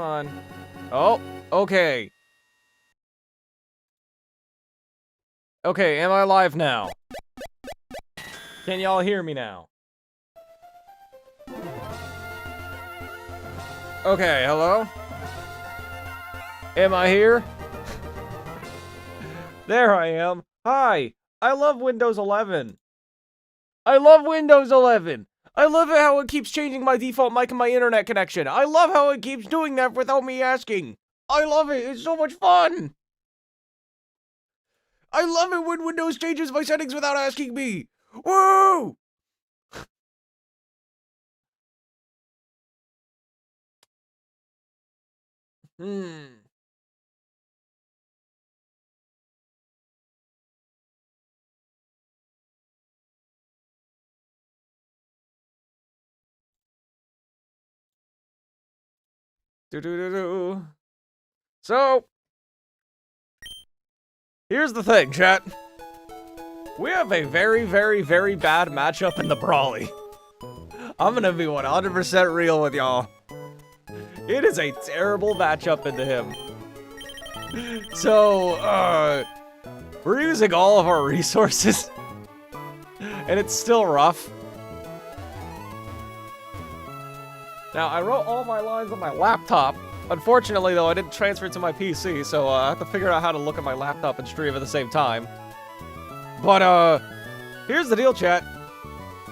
on. Oh, okay. Okay, am I live now? Can y'all hear me now? Okay, hello? Am I here? There I am. Hi, I love Windows 11. I love Windows 11. I love it how it keeps changing my default mic and my internet connection. I love how it keeps doing that without me asking. I love it. It's so much fun. I love it when Windows changes my settings without asking me. Woo! Do-do-do-do. So, here's the thing, chat. We have a very, very, very bad matchup in the Brawly. I'm gonna be 100% real with y'all. It is a terrible matchup into him. So, we're using all of our resources. And it's still rough. Now, I wrote all my lines on my laptop. Unfortunately, though, I didn't transfer it to my PC, so I have to figure out how to look at my laptop and stream at the same time. But, here's the deal, chat.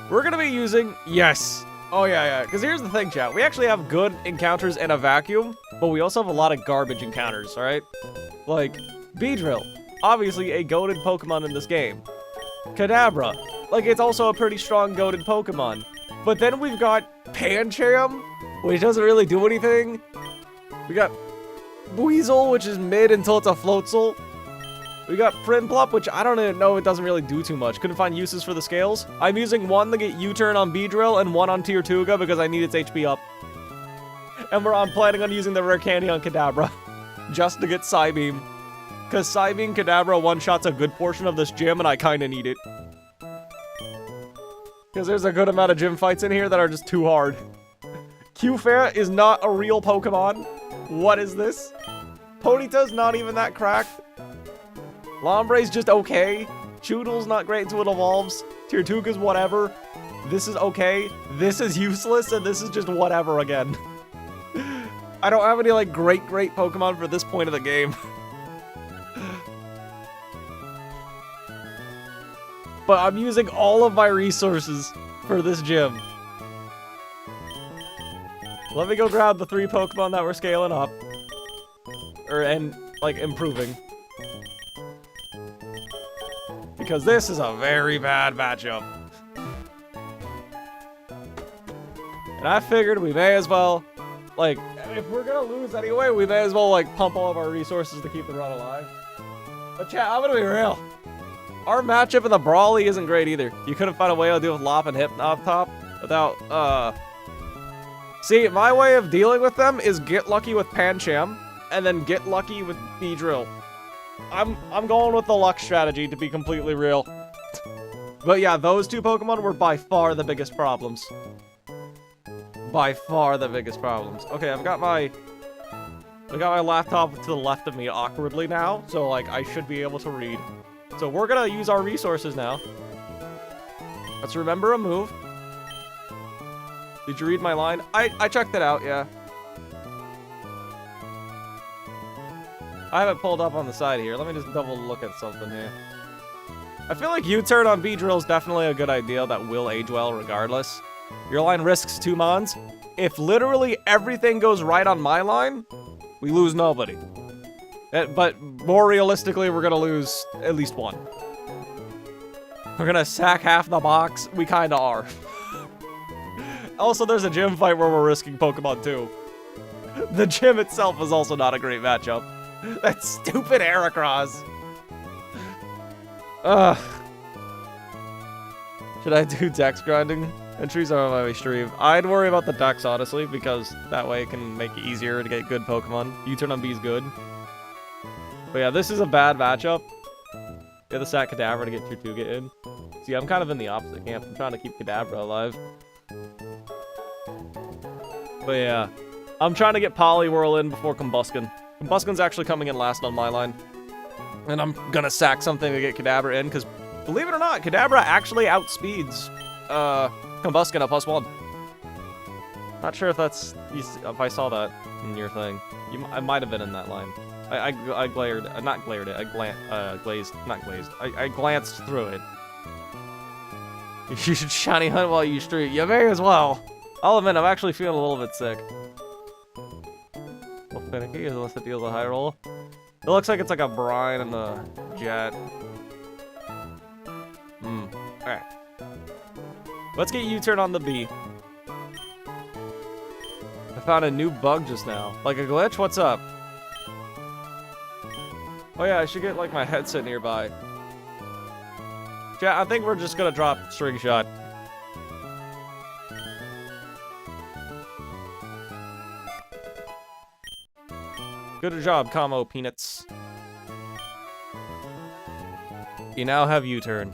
We're gonna be using... Yes. Oh, yeah. Because here's the thing, chat. We actually have good encounters in a vacuum, but we also have a lot of garbage encounters, alright? Like, Beedrill. Obviously a goated Pokemon in this game. Kadabra. Like, it's also a pretty strong goated Pokemon. But then we've got Pancham, which doesn't really do anything. We got Weasel, which is mid until it's a Floatzel. We got Prinplup, which I don't even know, it doesn't really do too much. Couldn't find uses for the scales. I'm using one to get U-turn on Beedrill and one on Tier 2 because I need its HP up. And I'm planning on using the rare candy on Kadabra just to get Psybeam. Because Psybeam Kadabra one-shots a good portion of this gym and I kinda need it. Because there's a good amount of gym fights in here that are just too hard. Qfant is not a real Pokemon. What is this? Ponyta's not even that cracked. Lombre's just okay. Choodle's not great until it evolves. Tier 2's whatever. This is okay. This is useless, and this is just whatever again. I don't have any, like, great Pokemon for this point of the game. But I'm using all of my resources for this gym. Let me go grab the 3 Pokemon that we're scaling up. And, like, improving. Because this is a very bad matchup. And I figured we may as well, like, if we're gonna lose anyway, we may as well, like, pump all of our resources to keep the run alive. But chat, I'm gonna be real. Our matchup in the Brawly isn't great either. You couldn't find a way to deal with Lop and Hypnotop without, See, my way of dealing with them is get lucky with Pancham, and then get lucky with Beedrill. I'm going with the luck strategy, to be completely real. But yeah, those 2 Pokemon were by far the biggest problems. By far the biggest problems. Okay, I got my laptop to the left of me awkwardly now, so, like, I should be able to read. So we're gonna use our resources now. Let's remember a move. Did you read my line? I checked it out, yeah. I have it pulled up on the side here. Let me just double look at something here. I feel like U-turn on Beedrill is definitely a good idea that will age well regardless. Your line risks 2 Mons. If literally everything goes right on my line, we lose nobody. But more realistically, we're gonna lose at least 1. We're gonna sack half the box. We kinda are. Also, there's a gym fight where we're risking Pokemon too. The gym itself is also not a great matchup. That stupid Heracross. Ugh. Should I do dex grinding? Entries are on my stream. I'd worry about the dex, honestly, because that way it can make it easier to get good Pokemon. U-turn on B is good. But yeah, this is a bad matchup. You have to sack Kadabra to get Tier 2 get in. See, I'm kind of in the opposite camp. I'm trying to keep Kadabra alive. But yeah. I'm trying to get Poliwhirl in before Combuskin. Combuskin's actually coming in last on my line. And I'm gonna sack something to get Kadabra in, because believe it or not, Kadabra actually outspeeds Combuskin at +1. Not sure if that's if I saw that in your thing. I might have been in that line. I glared, not glared it. I glazed, not glazed. I glanced through it. You should shiny hunt while you street. You may as well. I'll admit, I'm actually feeling a little bit sick. A little finicky unless it deals a high roll. It looks like it's like a brine and a jet. Alright. Let's get U-turn on the B. I found a new bug just now. Like a glitch? What's up? Oh yeah, I should get like my headset nearby. Yeah, I think we're just gonna drop String Shot. Good job, Commo Peanuts. You now have U-turn.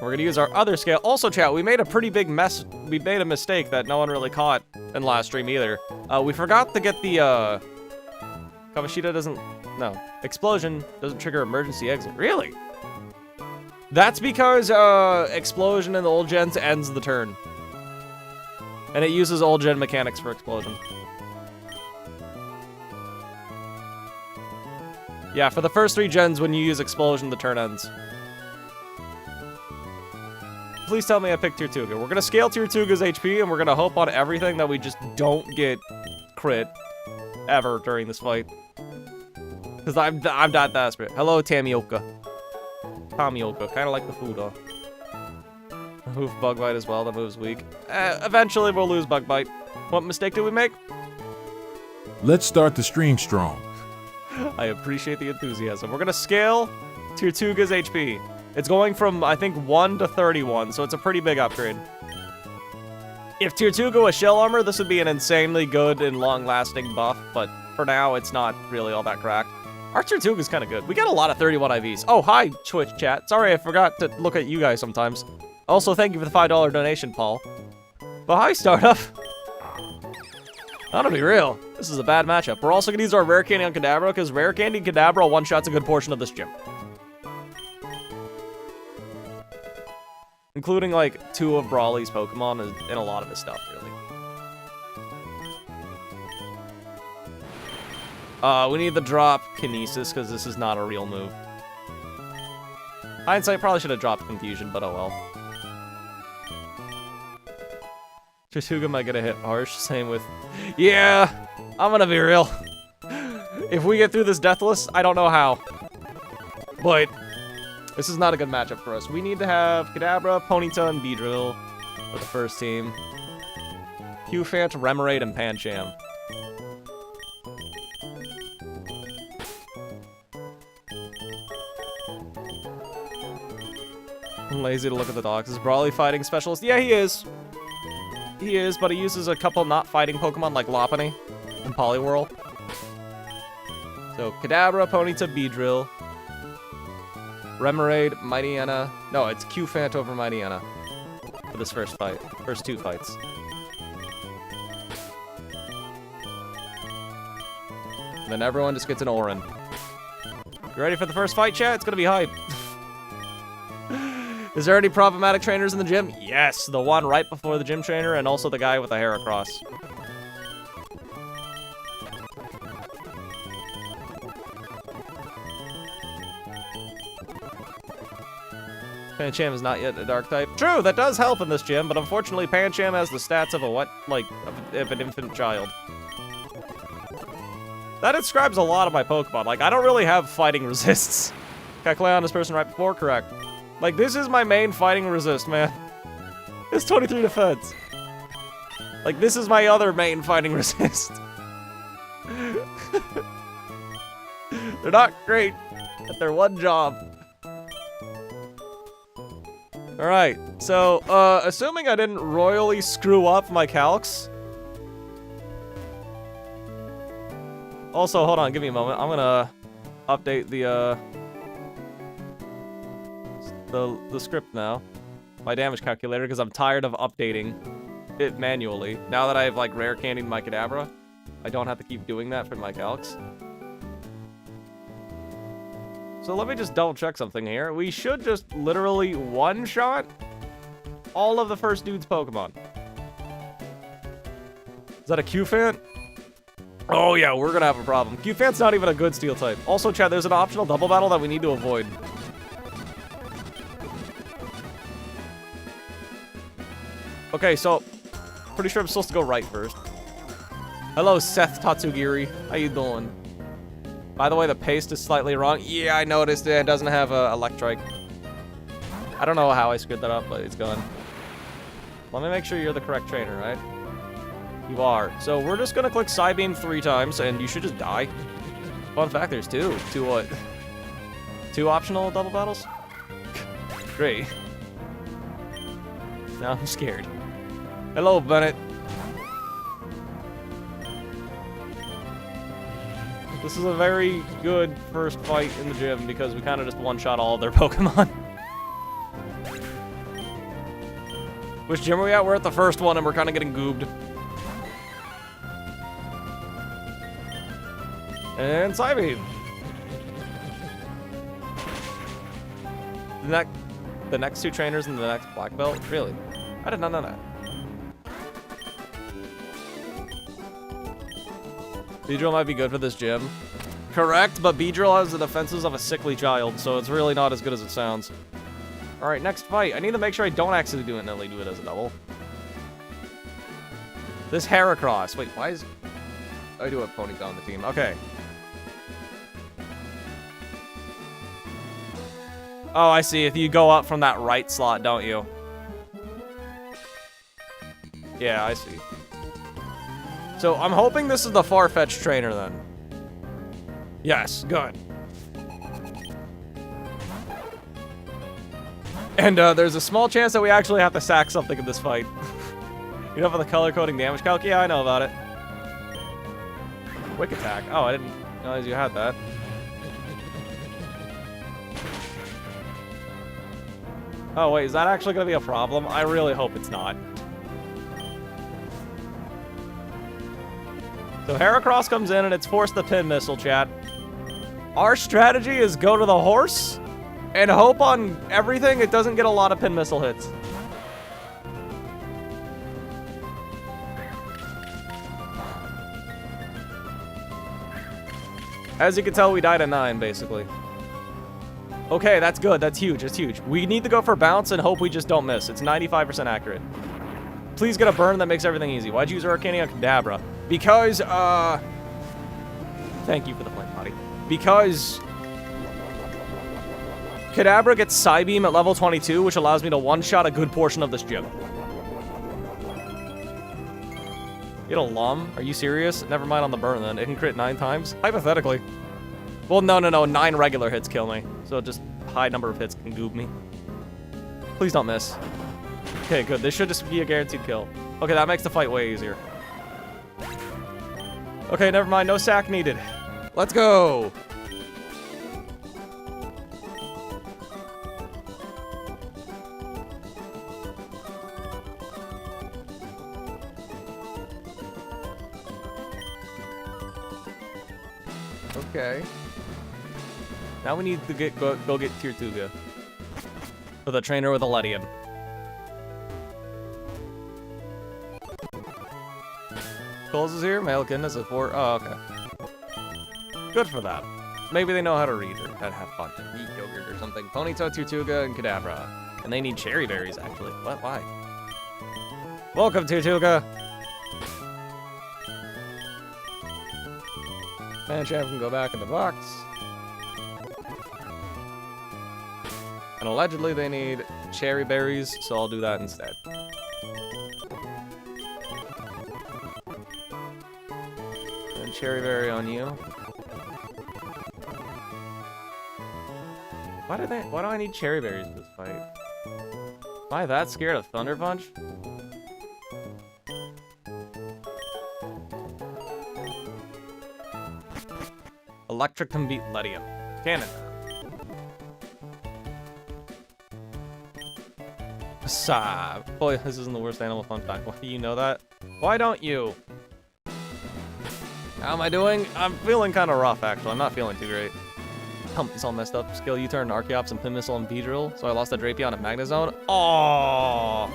We're gonna use our other scale. Also, chat, we made a pretty big mess. We made a mistake that no one really caught in last stream either. We forgot to get the, Kamashita doesn't... No. Explosion doesn't trigger emergency exit. Really? That's because, Explosion in the old gens ends the turn. And it uses old gen mechanics for Explosion. Yeah, for the first 3 gens, when you use Explosion, the turn ends. Please tell me I picked Tier 2. We're gonna scale Tier 2's HP, and we're gonna hope on everything that we just don't get crit ever during this fight. Because I'm that desperate. Hello, Tamioka. Tamioka, kind of like the food, huh? Hoof Bug Bite as well, that move's weak. Eventually, we'll lose Bug Bite. What mistake did we make? Let's start the stream strong. I appreciate the enthusiasm. We're gonna scale Tier 2's HP. It's going from, I think, 1 to 31, so it's a pretty big upgrade. If Tier 2 was Shell Armor, this would be an insanely good and long-lasting buff, but for now, it's not really all that cracked. Our Tier 2 is kind of good. We got a lot of 31 IVs. Oh, hi, Twitch chat. Sorry, I forgot to look at you guys sometimes. Also, thank you for the $5 donation, Paul. But hi, Startup. I'm gonna be real. This is a bad matchup. We're also gonna use our Rare Candy on Kadabra, because Rare Candy and Kadabra one-shots a good portion of this gym. Including, like, 2 of Brawly's Pokemon and a lot of his stuff, really. We need to drop Kinesis, because this is not a real move. Hindsight, probably should have dropped Confusion, but oh well. Trisuga might get a hit harsh, same with... Yeah, I'm gonna be real. If we get through this Deathless, I don't know how. But... this is not a good matchup for us. We need to have Kadabra, Ponyta, and Beedrill for the first team. Qfant, Remoraid, and Pancham. I'm lazy to look at the dogs. Is Brawly fighting specialist? Yeah, he is. He is, but he uses a couple not fighting Pokemon like Lopunny and Poliwhirl. So, Kadabra, Ponyta, Beedrill. Remoraid, Mightyena. No, it's Qfant over Mightyena for this first fight. First 2 fights. And then everyone just gets an Orin. You ready for the first fight, chat? It's gonna be hype. Is there any problematic trainers in the gym? Yes, the one right before the gym trainer and also the guy with the hair across. Pancham is not yet a dark type. True, that does help in this gym, but unfortunately Pancham has the stats of a what? Like, of an infant child. That describes a lot of my Pokemon. Like, I don't really have fighting resists. Kecleon, this person right before, correct. Like, this is my main fighting resist, man. It's 23 defense. Like, this is my other main fighting resist. They're not great at their one job. Alright, so, assuming I didn't royally screw up my calcs. Also, hold on, give me a moment. I'm gonna update the script now. My damage calculator, because I'm tired of updating it manually. Now that I've, like, rare candied my Kadabra. I don't have to keep doing that for my calcs. So let me just double check something here. We should just literally one-shot all of the first dude's Pokemon. Is that a Q-Fan? Oh yeah, we're gonna have a problem. Q-Fan's not even a good steel type. Also, Chad, there's an optional double battle that we need to avoid. Okay, so pretty sure I'm supposed to go right first. Hello, Seth Tatsugiri. How you doing? By the way, the paste is slightly wrong. Yeah, I noticed it. It doesn't have a Electrike. I don't know how I screwed that up, but it's gone. Let me make sure you're the correct trainer, right? You are. So we're just gonna click Psybeam 3 times, and you should just die. Fun fact, there's two. Two what? 2 optional double battles? Great. Now I'm scared. Hello, Bennett. This is a very good first fight in the gym because we kind of just one-shot all of their Pokemon. Which gym are we at? We're at the first one and we're kind of getting goobed. And Psybeam. The next 2 trainers in the next black belt? Really? I did not know that. Beedrill might be good for this gym. Correct, but Beedrill has the defenses of a sickly child, so it's really not as good as it sounds. Alright, next fight. I need to make sure I don't accidentally do it as a double. This Heracross. Wait, why is... I do have Ponyta on the team. Okay. Oh, I see. If you go up from that right slot, don't you? Yeah, I see. So, I'm hoping this is the far-fetched trainer, then. Yes, good. And, there's a small chance that we actually have to sack something in this fight. You know, for the color-coding damage calc? Yeah, I know about it. Quick attack. Oh, I didn't realize you had that. Oh, wait, is that actually gonna be a problem? I really hope it's not. So Heracross comes in and it's forced the pin missile, chat. Our strategy is go to the horse and hope on everything it doesn't get a lot of pin missile hits. As you can tell, we died at 9, basically. Okay, that's good. That's huge. It's huge. We need to go for bounce and hope we just don't miss. It's 95% accurate. Please get a burn that makes everything easy. Why'd you use Arcania on Kadabra? Because, thank you for the flame body. Because Kadabra gets Psybeam at level 22, which allows me to one-shot a good portion of this gym. Get a Lum? Are you serious? Never mind on the burn, then. It can crit 9 times? Hypothetically. Well, no. 9 regular hits kill me. So just high number of hits can goob me. Please don't miss. Okay, good. This should just be a guaranteed kill. Okay, that makes the fight way easier. Okay, never mind. No sack needed. Let's go! Okay. Now we need to go get Tirtuga. For the trainer with a Ledian. Coles is here. Mailkin is a 4. Oh, okay. Good for them. Maybe they know how to read or how to have fun. Eat yogurt or something. Ponyta, Tirtuga, and Kadabra. And they need cherry berries, actually. What? Why? Welcome, Tirtuga. Mancham can go back in the box. And allegedly they need cherry berries, so I'll do that instead. And cherry berry on you. Why do I need cherry berries in this fight? Am I that scared of Thunder Punch? Electric can beat Ledium. Cannon. Sigh. Boy, this isn't the worst animal fun fact. Why do you know that? Why don't you? How am I doing? I'm feeling kind of rough, actually. I'm not feeling too great. Pump is all messed up. Skill U-turn, Archeops, and Pin Missile, and Beedrill. So I lost that Drapion at Magnezone. Oh,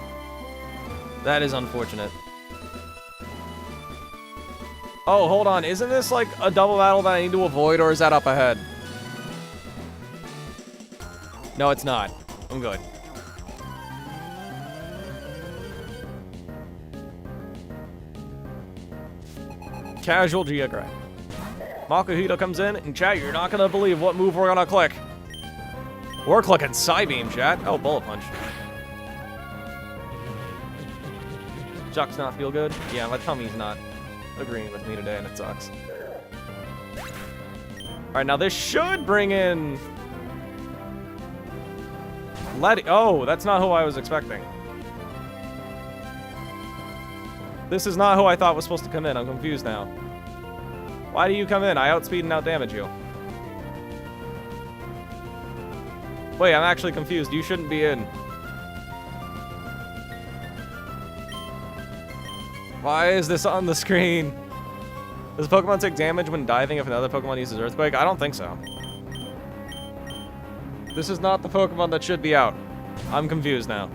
that is unfortunate. Oh, hold on. Isn't this like a double battle that I need to avoid, or is that up ahead? No, it's not. I'm good. Casual Geogray. Makuhito comes in, and chat, you're not gonna believe what move we're gonna click. We're clicking Psybeam, chat. Oh, Bullet Punch. Chuck's not feel good? Yeah, my tummy's not agreeing with me today, and it sucks. Alright, now this should bring in... Oh, that's not who I was expecting. This is not who I thought was supposed to come in. I'm confused now. Why do you come in? I outspeed and outdamage you. Wait, I'm actually confused. You shouldn't be in. Why is this on the screen? Does Pokemon take damage when diving if another Pokemon uses Earthquake? I don't think so. This is not the Pokemon that should be out. I'm confused now.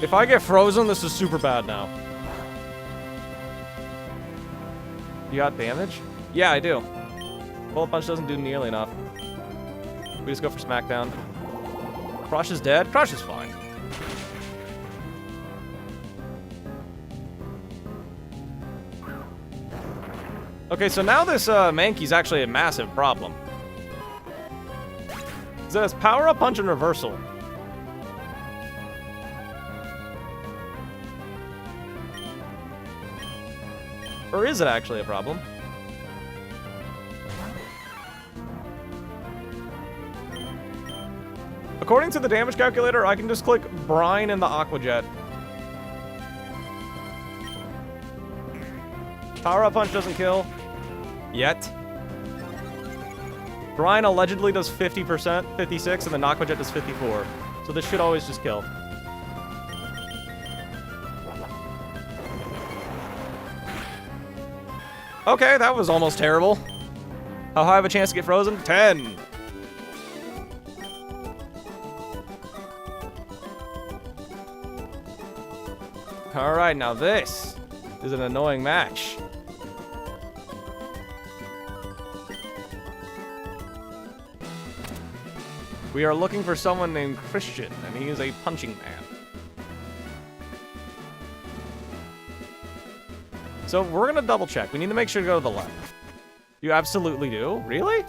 If I get frozen, this is super bad now. You got damage? Yeah, I do. Bullet Punch doesn't do nearly enough. We just go for Smackdown. Crush is dead? Crush is fine. Okay, so now this Mankey's actually a massive problem. It has Power Up, Punch, and Reversal. Or is it actually a problem? According to the damage calculator, I can just click Brine and the Aqua Jet. Power Up Punch doesn't kill. Yet. Brine allegedly does 50%, 56, and then Aqua Jet does 54. So this should always just kill. Okay, that was almost terrible. How high of a chance to get frozen? 10. Alright, now this is an annoying match. We are looking for someone named Christian, and he is a punching man. So we're gonna double check. We need to make sure to go to the left. You absolutely do? Really?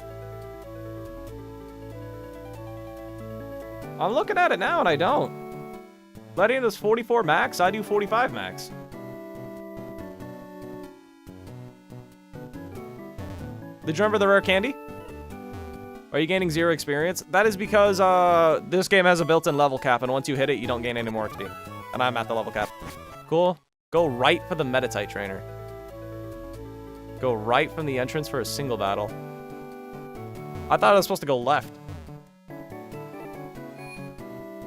I'm looking at it now and I don't. Letting does 44 max, I do 45 max. Did you remember the rare candy? Are you gaining 0 experience? That is because this game has a built-in level cap, and once you hit it, you don't gain any more XP. And I'm at the level cap. Cool. Go right for the Meditite trainer. Go right from the entrance for a single battle. I thought I was supposed to go left.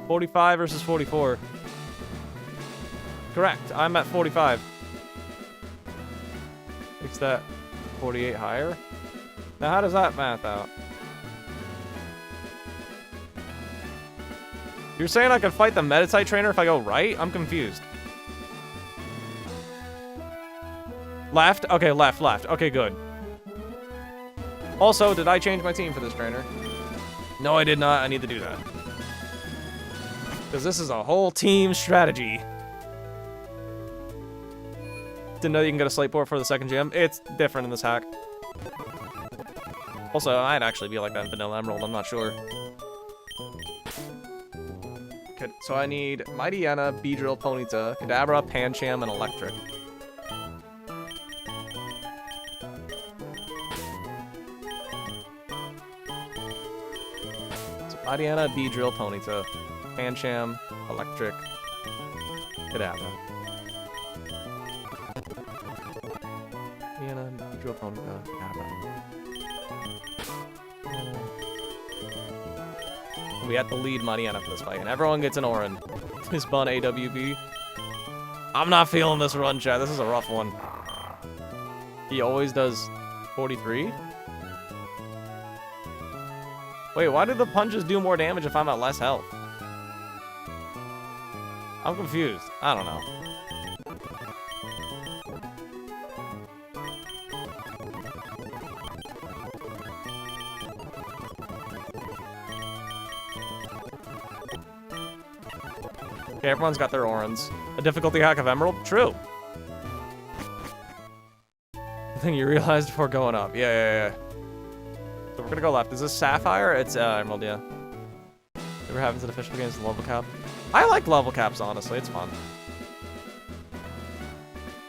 45 versus 44. Correct. I'm at 45. Makes that 48 higher. Now, how does that math out? You're saying I can fight the Meditite trainer if I go right? I'm confused. Left? Okay, left. Okay, good. Also, did I change my team for this trainer? No, I did not. I need to do that. Because this is a whole team strategy. Didn't know you can get a slate port for the second gym. It's different in this hack. Also, it might actually be like that in Vanilla Emerald. I'm not sure. Okay, so I need Mightyena, Beedrill, Ponyta, Kadabra, Pancham, and Electric. Mightyena, Beedrill, Ponyta, Pancham, Electric, Kadabra. Mightyena, Beedrill, Ponyta, Kadabra. We have to lead Mightyena for this fight, and everyone gets an Orin. His bun AWB. I'm not feeling this run, chat. This is a rough one. He always does 43? Wait, why do the punches do more damage if I'm at less health? I'm confused. I don't know. Okay, everyone's got their orans. A difficulty hack of Emerald? True. The thing you realized before going up. Yeah. So we're gonna go left. Is this Sapphire? It's Emerald, yeah. Ever happens in official games with level cap? I like level caps, honestly. It's fun.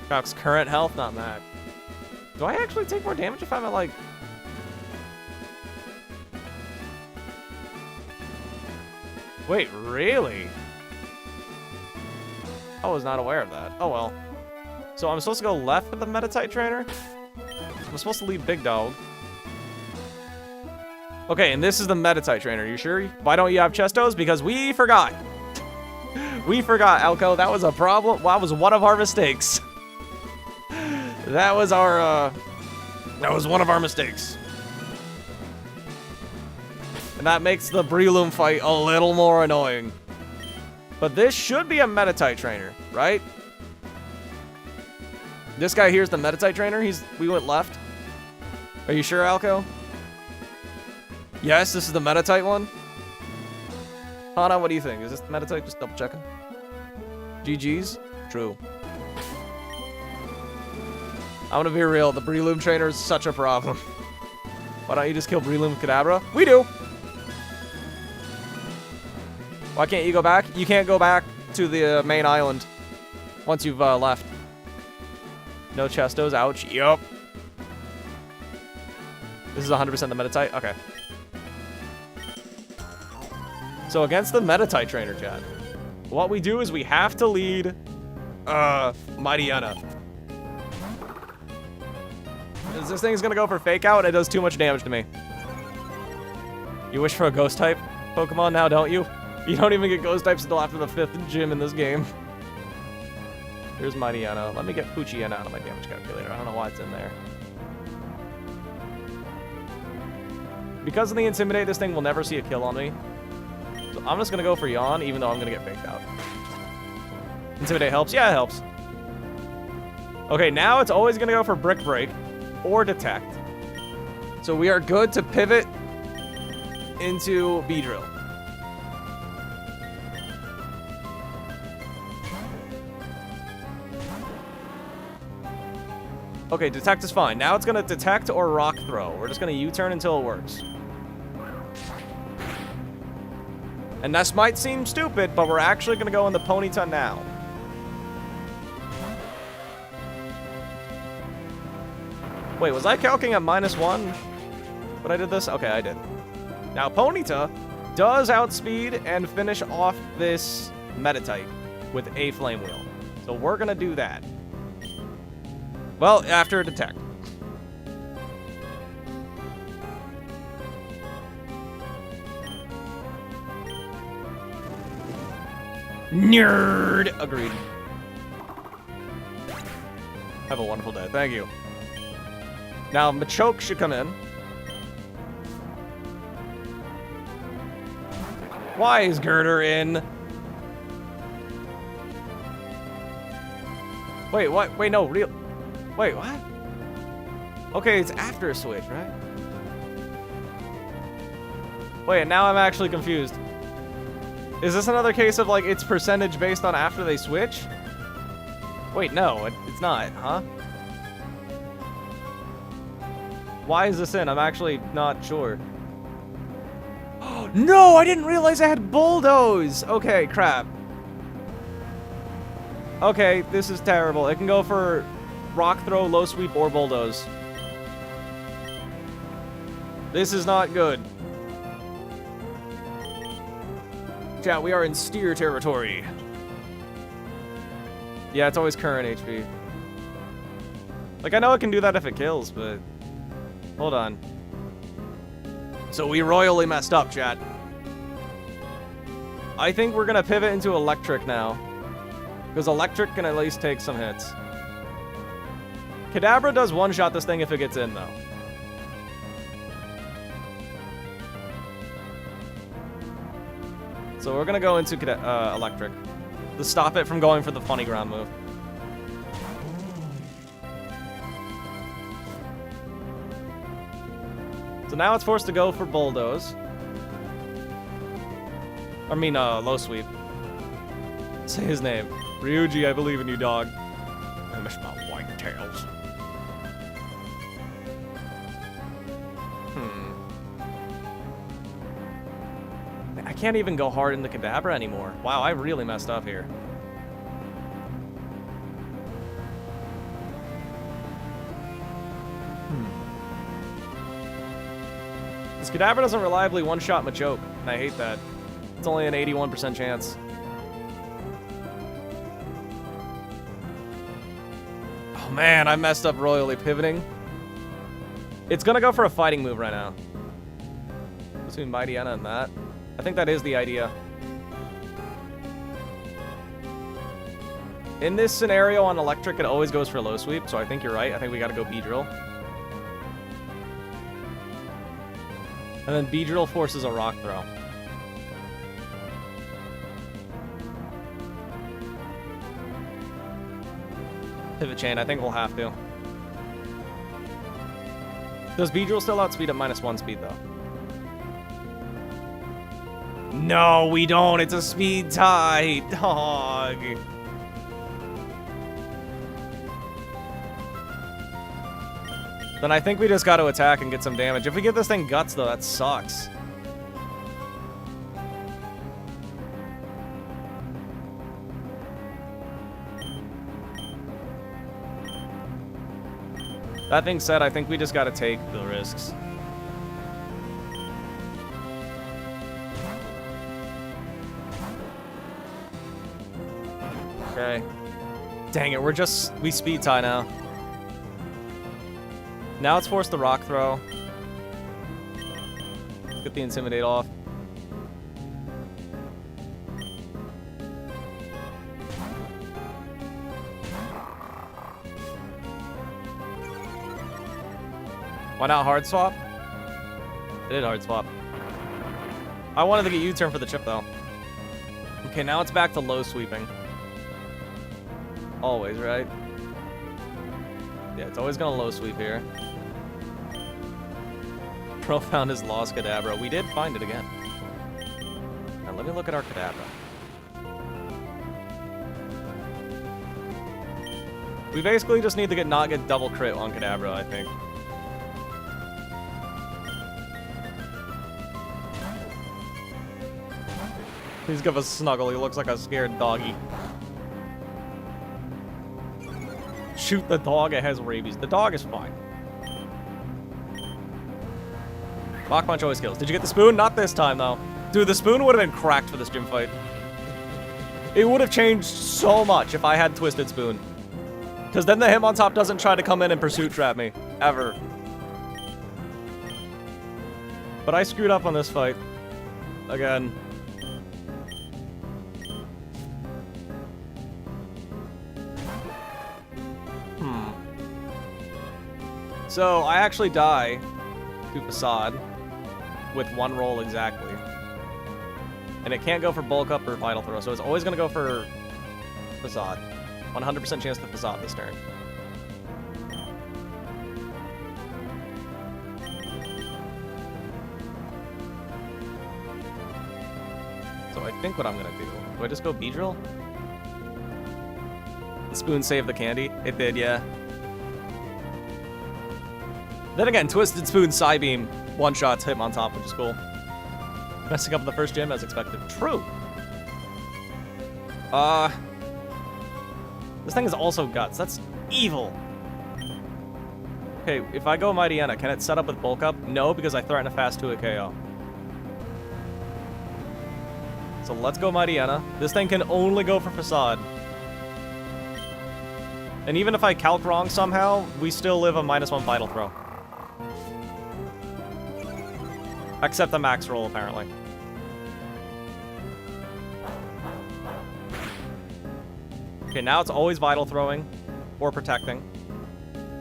Cock's current health, not max. Do I actually take more damage if I'm at, like... Wait, really? I was not aware of that. Oh, well. So I'm supposed to go left with the Metatite trainer? I'm supposed to leave Big Dog. Okay, and this is the Metatite trainer. You sure? Why don't you have Chestos? Because we forgot. We forgot, Alco. That was a problem. Well, that was one of our mistakes. That was one of our mistakes. And that makes the Breloom fight a little more annoying. But this should be a Metatite trainer, right? This guy here's the Metatite trainer. We went left. Are you sure, Alco? Yes, this is the Metatite one. Hana, what do you think? Is this the Metatite? Just double checking. GG's? True. I'm gonna be real. The Breloom trainer is such a problem. Why don't you just kill Breloom Kadabra? We do! Why can't you go back? You can't go back to the main island once you've left. No Chestos. Ouch. Yup. This is 100% the Metatite? Okay. So against the Metatite trainer, chat, what we do is we have to lead Mightyena. This thing is gonna go for Fake Out and it does too much damage to me. You wish for a Ghost type Pokemon now, don't you? You don't even get Ghost types until after the 5th gym in this game. Here's Mightyena. Let me get Poochyena out of my damage calculator. I don't know why it's in there. Because of the Intimidate, this thing will never see a kill on me. So I'm just gonna go for Yawn, even though I'm gonna get faked out. Intimidate helps? Yeah, it helps. Okay, now it's always gonna go for Brick Break or Detect. So we are good to pivot into Beedrill. Okay, Detect is fine. Now it's gonna Detect or Rock Throw. We're just gonna U-turn until it works. And this might seem stupid, but we're actually gonna go in the Ponyta now. Wait, was I calcing at -1 when I did this? Okay, I did. Now, Ponyta does outspeed and finish off this Metatite with a Flame Wheel. So we're gonna do that. Well, after a Detect. Nerd! Agreed. Have a wonderful day. Thank you. Now, Machoke should come in. Why is Girder in? Wait, what? Wait, no, real... Wait, what? Okay, it's after a switch, right? Wait, now I'm actually confused. Is this another case of, like, it's percentage based on after they switch? Wait, no, it's not, huh? Why is this in? I'm actually not sure. No, I didn't realize I had Bulldoze! Okay, crap. Okay, this is terrible. It can go for Rock Throw, Low Sweep, or Bulldoze. This is not good. Chat, we are in Steer territory. Yeah, it's always current HP. Like, I know it can do that if it kills, but... Hold on. So we royally messed up, chat. I think we're gonna pivot into Electric now. Because electric can at least take some hits. Kadabra does one-shot this thing if it gets in, though. So we're going to go into electric to stop it from going for the funny ground move. So now it's forced to go for bulldoze. I mean, low sweep. Say his name. Ryuji, I believe in you, dog. I miss my white tails. I can't even go hard into Kadabra anymore. Wow, I really messed up here. This Kadabra doesn't reliably one-shot Machoke, and I hate that. It's only an 81% chance. Oh man, I messed up royally pivoting. It's gonna go for a fighting move right now. Between Mightyena and that. I think that is the idea. In this scenario on electric, it always goes for low sweep, so I think you're right. I think we gotta go Beedrill. And then Beedrill forces a rock throw. Pivot chain, I think we'll have to. Does Beedrill still outspeed at -1 speed, though? No, we don't. It's a speed tie, dog. Then I think we just got to attack and get some damage. If we give this thing guts, though, that sucks. That being said, I think we just got to take the risks. Okay. Dang it, we speed tie now. Now it's forced to rock throw. Get the Intimidate off. Why not hard swap? It did hard swap. I wanted to get U-turn for the chip, though. Okay, now it's back to low sweeping. Always, right? Yeah, it's always gonna low sweep here. Pro found his lost Kadabra. We did find it again. Now let me look at our Kadabra. We basically just need to not get double crit on Kadabra, I think. Please give us a snuggle. He looks like a scared doggy. Shoot the dog. It has rabies. The dog is fine. Mach Punch always kills. Did you get the spoon? Not this time, though. Dude, the spoon would have been cracked for this gym fight. It would have changed so much if I had Twisted Spoon. Because then the Hitmontop doesn't try to come in and pursuit trap me. Ever. But I screwed up on this fight. Again. So, I actually die to Facade with one roll exactly. And it can't go for Bulk Up or Vital Throw, so it's always going to go for Facade. 100% chance to Facade this turn. So I think what I'm going to do... Do I just go Beedrill? The spoon saved the candy? It did, yeah. Then again, Twisted Spoon, Psybeam, one-shots, Hitmontop, which is cool. Messing up the first gym as expected. True. This thing is also Guts. That's evil. Okay, if I go Mightyena, can it set up with Bulk Up? No, because I threaten a fast 2 at KO. So let's go Mightyena. This thing can only go for Facade. And even if I calc wrong somehow, we still live a -1 Vital Throw. Except the max roll, apparently. Okay, now it's always Vital Throwing or Protecting.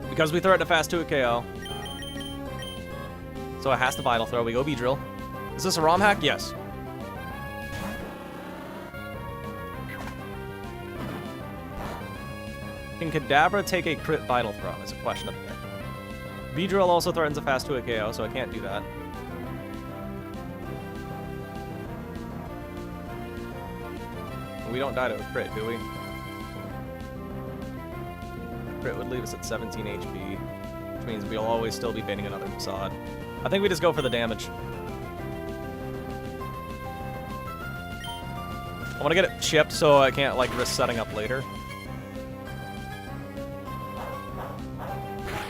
Because we threaten a fast 2 KO. So it has to Vital Throw. We go Beedrill. Is this a ROM hack? Yes. Can Kadabra take a crit Vital Throw? Is a question of the day. Beedrill also threatens a fast 2 KO, so I can't do that. We don't die to a crit, do we? Crit would leave us at 17 HP, which means we'll always still be baiting another facade. I think we just go for the damage. I want to get it chipped so I can't, like, risk setting up later.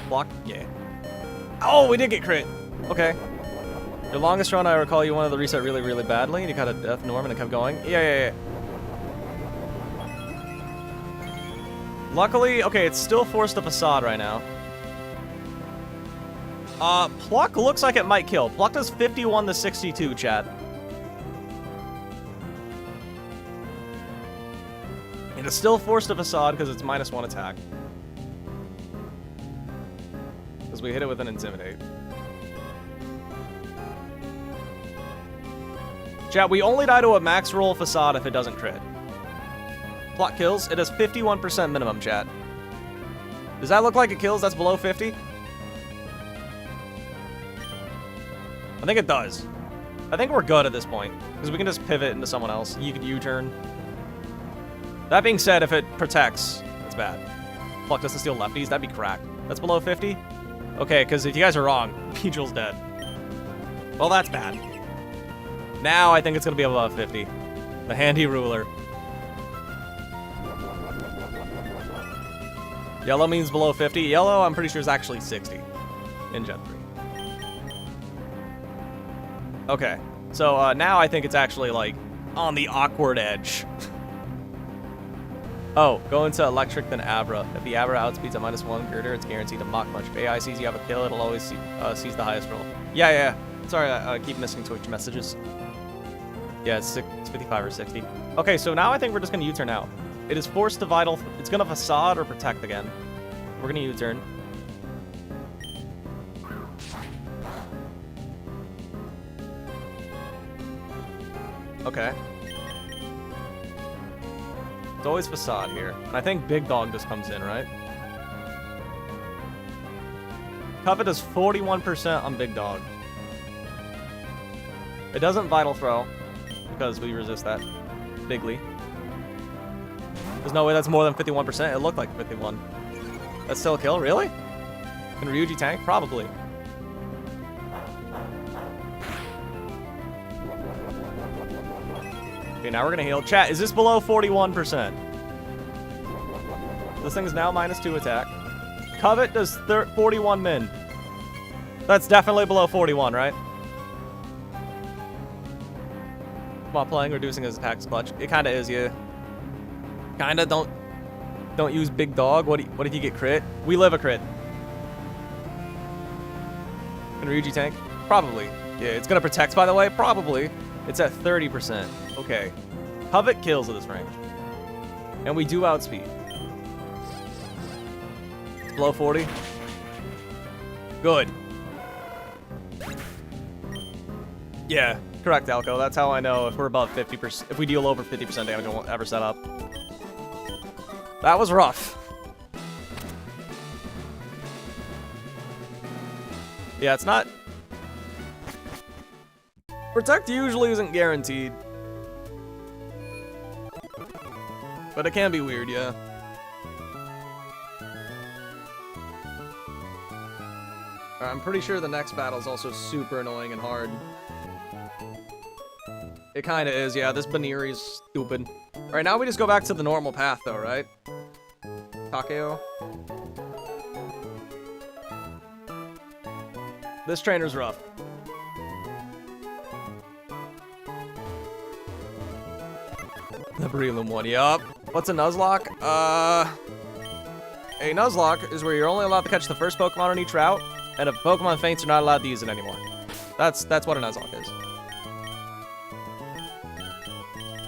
Block? Yeah. Oh, we did get crit! Okay. Your longest run, I recall you wanted to reset really, really badly, and you got a death norm and it kept going. Yeah. Luckily, okay, it's still forced a facade right now. Pluck looks like it might kill. Pluck does 51 to 62, chat. And it's still forced a facade because it's -1 attack. Because we hit it with an Intimidate. Chat, we only die to a max roll facade if it doesn't crit. Pluck kills. It has 51% minimum, chat. Does that look like it kills? That's below 50? I think it does. I think we're good at this point. Because we can just pivot into someone else. You could U-turn. That being said, if it protects, that's bad. Pluck doesn't steal lefties. That'd be cracked. That's below 50? Okay, because if you guys are wrong, Pchal's dead. Well, that's bad. Now I think it's going to be above 50. The handy ruler. Yellow means below 50. Yellow, I'm pretty sure, is actually 60 in Gen 3. Okay, so now I think it's actually, like, on the awkward edge. Oh, go into Electric, then Abra. If the Abra outspeeds a -1 Girder, it's guaranteed to mock much. If AI sees you have a kill, it'll always seize the highest roll. Yeah. Sorry, I keep missing Twitch messages. Yeah, it's 55 or 60. Okay, so now I think we're just going to U-turn out. It is forced to Vital. It's going to Facade or Protect again. We're going to U-turn. Okay. It's always Facade here. And I think Big Dog just comes in, right? Covet does 41% on Big Dog. It doesn't Vital Throw, because we resist that bigly. There's no way that's more than 51%. It looked like 51. That's still a kill? Really? Can Ryuji tank? Probably. Okay, now we're gonna heal. Chat, is this below 41%? This thing is now -2 attack. Covet does 41 min. That's definitely below 41, right? While playing, reducing his attacks clutch. It kinda is, yeah. Kinda, don't use Big Dog. What if you get crit? We live a crit. Can Ryuji tank? Probably. Yeah, it's gonna protect, by the way. Probably. It's at 30%. Okay. Covet kills at this range. And we do outspeed. It's below 40. Good. Yeah, correct, Alco. That's how I know if we're above 50%. If we deal over 50% damage, it won't ever set up. That was rough. Yeah, it's not... Protect usually isn't guaranteed. But it can be weird, yeah. I'm pretty sure the next battle is also super annoying and hard. It kinda is, yeah. This Baniri's stupid. Alright, now we just go back to the normal path, though, right? Takeo. This trainer's rough. The Breloom one, yup. What's a Nuzlocke? A Nuzlocke is where you're only allowed to catch the first Pokemon on each route, and if Pokemon faints, you're not allowed to use it anymore. That's what a Nuzlocke is.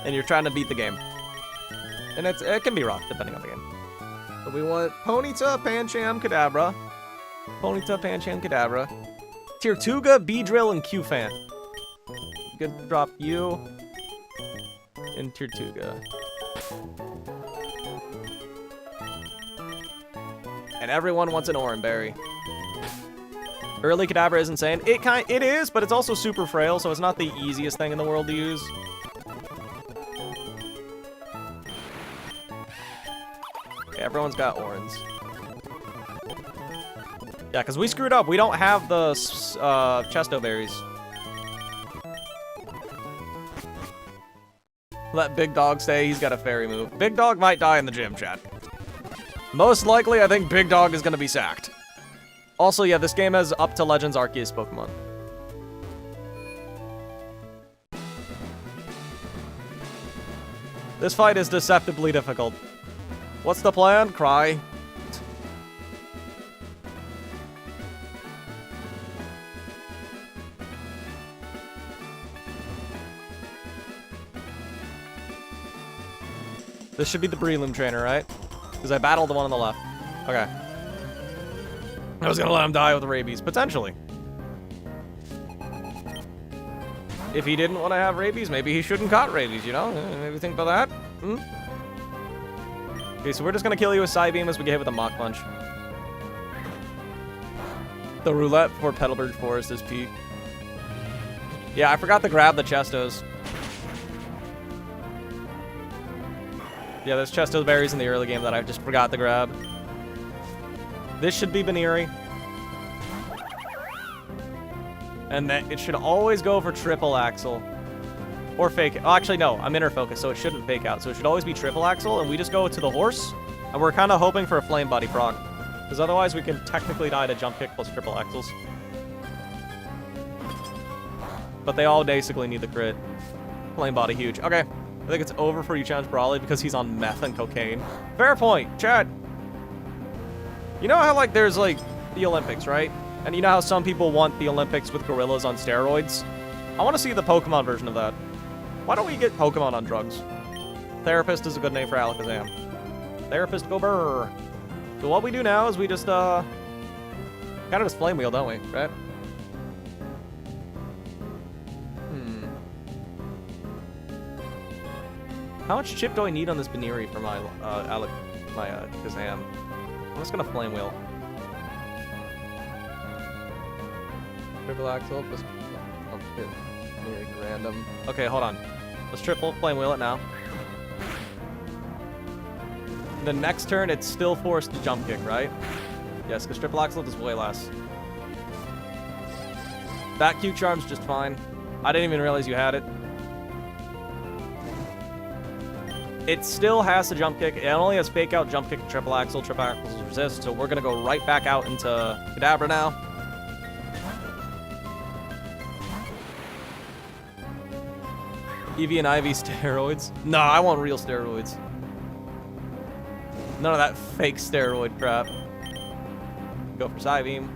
And you're trying to beat the game. And it can be rough, depending on the game. But we want Ponyta, Pancham, Kadabra. Ponyta, Pancham, Kadabra. Tirtuga, Beedrill, and Q-Fan. Good drop you. And Tirtuga. And everyone wants an Oranberry. Early Kadabra is insane. It is, but it's also super frail, so it's not the easiest thing in the world to use. Okay, everyone's got Orans. Yeah, because we screwed up. We don't have the Chesto berries. Let Big Dog stay. He's got a fairy move. Big Dog might die in the gym, chat. Most likely, I think Big Dog is going to be sacked. Also, yeah, this game has up to Legends Arceus Pokemon. This fight is deceptively difficult. What's the plan? Cry. This should be the Breloom trainer, right? Because I battled the one on the left. Okay. I was gonna let him die with rabies, potentially. If he didn't want to have rabies, maybe he shouldn't caught rabies, you know? Maybe think about that. Hmm? Okay, so we're just gonna kill you with Psybeam as we get hit with a Mach Punch. The roulette for Petalburg Forest is peak. Yeah, I forgot to grab the Chestos. Yeah, there's Chesto berries in the early game that I just forgot to grab. This should be Baniri. And then it should always go for triple axle. Or fake. Oh, actually, no. I'm inner focus, so it shouldn't fake out. So it should always be triple axle, and we just go to the horse. And we're kind of hoping for a flame body proc. Because otherwise we can technically die to jump kick plus triple axles. But they all basically need the crit. Flame body huge. Okay. I think it's over for you challenge Brawly because he's on meth and cocaine. Fair point. Chad. You know how, like, there's, like, the Olympics, right? And you know how some people want the Olympics with gorillas on steroids? I want to see the Pokemon version of that. Why don't we get Pokemon on drugs? Therapist is a good name for Alakazam. Therapist go brr. So what we do now is we just, kind of just flame wheel, don't we? Right? How much chip do I need on this Baniri for my, Kazam? I'm just gonna flame wheel. Triple axle, plus... Oh, shit. Baniri random. Okay, hold on. Let's triple flame wheel it now. The next turn, it's still forced to jump kick, right? Yes, because triple axle does way less. That Q charm's just fine. I didn't even realize you had it. It still has to jump kick. It only has fake out, jump kick, and triple axle. Triple axle resist. So we're gonna go right back out into Kadabra now. Eevee and Ivy steroids. No, I want real steroids. None of that fake steroid crap. Go for Psybeam.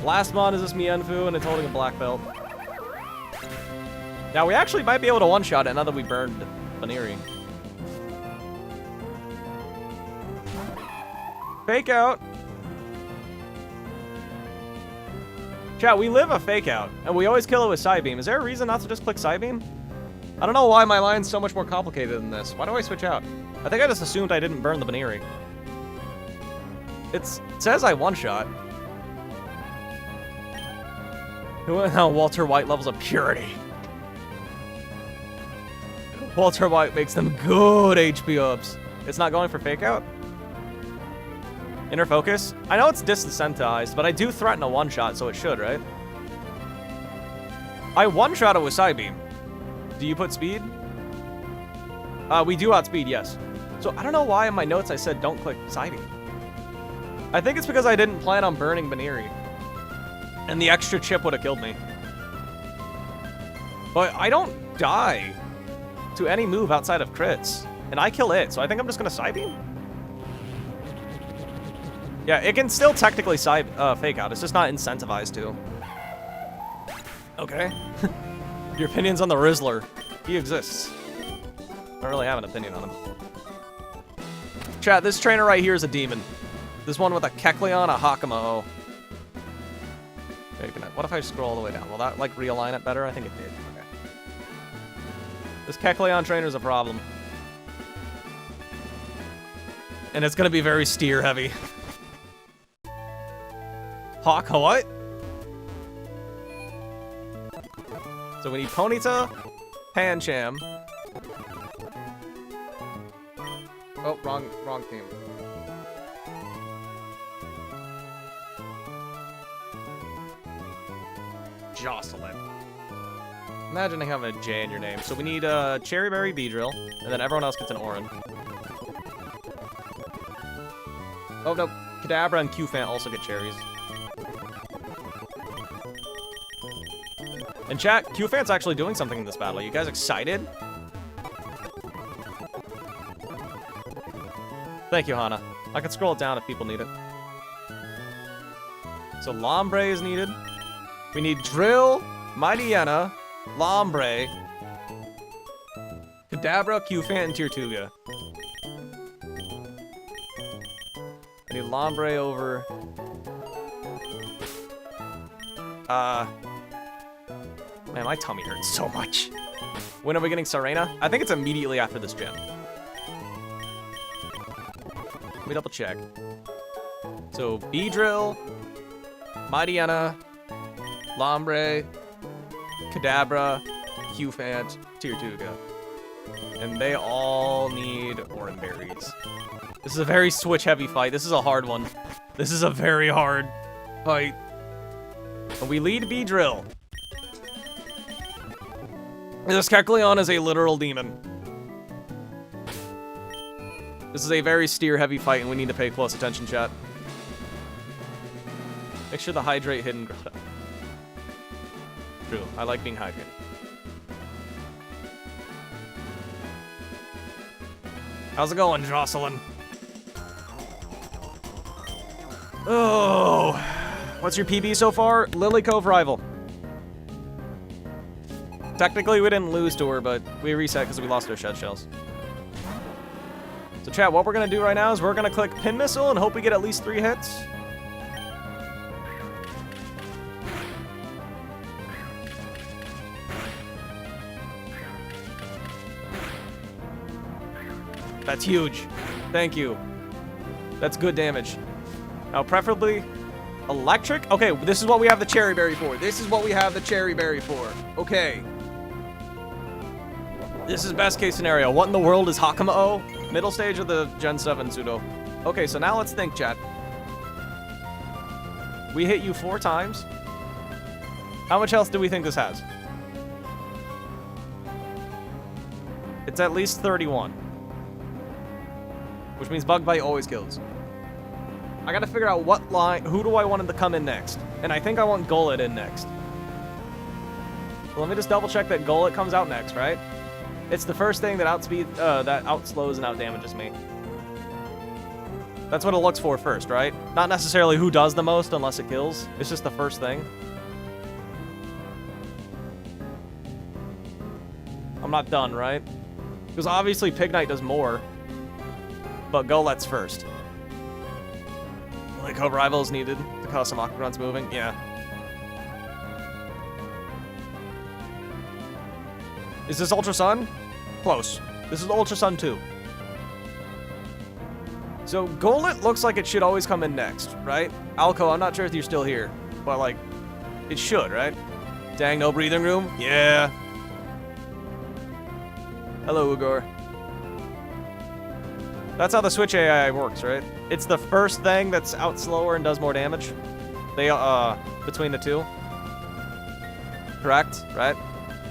Last mon is this Mienfoo, and it's holding a black belt. Now, we actually might be able to one-shot it now that we burned Baniri. Fake out. Chat, we live a fake out, and we always kill it with Psybeam. Is there a reason not to just click Psybeam? I don't know why my line's so much more complicated than this. Why do I switch out? I think I just assumed I didn't burn the Baniri. It says I one-shot. How Walter White levels of purity. Walter White makes them good HP ups. It's not going for fake out. Inner focus. I know it's desensitized, but I do threaten a one-shot, so it should, right? I one-shot it with Psybeam. Do you put speed? We do outspeed, yes. So I don't know why in my notes I said don't click Psybeam. I think it's because I didn't plan on burning Baniri. And the extra chip would have killed me. But I don't die to any move outside of crits. And I kill it, so I think I'm just gonna Psybeam. Yeah, it can still technically fake out. It's just not incentivized to. Okay. Your opinions on the Rizzler. He exists. I don't really have an opinion on him. Chat, this trainer right here is a demon. This one with a Kecleon, a Hakamo. Okay, what if I scroll all the way down? Will that, like, realign it better? I think it did. Okay. This Kecleon trainer is a problem. And it's gonna be very steer heavy. Hawk, what? So we need Ponyta, Pancham. Oh, wrong team. Jocelyn. Imagine having a J in your name. So we need Cherry Berry Beedrill, and then everyone else gets an Oran. Oh no, Kadabra and Qfant also get cherries. And chat, Qfant's actually doing something in this battle. You guys excited? Thank you, Hana. I can scroll it down if people need it. So Lombre is needed. We need Drill, Mightyena, Lombre, Kadabra, Qfant, and Tirtuga. I need Lombre over... Man, my tummy hurts so much. When are we getting Serena? I think it's immediately after this gym. Let me double check. So, Beedrill, Mightyena, Lombre, Kadabra, Qfant, Tirtuga. And they all need Oran Berries. This is a very switch-heavy fight. This is a hard one. This is a very hard fight. And we lead Beedrill. This Kecleon is a literal demon. This is a very steer-heavy fight, and we need to pay close attention, chat. Make sure the hydrate hidden grotto. True, I like being hydrated. How's it going, Jocelyn? Oh, what's your PB so far? Lily Cove rival. Technically, we didn't lose to her, but we reset because we lost our shed shells. So chat, what we're going to do right now is we're going to click Pin Missile and hope we get at least 3 hits. That's huge. Thank you. That's good damage. Now, preferably electric. Okay, this is what we have the Cherry Berry for. This is what we have the Cherry Berry for. Okay. This is best case scenario. What in the world is Hakamo? Middle stage of the Gen 7 pseudo. Okay, so now let's think, chat. We hit you 4 times. How much health do we think this has? It's at least 31. Which means Bug Bite always kills. I gotta figure out what line, who do I want to come in next? And I think I want Golett in next. So let me just double check that Golett comes out next, right? It's the first thing that that outslows and outdamages me. That's what it looks for first, right? Not necessarily who does the most unless it kills. It's just the first thing. I'm not done, right? Because obviously Pignite does more. But Golett's first. Like Cove Rival is needed to cause some Aquagrunts moving. Yeah. Is this Ultra Sun? Close. This is Ultra Sun 2. So Golett looks like it should always come in next, right? Alco, I'm not sure if you're still here, but like, it should, right? Dang, no breathing room? Yeah. Hello, Ugor. That's how the Switch AI works, right? It's the first thing that's out slower and does more damage. They, between the two. Correct, right?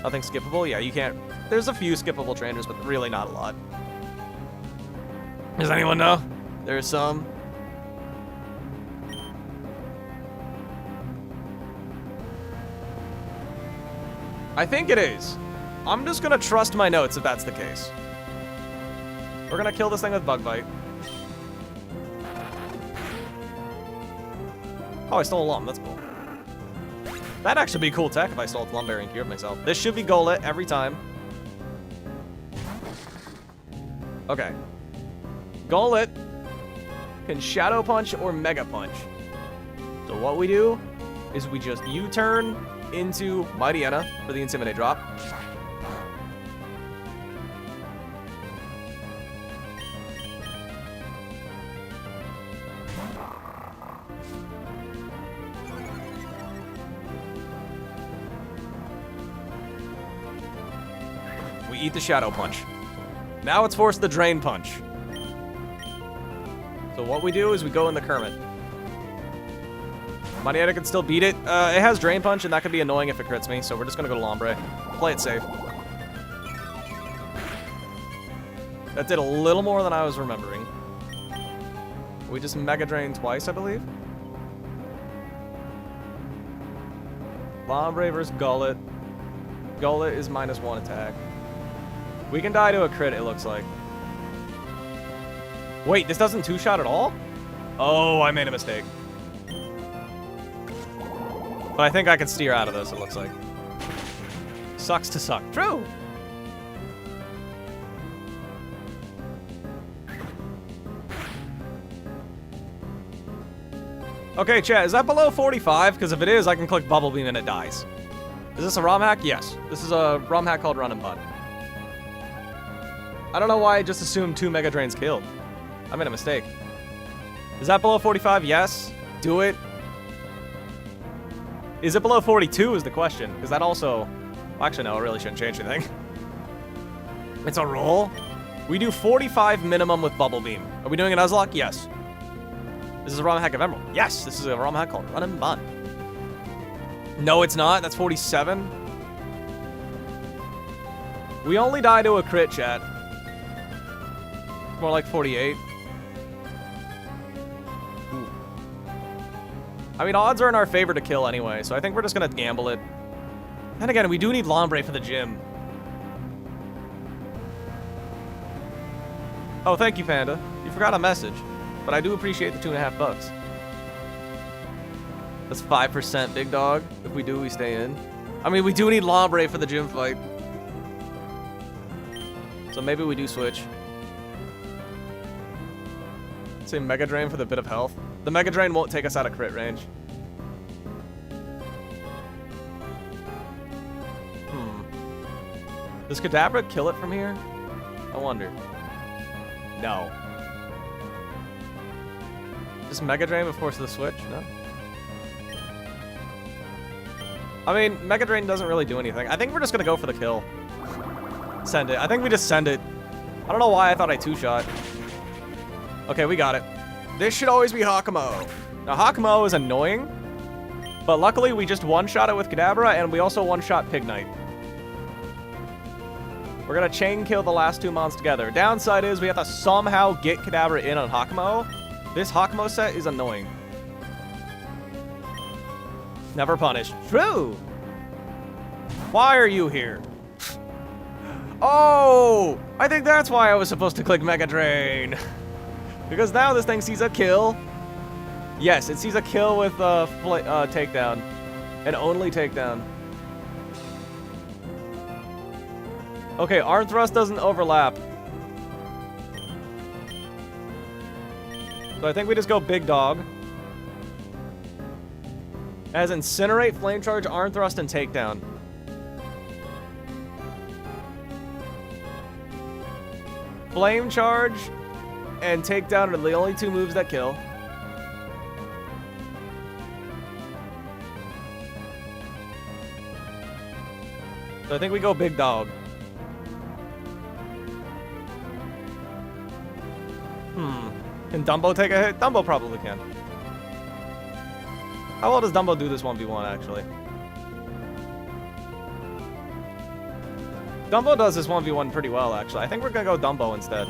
Nothing skippable? Yeah, you can't. There's a few skippable trainers, but really not a lot. Does anyone know? There's some. I think it is. I'm just gonna trust my notes if that's the case. We're gonna kill this thing with Bug Bite. Oh, I stole a Lum. That's cool. That'd actually be a cool tech if I stole Lumberry and cured myself. This should be Golett every time. Okay. Gullet can Shadow Punch or Mega Punch. So what we do is we just U-turn into Mightyena for the Intimidate drop. We eat the Shadow Punch. Now it's forced the Drain Punch. So what we do is we go in the Kermit. Mightyena can still beat it. It has Drain Punch, and that could be annoying if it crits me, so we're just gonna go to Lombre. Play it safe. That did a little more than I was remembering. We just Mega Drain twice, I believe. Lombre versus Gullet. Gullet is -1 attack. We can die to a crit, it looks like. Wait, this doesn't two-shot at all? Oh, I made a mistake. But I think I can steer out of this, it looks like. Sucks to suck. True! Okay, chat, is that below 45? Because if it is, I can click Bubble Beam and it dies. Is this a ROM hack? Yes. This is a ROM hack called Run and Bud. I don't know why I just assumed 2 Mega Drains killed. I made a mistake. Is that below 45? Yes. Do it. Is it below 42 is the question. Because that also... Well, actually, no, it really shouldn't change anything. It's a roll. We do 45 minimum with Bubble Beam. Are we doing a Nuzlocke? Yes. This is a ROM hack of Emerald. Yes, this is a ROM hack called Run and Bun. No, it's not. That's 47. We only die to a crit, chat. More like 48. Ooh. I mean, odds are in our favor to kill anyway, so I think we're just gonna gamble it. And again, we do need Lombre for the gym. Oh, thank you, Panda. You forgot a message. But I do appreciate the $2.50. That's 5%, big dog. If we do, we stay in. I mean, we do need Lombre for the gym fight. So maybe we do switch. Say Mega Drain for the bit of health. The Mega Drain won't take us out of crit range. Does Kadabra kill it from here? I wonder. No. Just Mega Drain before the switch? No? I mean, Mega Drain doesn't really do anything. I think we're just gonna go for the kill. Send it. I think we just send it. I don't know why I thought I two-shot. Okay, we got it. This should always be Hakumo. Now, Hakumo is annoying, but luckily we just one-shot it with Kadabra, and we also one-shot Pignite. We're gonna chain kill the last 2 mons together. Downside is we have to somehow get Kadabra in on Hakumo. This Hakumo set is annoying. Never punished. True! Why are you here? Oh! I think that's why I was supposed to click Mega Drain. Because now this thing sees a kill. Yes, it sees a kill with takedown. And only takedown. Okay, Arm Thrust doesn't overlap. So I think we just go Big Dog. As Incinerate, Flame Charge, Arm Thrust, and Takedown. Flame Charge and Takedown are the only 2 moves that kill. So I think we go Big Dog. Can Dumbo take a hit? Dumbo probably can. How well does Dumbo do this 1v1, actually? Dumbo does this 1v1 pretty well, actually. I think we're gonna go Dumbo instead.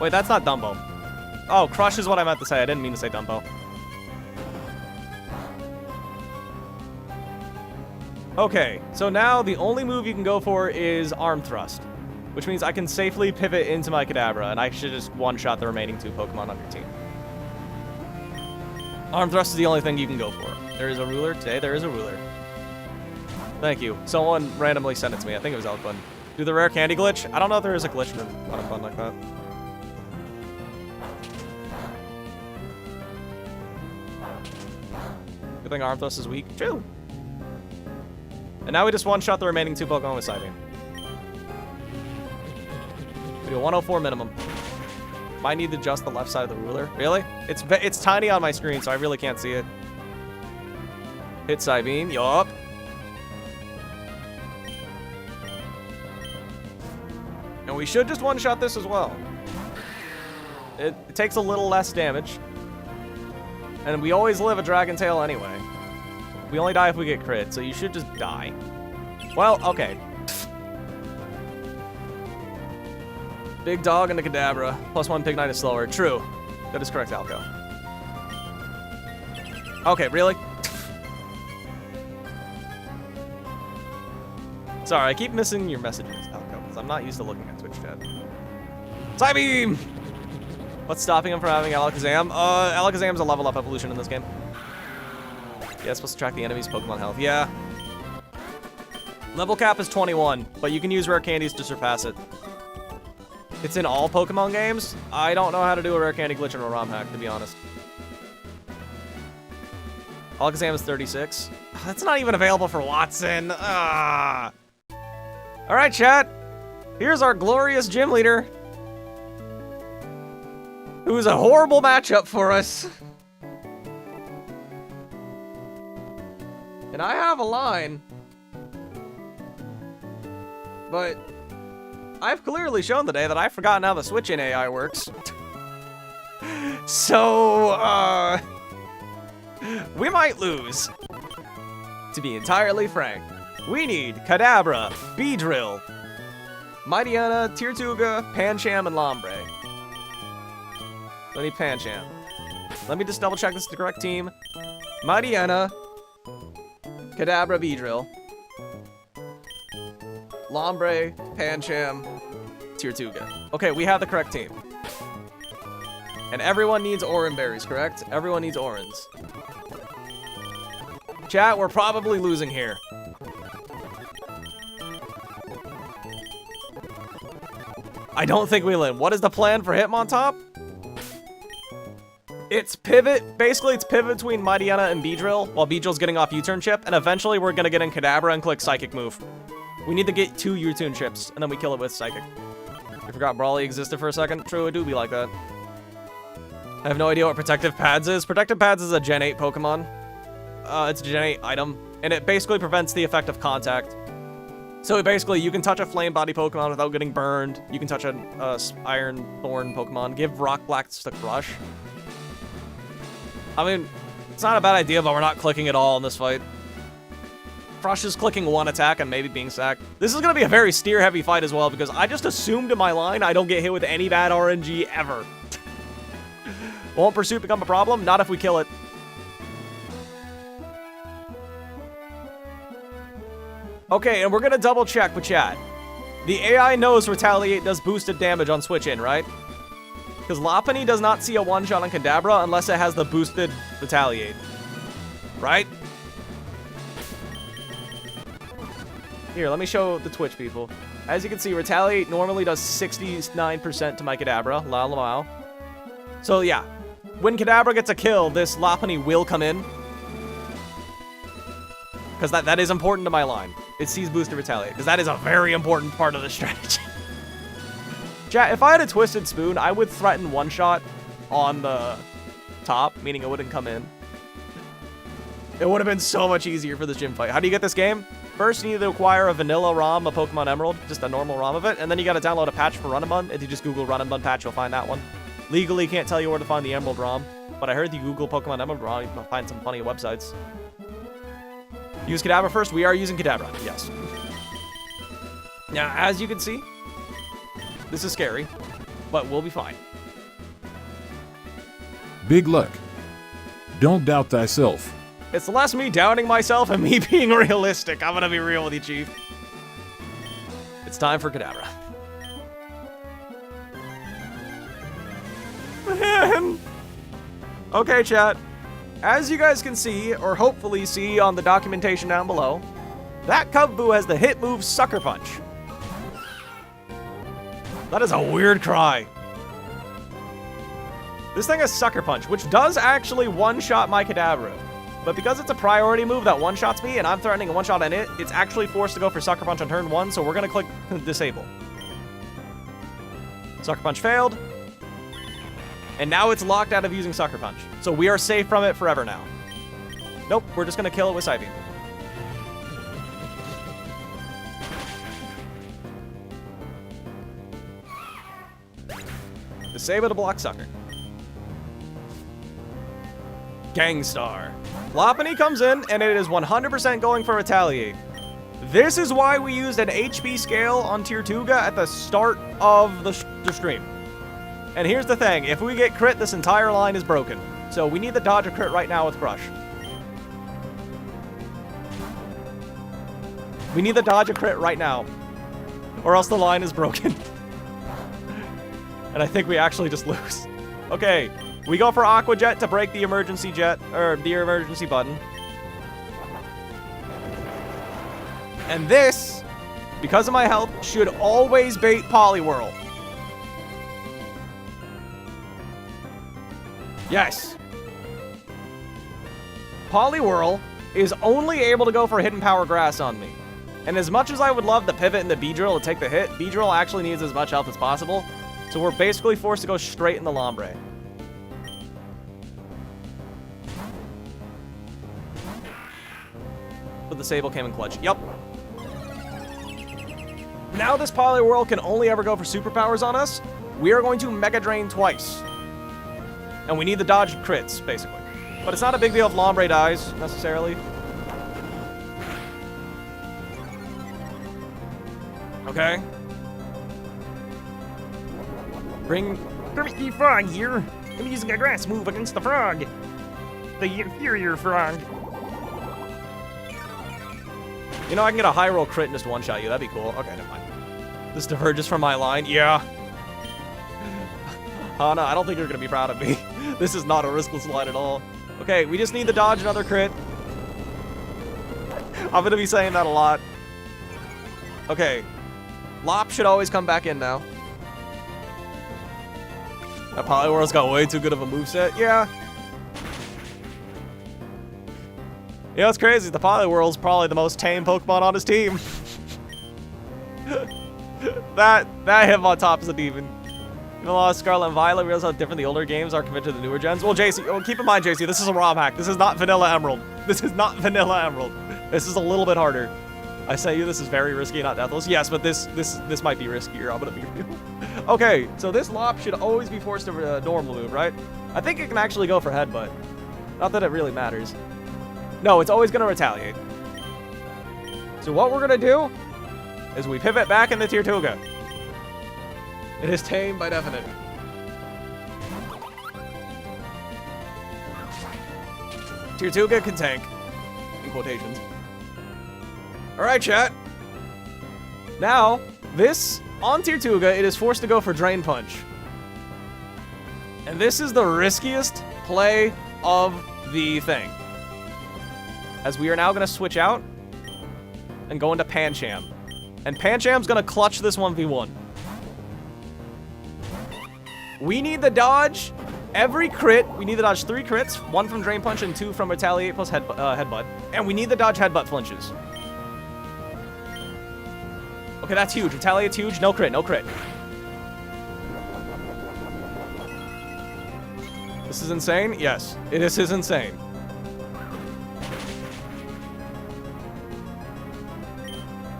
Wait, that's not Dumbo. Oh, Crush is what I meant to say. I didn't mean to say Dumbo. Okay, so now the only move you can go for is Arm Thrust, which means I can safely pivot into my Kadabra, and I should just one-shot the remaining 2 Pokemon on your team. Arm Thrust is the only thing you can go for. There is a ruler. Today there is a ruler. Thank you. Someone randomly sent it to me. I think it was Elkland. Do the rare candy glitch? I don't know if there is a glitch in fun like that. Good thing Armthos is weak. True. And now we just one-shot the remaining 2 Pokemon with Psybeam. We do a 104 minimum. Might need to adjust the left side of the ruler. Really? It's tiny on my screen, so I really can't see it. Hit Psybeam. Yup. And we should just one-shot this as well. It takes a little less damage. And we always live a Dragon Tail anyway. We only die if we get crit, so you should just die. Well, okay. Big Dog and the Kadabra. +1 Pig Knight is slower. True. That is correct, Alco. Okay, really? Sorry, I keep missing your messages, Alco, because I'm not used to looking at Twitch chat. Psybeam! What's stopping him from having Alakazam? Alakazam's a level up evolution in this game. Yeah, it's supposed to track the enemy's Pokemon health. Yeah. Level cap is 21, but you can use rare candies to surpass it. It's in all Pokemon games. I don't know how to do a rare candy glitch in a ROM hack, to be honest. Alakazam is 36. That's not even available for Watson. Ah. All right, chat. Here's our glorious gym leader, who's a horrible matchup for us. And I have a line, but I've clearly shown today that I've forgotten how the switch-in AI works. So, we might lose. To be entirely frank, we need Kadabra, Beedrill, Mightyena, Tirtuga, Pancham, and Lombre. I need Pancham. Let me just double check this is the correct team. Mightyena, Kadabra, Beedrill, Lombre, Pancham, Tirtuga. Okay, we have the correct team. And everyone needs Oran berries, correct? Everyone needs Orans. Chat, we're probably losing here. I don't think we win. What is the plan for Hitmontop? It's pivot. Basically, it's pivot between Mightyena and Beedrill while Beedrill's getting off U-turn chip, and eventually we're gonna get in Kadabra and click Psychic move. We need to get 2 U-turn chips, and then we kill it with Psychic. I forgot Brawly existed for a second. True, it do be like that. I have no idea what Protective Pads is. Protective Pads is a Gen 8 Pokemon. It's a Gen 8 item, and it basically prevents the effect of contact. So basically, you can touch a Flame Body Pokemon without getting burned. You can touch an Iron Thorn Pokemon. Give Rock Blast to Crush. I mean, it's not a bad idea, but we're not clicking at all in this fight. Crush is clicking 1 attack and maybe being sacked. This is going to be a very steer-heavy fight as well, because I just assumed in my line I don't get hit with any bad RNG ever. Won't Pursuit become a problem? Not if we kill it. Okay, and we're going to double check with chat. The AI knows Retaliate does boosted damage on switch-in, right? Because Lopunny does not see a one-shot on Kadabra unless it has the boosted Retaliate. Right? Here, let me show the Twitch people. As you can see, Retaliate normally does 69% to my Kadabra. Wow. So, yeah. When Kadabra gets a kill, this Lopunny will come in. Because that is important to my line. It sees boosted Retaliate. Because that is a very important part of the strategy. Chat, if I had a Twisted Spoon, I would threaten one-shot on the top, meaning it wouldn't come in. It would have been so much easier for this gym fight. How do you get this game? First, you need to acquire a vanilla ROM of Pokemon Emerald, just a normal ROM of it, and then you gotta download a patch for Run and Bun. If you just Google Run and Bun patch, you'll find that one. Legally, can't tell you where to find the Emerald ROM, but I heard if you Google Pokemon Emerald ROM, you can find some funny websites. Use Kadabra first. We are using Kadabra, yes. Now, as you can see, this is scary, but we'll be fine. Big luck. Don't doubt thyself. It's less me doubting myself and me being realistic. I'm gonna be real with you, Chief. It's time for Kadabra. Okay, chat. As you guys can see, or hopefully see on the documentation down below, that Cubbu has the hit move Sucker Punch. That is a weird cry. This thing has Sucker Punch, which does actually one-shot my Kadabra. But because it's a priority move that one-shots me, and I'm threatening a one-shot on it, it's actually forced to go for Sucker Punch on turn 1, so we're going to click Disable. Sucker Punch failed. And now it's locked out of using Sucker Punch. So we are safe from it forever now. Nope, we're just going to kill it with Psybeam. Disable to block Sucker. Gangstar. Lopunny comes in, and it is 100% going for Retaliate. This is why we used an HP scale on Tier 2 at the start of the stream. And here's the thing, if we get crit, this entire line is broken. So we need to dodge a crit right now with Crush. We need to dodge a crit right now, or else the line is broken. And I think we actually just lose. Okay, we go for Aqua Jet to break the emergency jet, or the emergency button. And this, because of my health, should always bait Poliwhirl. Yes. Poliwhirl is only able to go for Hidden Power Grass on me. And as much as I would love to pivot into Beedrill to take the hit, Beedrill actually needs as much health as possible. So we're basically forced to go straight in the Lombre. But the Sable came in clutch. Yup. Now this Poliwhirl can only ever go for superpowers on us. We are going to Mega Drain twice. And we need the dodge crits, basically. But it's not a big deal if Lombre dies, necessarily. Okay. Bring the frog here. I'm using a grass move against the frog. The inferior frog. You know, I can get a high roll crit and just one-shot you. That'd be cool. Okay, never mind. This diverges from my line. Yeah. Hana, I don't think you're going to be proud of me. This is not a riskless line at all. Okay, we just need to dodge another crit. I'm going to be saying that a lot. Okay. Lop should always come back in now. That Poliwhirl's got way too good of a moveset. Yeah. You know what's crazy? The Poliwhirl's probably the most tame Pokemon on his team. that Hitmontop is a demon. Even lost Scarlet and Violet, we realize how different the older games are compared to the newer gens. Well, JC, well, keep in mind, JC, this is a ROM hack. This is not Vanilla Emerald. This is not Vanilla Emerald. This is a little bit harder. I say you, this is very risky, not deathless. Yes, but this might be riskier. I'm gonna be real. Okay, so this Lop should always be forced to normal move, right? I think it can actually go for Headbutt. Not that it really matters. No, it's always gonna retaliate. So what we're gonna do is we pivot back into Tier 2. It is tame by definite. Tier 2 can tank. In quotations. Alright, chat. Now, this, on Tier 2, it is forced to go for Drain Punch. And this is the riskiest play of the thing. As we are now going to switch out and go into Pancham. And Pancham's going to clutch this 1v1. We need to dodge every crit. We need to dodge 3 crits, 1 from Drain Punch and 2 from Retaliate plus Headbutt. And we need to dodge Headbutt flinches. Okay, that's huge. Retaliate's huge. No crit, no crit. This is insane? Yes, this is insane.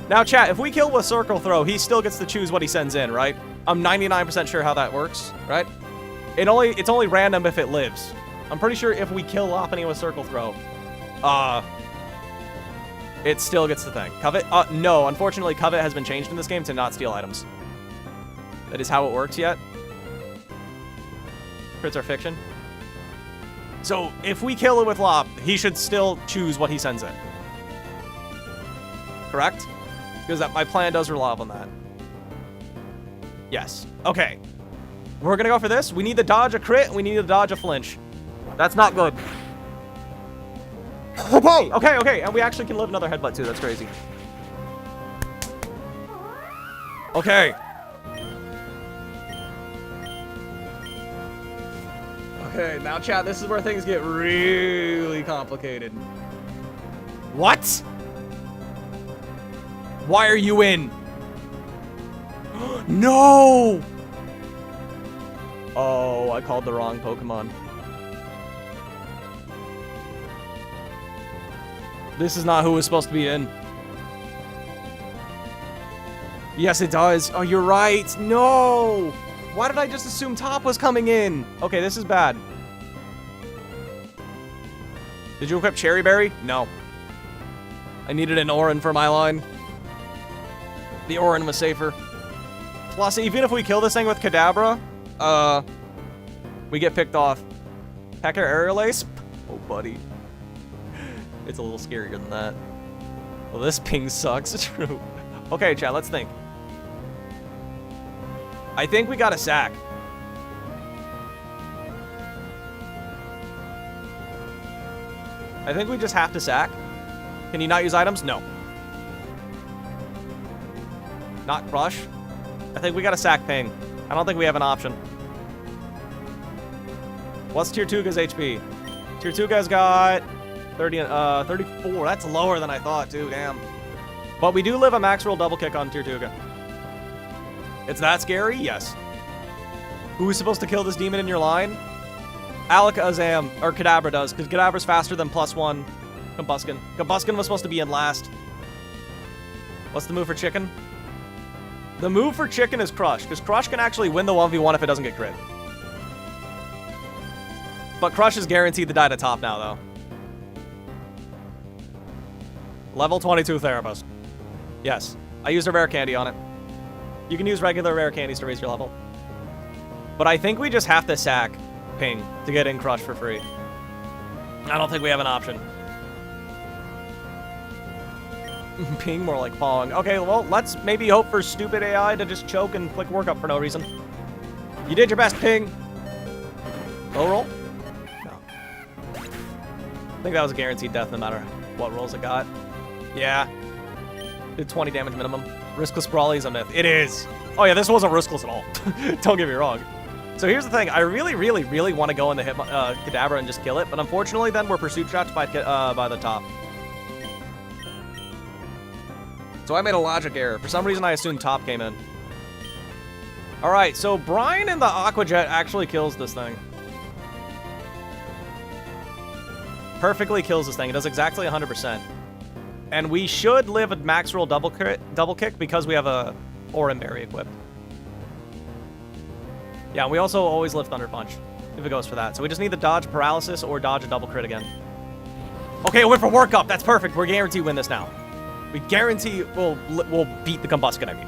Now, chat, if we kill with Circle Throw, he still gets to choose what he sends in, right? I'm 99% sure how that works, right? It's only random if it lives. I'm pretty sure if we kill Lopunny with Circle Throw, it still gets the thing. Covet? No, unfortunately, Covet has been changed in this game to not steal items. That is how it works yet. Crits are fiction. So, if we kill it with Lop, he should still choose what he sends in. Correct? Because my plan does rely on that. Yes. Okay. We're gonna go for this. We need to dodge a crit, and we need to dodge a flinch. That's not good. Okay. And we actually can live another Headbutt, too. That's crazy. Okay. Okay, now chat, this is where things get really complicated. What? Why are you in? No! Oh, I called the wrong Pokemon. This is not who was supposed to be in. Yes, it does. Oh, you're right. No! Why did I just assume Top was coming in? Okay, this is bad. Did you equip Cherry Berry? No. I needed an Orin for my line. The Orin was safer. Plus, even if we kill this thing with Kadabra, we get picked off. Pecker Aerial Ace? Oh, buddy. It's a little scarier than that. Well, this ping sucks. True. Okay, chat, let's think. I think we got a sack. I think we just have to sack. Can you not use items? No. Not Crush? I think we got a sack ping. I don't think we have an option. What's Tier 2's HP? Tier 2's got 34. That's lower than I thought, too. Damn. But we do live a max roll double kick on Tier 2. It's that scary? Yes. Who is supposed to kill this demon in your line? Alakazam, or Kadabra does, because Kadabra's faster than +1 Combuskin. Combuskin was supposed to be in last. What's the move for Chicken? The move for Chicken is Crush, because Crush can actually win the 1v1 if it doesn't get crit. But Crush is guaranteed to die to top now, though. Level 22 Therapist. Yes. I used a rare candy on it. You can use regular rare candies to raise your level. But I think we just have to sack Ping to get in Crush for free. I don't think we have an option. Ping, more like Pong. Okay, well, let's maybe hope for stupid AI to just choke and click work up for no reason. You did your best, Ping. Low roll? No. I think that was a guaranteed death no matter what rolls it got. Yeah. Did 20 damage minimum. Riskless Brawly is a myth. It is. Oh yeah, this wasn't riskless at all. Don't get me wrong. So here's the thing. I really want to go into hit Kadabra and just kill it, but unfortunately then we're pursuit trapped by the top. So I made a logic error. For some reason I assumed top came in. Alright, so Brian and the Aqua Jet actually kills this thing. Perfectly kills this thing. It does exactly 100%. And we should live a max roll double kick because we have a Orin Berry equipped. Yeah, we also always live Thunder Punch if it goes for that. So we just need to dodge Paralysis or dodge a double crit again. Okay, we went for Work Up. That's perfect. We're guaranteed win this now. We guarantee we'll beat the Combuskin, I mean.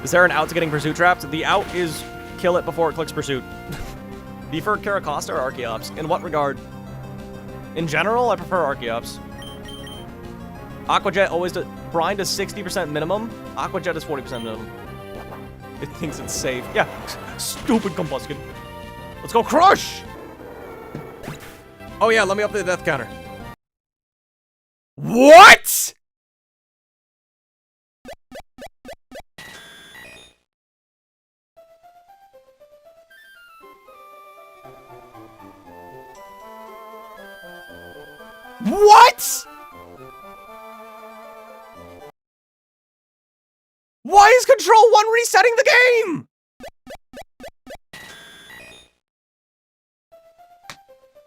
Is there an out to getting Pursuit Trapped? The out is kill it before it clicks Pursuit. Do you prefer Caracosta or Archeops? In what regard? In general, I prefer Archeops. Aqua Jet always does. Brine does 60% minimum. Aqua Jet is 40% minimum. It thinks it's safe. Yeah. Stupid Combuskin. Let's go Crush! Oh yeah, let me up the death counter. What?! What?! Why is Control 1 resetting the game?!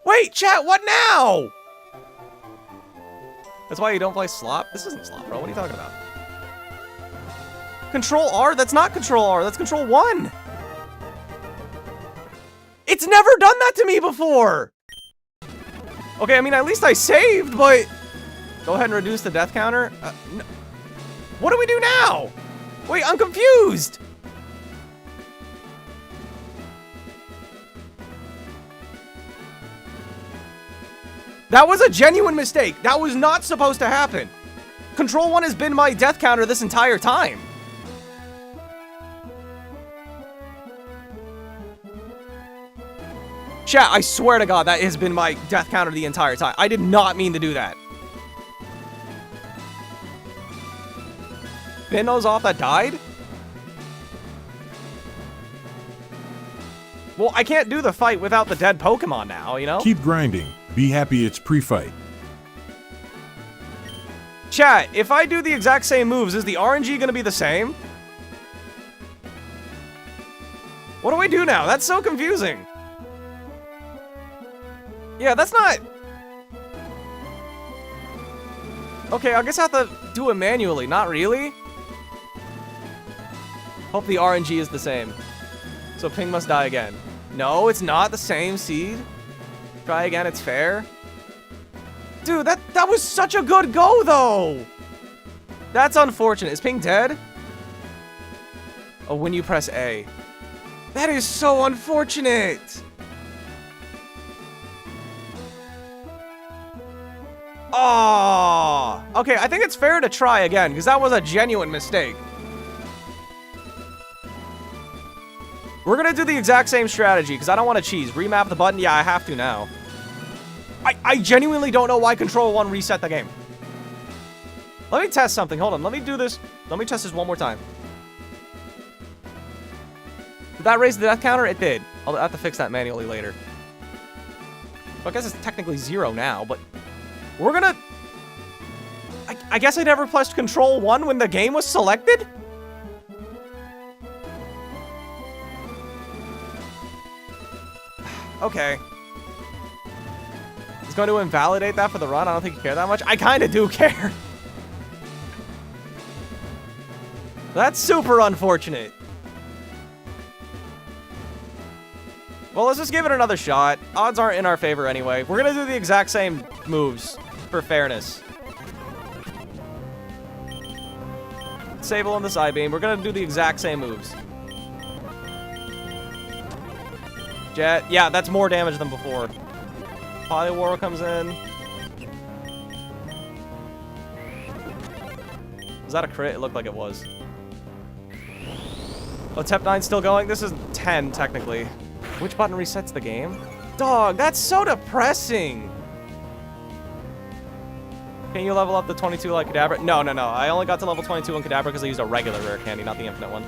Wait, chat, what now?! That's why you don't play Slop? This isn't Slop, bro. What are you talking about? Control R? That's not Control R. That's Control 1. It's never done that to me before! Okay, I mean, at least I saved, but... Go ahead and reduce the death counter. No. What do we do now? Wait, I'm confused! That was a genuine mistake. That was not supposed to happen. Control 1 has been my death counter this entire time. Chat, I swear to God, that has been my death counter the entire time. I did not mean to do that. Bin those off that died? Well, I can't do the fight without the dead Pokemon now, you know? Keep grinding. Be happy it's pre-fight. Chat, if I do the exact same moves, is the RNG gonna be the same? What do I do now? That's so confusing. Yeah, that's not... Okay, I guess I have to do it manually. Not really. Hope the RNG is the same. So Ping must die again. No, it's not the same seed. Try again, it's fair. Dude, that was such a good go, though. That's unfortunate. Is Ping dead? Oh, when you press A. That is so unfortunate. Oh. Okay, I think it's fair to try again, because that was a genuine mistake. We're gonna do the exact same strategy, because I don't want to cheese. Remap the button? Yeah, I have to now. I genuinely don't know why Control 1 reset the game. Let me test something. Hold on. Let me do this. Let me test this one more time. Did that raise the death counter? It did. I'll have to fix that manually later. Well, I guess it's technically 0 now, but we're gonna... I guess I never pressed Control 1 when the game was selected? Okay. It's going to invalidate that for the run. I don't think you care that much. I kind of do care. That's super unfortunate. Well, let's just give it another shot. Odds aren't in our favor anyway. We're going to do the exact same moves for fairness. Sable and the Psybeam. We're going to do the exact same moves. Jet. Yeah, that's more damage than before. Poliwhirl comes in. Was that a crit? It looked like it was. Oh, Tep 9's still going? This is 10, technically. Which button resets the game? Dog, that's so depressing. Can you level up the 22 like Kadabra? No. I only got to level 22 on Kadabra because I used a regular rare candy, not the infinite one.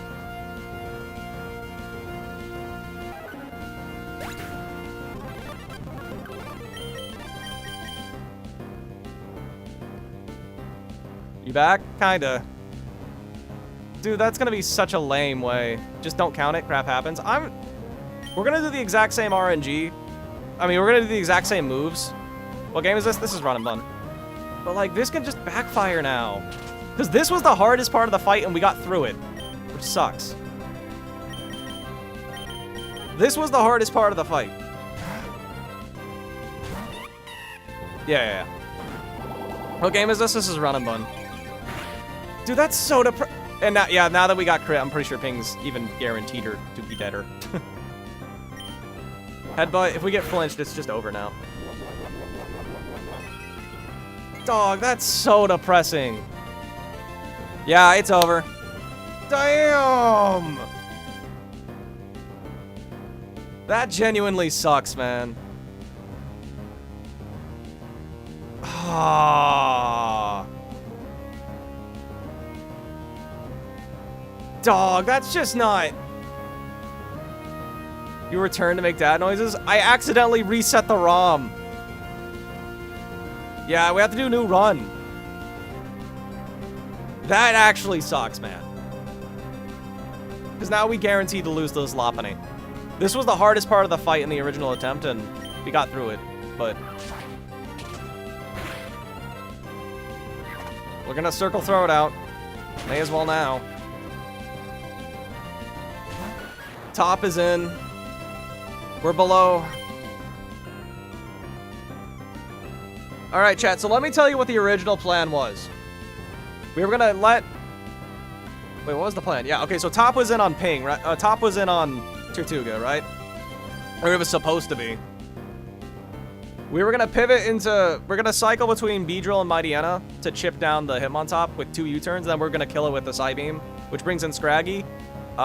You back? Kinda. Dude, that's gonna be such a lame way. Just don't count it. Crap happens. We're gonna do the exact same RNG. I mean, we're gonna do the exact same moves. What game is this? This is Run and Bun. But, like, this can just backfire now. Because this was the hardest part of the fight, and we got through it. Which sucks. This was the hardest part of the fight. Yeah. What game is this? This is Run and Bun. Dude, that's so and now, yeah, now that we got crit, I'm pretty sure Ping's even guaranteed her to be deader. Headbutt, if we get flinched, it's just over now. Dog, that's so depressing. Yeah, it's over. Damn! That genuinely sucks, man. Ah. Dog, that's just not... You return to make dad noises? I accidentally reset the ROM. Yeah, we have to do a new run. That actually sucks, man. Because now we guaranteed to lose those Lopunny. This was the hardest part of the fight in the original attempt, and we got through it, but... We're gonna circle throw it out. May as well now. Top is in. We're below. Alright, chat, so let me tell you what the original plan was. We were gonna let... Wait, what was the plan? Yeah, okay, so top was in on Ping, right? Top was in on Tortuga, right? Or it was supposed to be. We were gonna pivot into... We're gonna cycle between Beedrill and Mightyena to chip down the Hitmontop with 2 U-turns, and then we're gonna kill it with the Psybeam, which brings in Scraggy.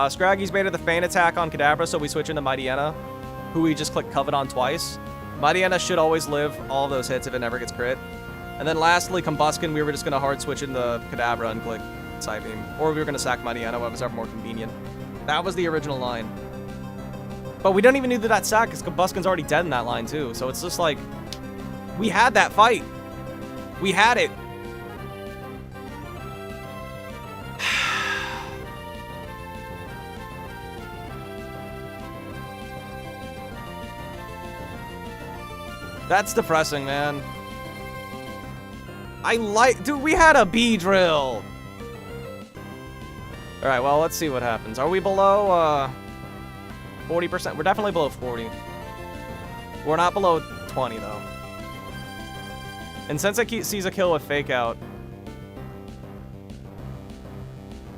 Scraggy's made of the Feint attack on Kadabra, so we switch into Mightyena, who we just click Covet on twice. Mightyena should always live all those hits if it never gets crit. And then lastly, Combuskin, we were just going to hard switch into Kadabra and click Psybeam. Or we were going to sack Mightyena, whatever's ever more convenient. That was the original line. But we don't even need that sack because Combusken's already dead in that line too. So it's just like, we had that fight. We had it. That's depressing, man. Dude, we had a bee drill. All right, well, let's see what happens. Are we below 40%? We're definitely below 40. We're not below 20 though. And since it sees a kill with fake out,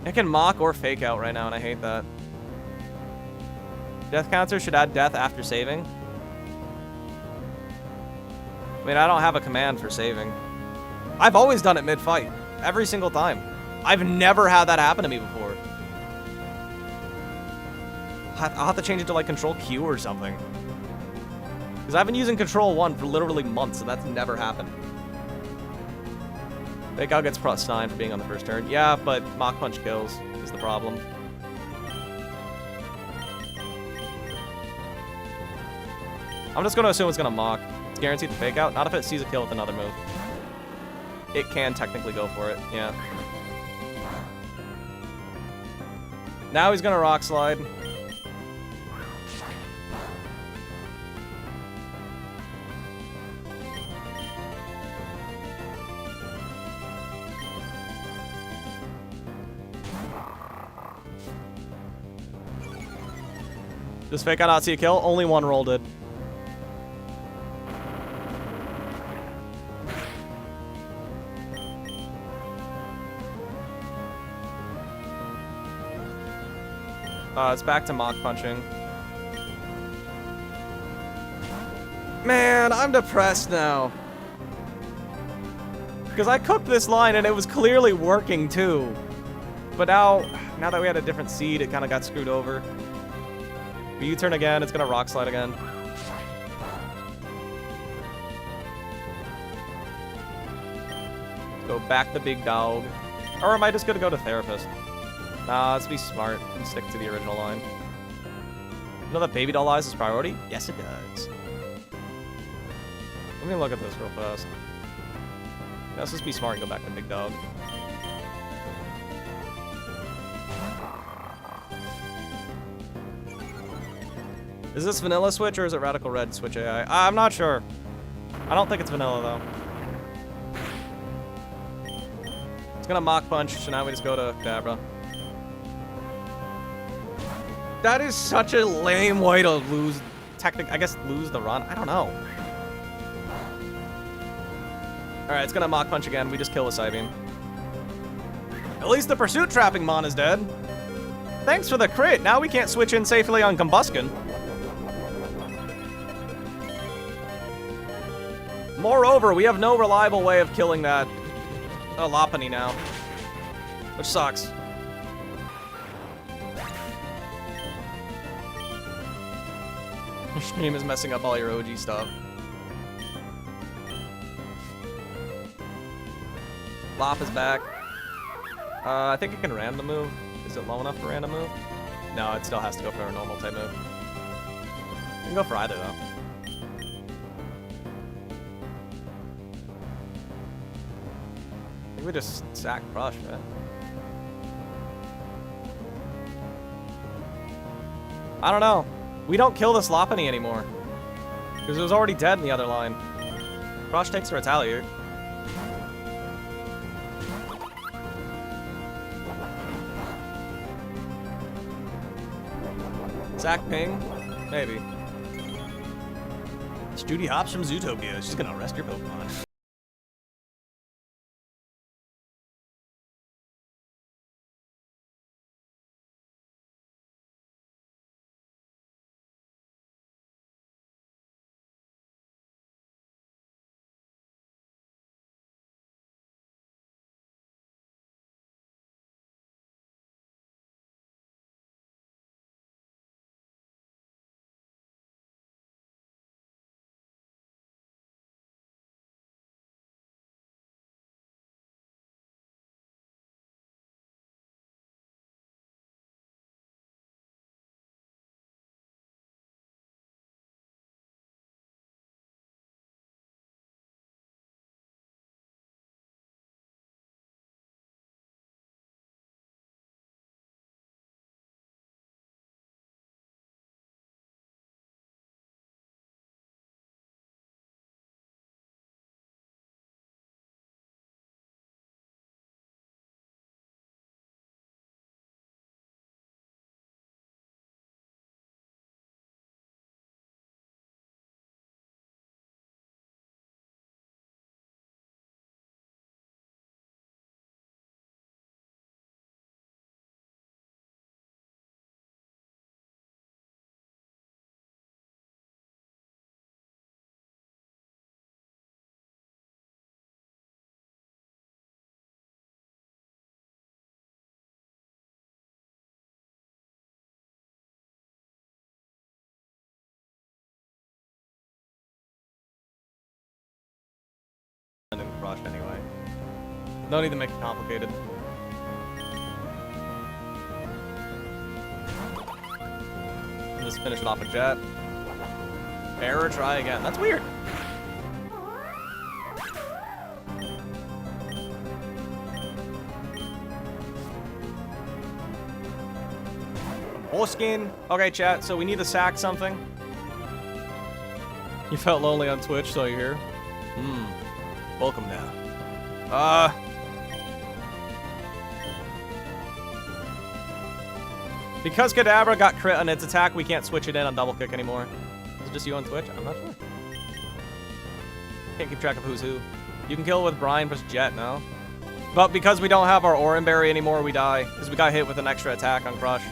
it can mock or fake out right now, and I hate that. Death counter should add death after saving. I mean, I don't have a command for saving. I've always done it mid-fight. Every single time. I've never had that happen to me before. I'll have to change it to, like, Control Q or something. Because I've been using Control 1 for literally months, and that's never happened. Fake out gets +9 for being on the first turn. Yeah, but Mach Punch kills is the problem. I'm just going to assume it's going to Mach. It's guaranteed to fake out. Not if it sees a kill with another move. It can technically go for it, yeah. Now he's going to Rock Slide. Does fake out not see a kill? Only one roll did. It's back to Mach Punching. Man, I'm depressed now. Because I cooked this line and it was clearly working too. But now that we had a different seed, it kind of got screwed over. We U-turn again, it's gonna Rock Slide again. Go back the big dog. Or am I just gonna go to Therapist? Nah, let's be smart and stick to the original line. You know that Baby Doll Eyes is priority? Yes, it does. Let me look at this real fast. Let's just be smart and go back to Big Dog. Is this Vanilla Switch or is it Radical Red Switch AI? I'm not sure. I don't think it's Vanilla, though. It's gonna Mach Punch, so now we just go to Dabra. That is such a lame way to lose, I guess lose the run. I don't know. Alright, it's gonna Mach Punch again. We just kill with Psybeam. At least the Pursuit Trapping Mon is dead. Thanks for the crit. Now we can't switch in safely on Combusken. Moreover, we have no reliable way of killing that Lopunny now. Which sucks. Your stream is messing up all your OG stuff. Lop is back. I think it can random move. Is it low enough for random move? No, it still has to go for a normal type move. You can go for either, though. I think we just sack Crush, man. I don't know. We don't kill this Lopunny anymore. Because it was already dead in the other line. Crush takes a Retaliate. Zack Ping? Maybe. It's Judy Hopps from Zootopia. She's gonna arrest your Pokemon. Crush anyway. No need to make it complicated. Just finish it off a jet. Error, try again. That's weird. Skin. Okay, chat, so we need to sack something. You felt lonely on Twitch, so you hear? Welcome now. Because Kadabra got crit on its attack, we can't switch it in on double kick anymore. Is it just you on Twitch? I'm not sure. Can't keep track of who's who. You can kill with Brian plus Jet now. But because we don't have our Oran Berry anymore, we die. Because we got hit with an extra attack on Crush.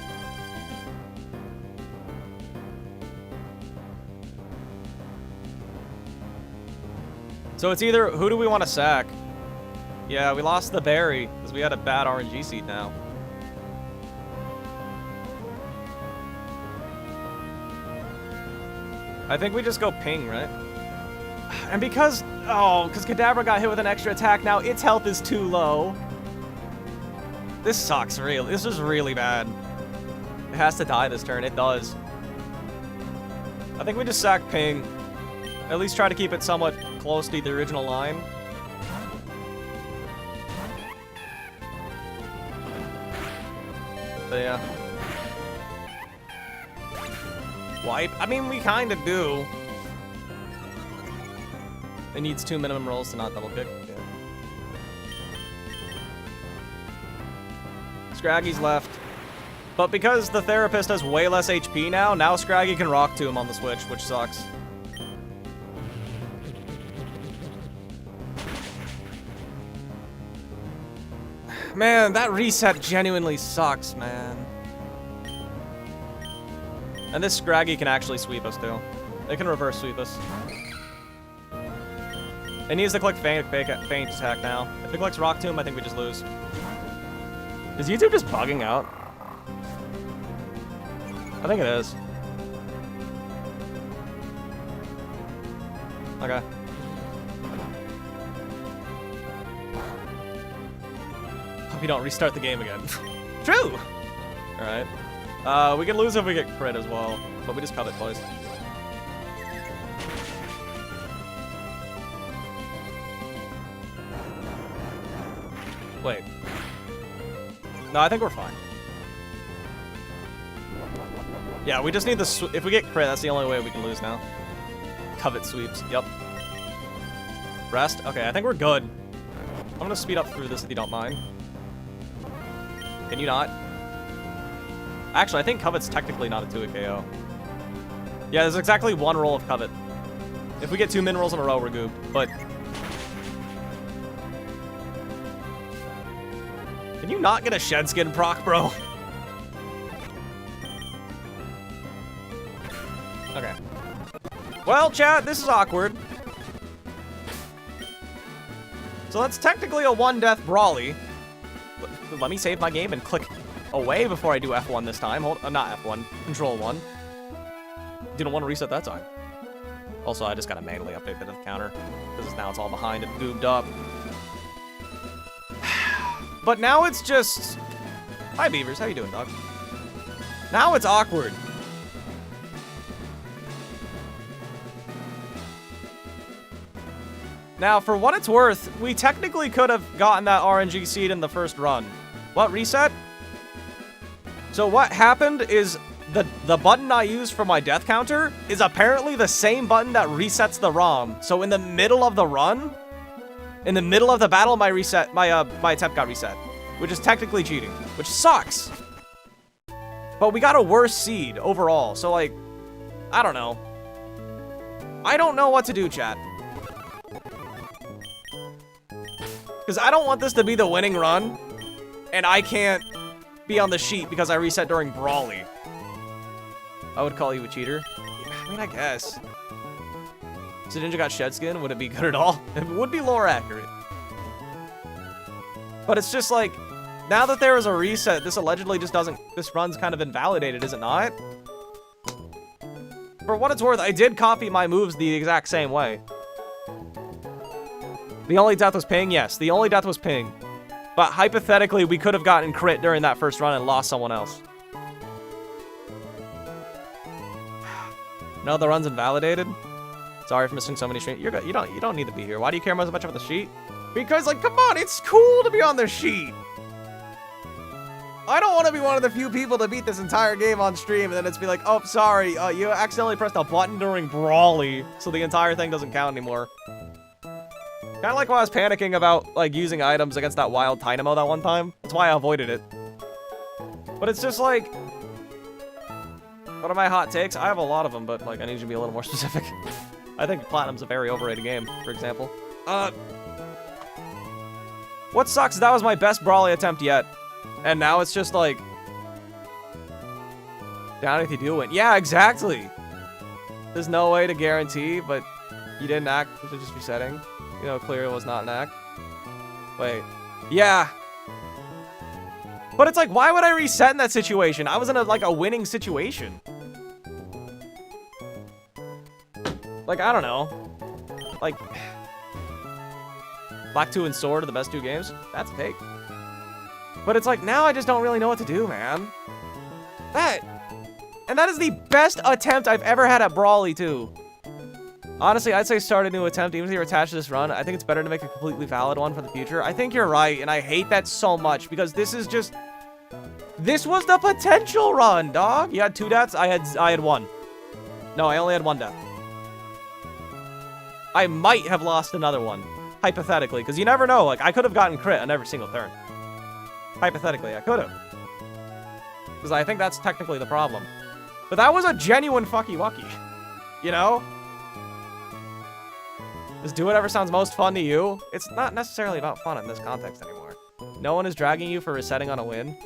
So it's either, who do we want to sack? Yeah, we lost the berry, because we had a bad RNG seed now. I think we just go ping, right? And because Kadabra got hit with an extra attack, now its health is too low. This sucks, really. This is really bad. It has to die this turn. It does. I think we just sack ping. At least try to keep it somewhat close to the original line. But yeah. Wipe? I mean, we kind of do. It needs 2 minimum rolls to not double kick. Yeah. Scraggy's left. But because the therapist has way less HP now Scraggy can rock to him on the switch, which sucks. Man, that reset genuinely sucks, man. And this Scraggy can actually sweep us, too. They can reverse sweep us. It needs to click feint attack now. If it clicks Rock Tomb, I think we just lose. Is YouTube just bugging out? I think it is. Okay. Hope you don't restart the game again. True! Alright. We can lose if we get crit as well, but we just covet twice. Wait. No, I think we're fine. Yeah, we just need the if we get crit, that's the only way we can lose now. Covet sweeps, yep. Rest? Okay, I think we're good. I'm gonna speed up through this if you don't mind. Can you not? Actually, I think Covet's technically not a 2-hit KO. Yeah, there's exactly 1 roll of Covet. If we get 2 min rolls in a row, we're gooped, but... Can you not get a Shed Skin proc, bro? Okay. Well, chat, this is awkward. So that's technically a 1-death Brawly. Let me save my game and click away before I do F1 this time. Hold, not F1, Control 1. Didn't want to reset that time. Also, I just gotta manually update the counter because now it's all behind and goobed up. But now it's just... Hi, Beavers. How you doing, dog? Now it's awkward. Now, for what it's worth, we technically could have gotten that RNG seed in the first run. What, reset? So what happened is the button I used for my death counter is apparently the same button that resets the ROM. So in the middle of the run, in the middle of the battle, my attempt got reset, which is technically cheating, which sucks. But we got a worse seed overall, so like, I don't know. I don't know what to do, chat. Because I don't want this to be the winning run, and I can't be on the sheet because I reset during Brawly. I would call you a cheater. I mean, I guess. So Ninja got Shed Skin, would it be good at all? It would be lore accurate. But it's just like, now that there is a reset, this allegedly just doesn't, this run's kind of invalidated, is it not? For what it's worth, I did copy my moves the exact same way. The only death was ping? Yes, the only death was ping. But hypothetically, we could have gotten crit during that first run and lost someone else. No, the run's invalidated. Sorry for missing so many streams. You don't need to be here. Why do you care so much about the sheet? Because, like, come on, it's cool to be on the sheet. I don't want to be one of the few people to beat this entire game on stream and then it's be like, oh, sorry, you accidentally pressed a button during Brawly, so the entire thing doesn't count anymore. Kind of like when I was panicking about, like, using items against that wild Dynamo that one time. That's why I avoided it. But it's just like... What are my hot takes? I have a lot of them, but, like, I need you to be a little more specific. I think Platinum's a very overrated game, for example. What sucks is that was my best Brawly attempt yet. And now it's just like... Down if you do win. Yeah, exactly! There's no way to guarantee, but you didn't act, you should just be setting. You know, clear it was not an act. Wait. Yeah! But it's like, why would I reset in that situation? I was in a winning situation. Like, I don't know. Like... Black 2 and Sword are the best 2 games? That's fake. But it's like, now I just don't really know what to do, man. And that is the best attempt I've ever had at Brawly, too. Honestly, I'd say start a new attempt, even if you're attached to this run. I think it's better to make a completely valid one for the future. I think you're right, and I hate that so much, because this is just... This was the potential run, dog! You had 2 deaths? I had 1. No, I only had 1 death. I might have lost another one. Hypothetically, because you never know. Like, I could have gotten crit on every single turn. Hypothetically, I could have. Because I think that's technically the problem. But that was a genuine fucky-wucky. You know? Just do whatever sounds most fun to you. It's not necessarily about fun in this context anymore. No one is dragging you for resetting on a win.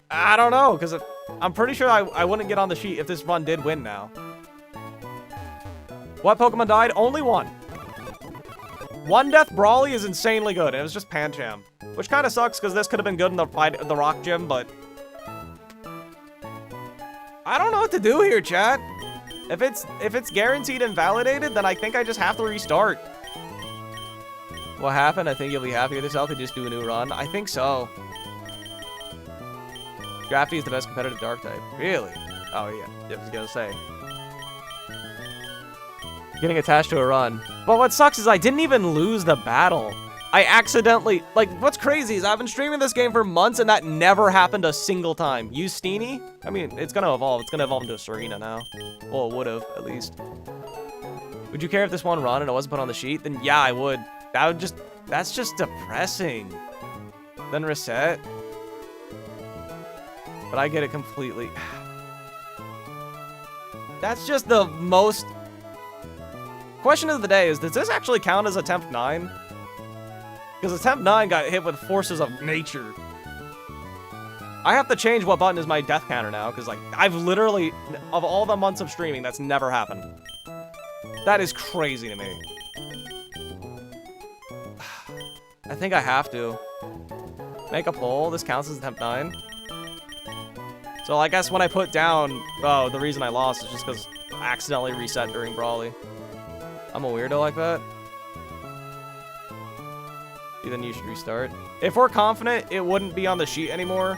I don't know, because I'm pretty sure I wouldn't get on the sheet if this run did win now. What Pokemon died? Only 1. 1 death Brawly is insanely good, and it was just Pancham. Which kind of sucks, because this could have been good in the rock gym, but... I don't know what to do here, chat. If it's guaranteed invalidated, then I think I just have to restart. What happened? I think you'll be happy with yourself to just do a new run. I think so. Drafty is the best competitive dark type. Really? Oh, yeah. I was gonna say. Getting attached to a run. But what sucks is I didn't even lose the battle. I accidentally... Like, what's crazy is I've been streaming this game for months and that never happened a single time. Use Steenie? I mean, it's gonna evolve. It's gonna evolve into a Serena now. Well, it would have, at least. Would you care if this one run and it wasn't put on the sheet? Then yeah, I would. That would just... That's just depressing. Then reset. But I get it completely. That's just the most... Question of the day is, does this actually count as attempt 9? Because attempt 9 got hit with forces of nature. I have to change what button is my death counter now, because like I've literally, of all the months of streaming, that's never happened. That is crazy to me. I think I have to. Make a poll. This counts as attempt 9. So I guess when I put down, oh, the reason I lost is just because I accidentally reset during Brawly. I'm a weirdo like that. Then you should restart. If we're confident it wouldn't be on the sheet anymore,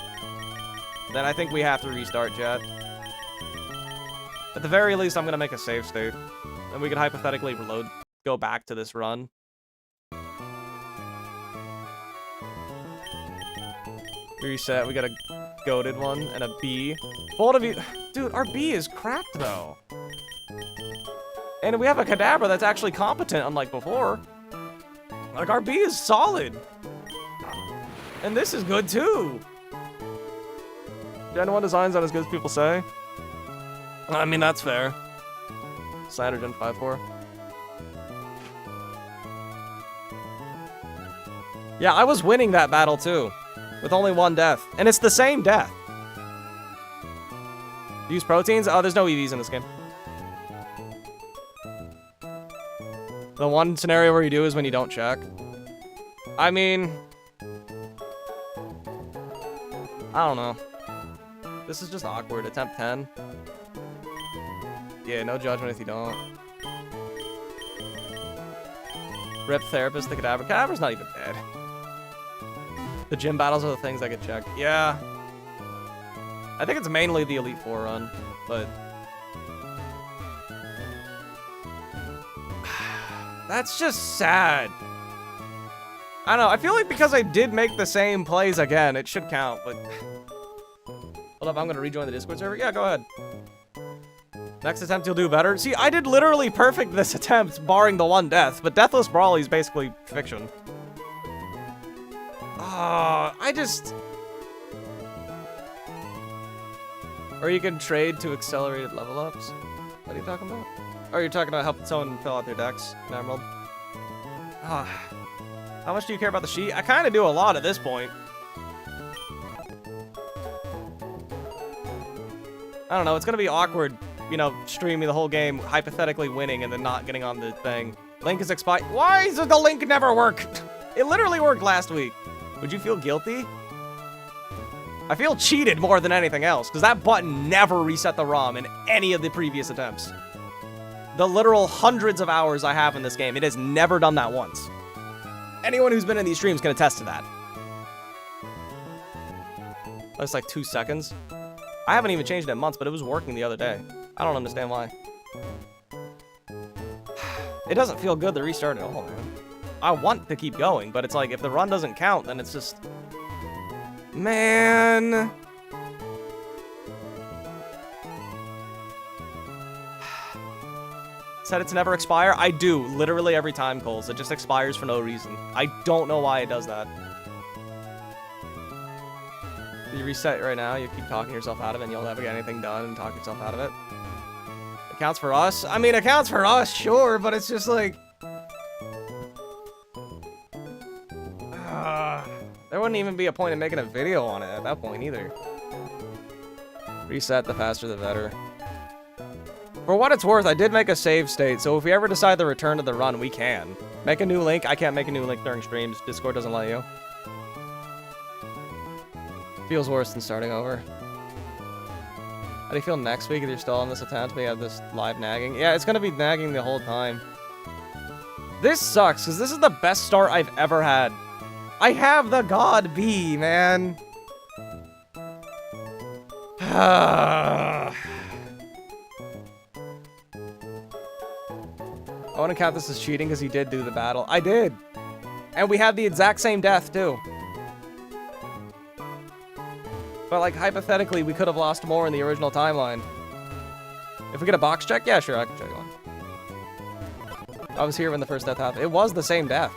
then I think we have to restart, chat. At the very least, I'm gonna make a save state. And we can hypothetically reload, go back to this run. Reset, we got a goated one and a B. Both of you, dude, our B is cracked though. And we have a Kadabra that's actually competent, unlike before. Like, our B is solid. And this is good, too. Gen 1 design's not as good as people say. I mean, that's fair. Slider Gen 5-4. Yeah, I was winning that battle, too. With only 1 death. And it's the same death. Use proteins? Oh, there's no EVs in this game. The one scenario where you do is when you don't check. I mean... I don't know. This is just awkward. Attempt 10. Yeah, no judgment if you don't. Rip Therapist, the Cadaver. Cadaver's not even dead. The gym battles are the things I could check. Yeah. I think it's mainly the Elite Four run, but... That's just sad. I don't know, I feel like because I did make the same plays again, it should count, but... Hold up, I'm gonna rejoin the Discord server? Yeah, go ahead. Next attempt, you'll do better. See, I did literally perfect this attempt, barring the one death, but Deathless Brawly is basically fiction. I just... Or you can trade to accelerated level ups. What are you talking about? Oh, you're talking about helping someone fill out their decks in Emerald. How much do you care about the sheet? I kind of do a lot at this point. I don't know, it's gonna be awkward, you know, streaming the whole game, hypothetically winning, and then not getting on the thing. Link is expired. Why does the link never work? It literally worked last week. Would you feel guilty? I feel cheated more than anything else, because that button never reset the ROM in any of the previous attempts. The literal hundreds of hours I have in this game, it has never done that once. Anyone who's been in these streams can attest to that. That's like 2 seconds. I haven't even changed it in months, but it was working the other day. I don't understand why. It doesn't feel good to restart it all, man. I want to keep going, but it's like, if the run doesn't count, then it's just... Man... Said it's never expire? I do, literally every time, Coles. It just expires for no reason. I don't know why it does that. You reset right now, you keep talking yourself out of it, and you'll never get anything done and talk yourself out of it. It counts for us? I mean, it counts for us, sure, but it's just like... there wouldn't even be a point in making a video on it at that point, either. Reset, the faster the better. For what it's worth, I did make a save state, so if we ever decide to return to the run, we can. Make a new link. I can't make a new link during streams. Discord doesn't let you. Feels worse than starting over. How do you feel next week if you're still on this attempt? We have this live nagging. Yeah, it's gonna be nagging the whole time. This sucks, because this is the best start I've ever had. I have the God Bee, man. I want to count this as cheating because he did do the battle. I did. And we had the exact same death, too. But, like, hypothetically, we could have lost more in the original timeline. If we get a box check? Yeah, sure, I can check one. I was here when the first death happened. It was the same death,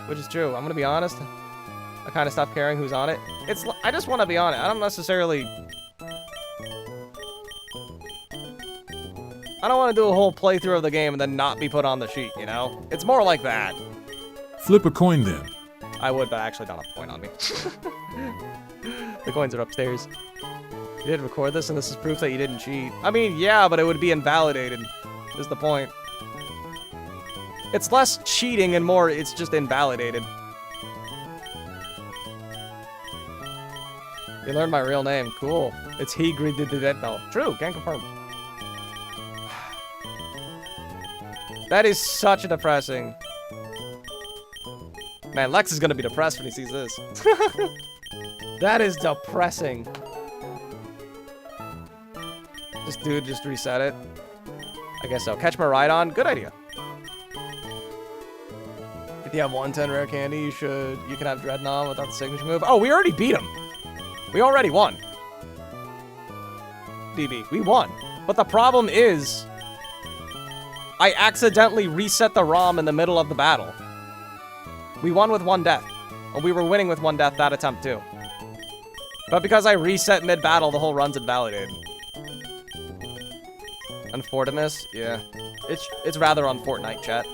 which is true. I'm going to be honest. I kind of stopped caring who's on it. I just want to be on it. I don't necessarily... I don't want to do a whole playthrough of the game and then not be put on the sheet, you know? It's more like that. Flip a coin then. I would, but I actually don't have a coin on me. The coins are upstairs. You did record this, and this is proof that you didn't cheat. I mean, yeah, but it would be invalidated, is the point. It's less cheating and more, it's just invalidated. You learned my real name. Cool. It's he did that though. True, can confirm. That is such a depressing. Man, Lex is gonna be depressed when he sees this. That is depressing. This dude just reset it. I guess so. Catch my ride on. Good idea. If you have 110 rare candy, you can have Dreadnought without the signature move. Oh, we already beat him. We already won. DB, we won. But the problem is, I accidentally reset the ROM in the middle of the battle. We won with 1 death. Well, we were winning with 1 death that attempt too. But because I reset mid-battle, the whole run's invalidated. Unfortunate? Yeah. It's rather on Fortnite, chat.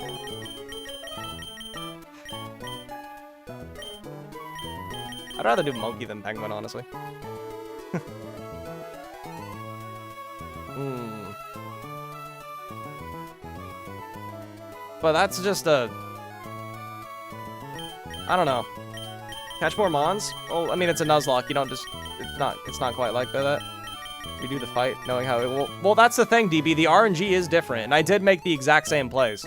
I'd rather do Monkey than Penguin, honestly. But that's just a... I don't know. Catch more Mons? Well, I mean, it's a Nuzlocke. You don't just... It's not quite like that. We do the fight, knowing how it will... Well, that's the thing, DB. The RNG is different, and I did make the exact same plays.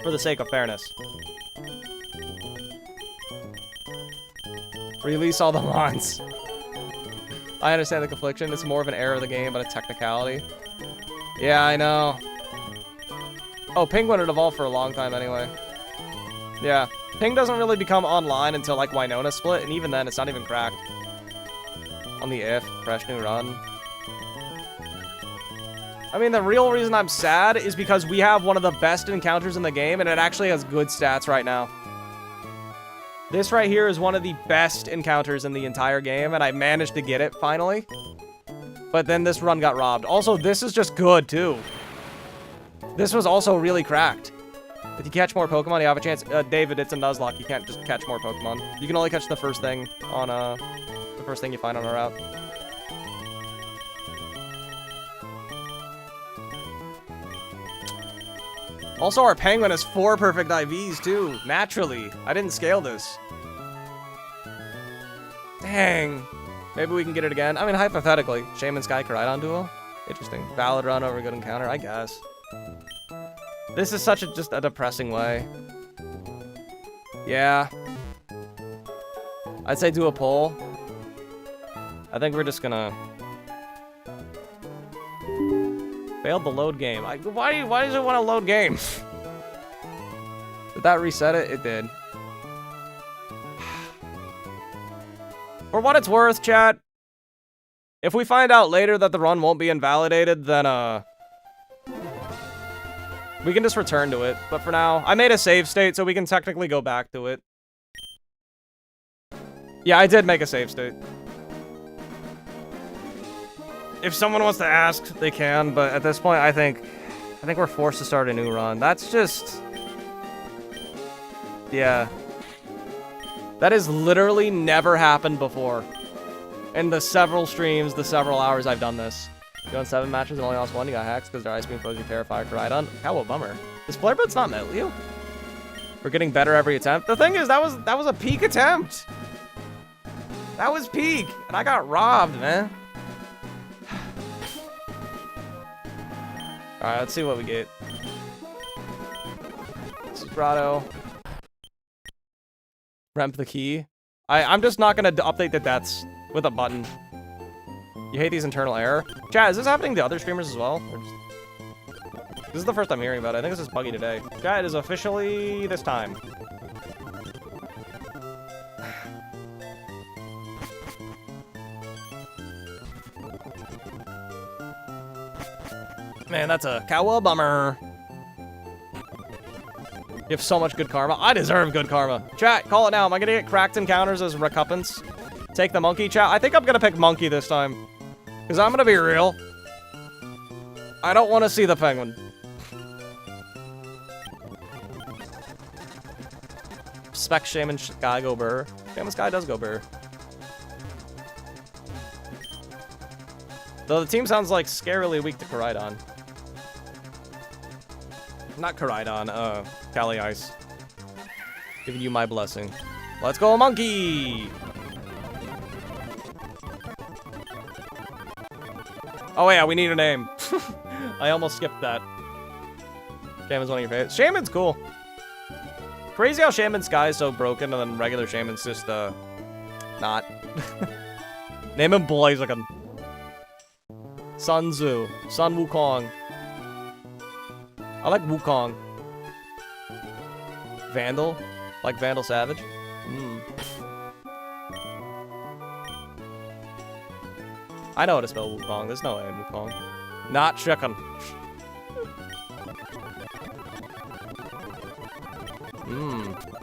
For the sake of fairness. Release all the mons. I understand the confliction. It's more of an error of the game, but a technicality. Yeah, I know. Oh, Ping wouldn't evolve for a long time anyway. Yeah. Ping doesn't really become online until, like, Winona split, and even then, it's not even cracked. On the if, fresh new run. I mean, the real reason I'm sad is because we have one of the best encounters in the game, and it actually has good stats right now. This right here is one of the best encounters in the entire game, and I managed to get it, finally. But then this run got robbed. Also, this is just good, too. This was also really cracked. If you catch more Pokemon, you have a chance. David, it's a Nuzlocke. You can't just catch more Pokemon. You can only catch the first thing on, the first thing you find on a route. Also, our Penguin has 4 perfect IVs, too. Naturally. I didn't scale this. Dang. Maybe we can get it again. I mean, hypothetically. Shaman Sky Koraidon duo? Interesting. Valid run over good encounter, I guess. This is such a, just a depressing way. Yeah. I'd say do a poll. I think we're just gonna... Failed the load game. Why does it want to load game? Did that reset it? It did. For what it's worth, chat, if we find out later that the run won't be invalidated, then, we can just return to it. But for now, I made a save state, so we can technically go back to it. Yeah, I did make a save state. If someone wants to ask, they can, but at this point, I think we're forced to start a new run. That's just... Yeah. That has literally never happened before. In the several streams, the several hours I've done this. You won 7 matches and only lost 1, you got hacks because their ice beam froze you terrified for Koraidon. How a bummer. This flare bird's not met you. We're getting better every attempt. The thing is, that was a peak attempt. That was peak, and I got robbed, man. Alright, let's see what we get. This is Grotto. Remp the key. I'm just not gonna update the deaths with a button. You hate these internal error? Chat, is this happening to other streamers as well? This is the first I'm hearing about it. I think this is buggy today. Chat, it is officially this time. Man, that's a cow bummer. You have so much good karma. I deserve good karma. Chat, call it now. Am I gonna get cracked encounters as recompense? Take the monkey, chat. I think I'm gonna pick monkey this time. Because I'm gonna be real. I don't want to see the penguin. Spec Shaman Sky go burr. Shaman Sky does go burr. Though the team sounds like scarily weak to Koraidon. Not Koraidon, Cali Ice. Giving you my blessing. Let's go, monkey! Oh yeah, we need a name. I almost skipped that. Shaman's one of your favorites. Shaman's cool. Crazy how Shaman Sky is so broken and then regular Shaman's just, not. Name him Blaziken. Sun Tzu. Sun Wukong. I like Wukong. Vandal? Like Vandal Savage? I know how to spell Wukong. There's no A in Wukong. Not chicken.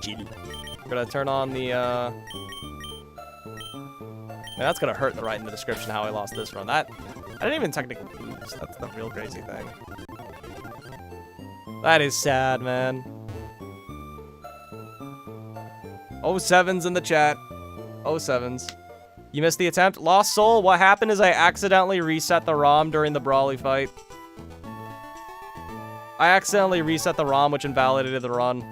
Chill. We're gonna turn on the, Man, that's gonna hurt to write in the description how I lost this run. I didn't even technically lose. That's the real crazy thing. That is sad, man. 07's in the chat. 07's. You missed the attempt? Lost Soul, what happened is I accidentally reset the ROM during the Brawly fight. I accidentally reset the ROM, which invalidated the run.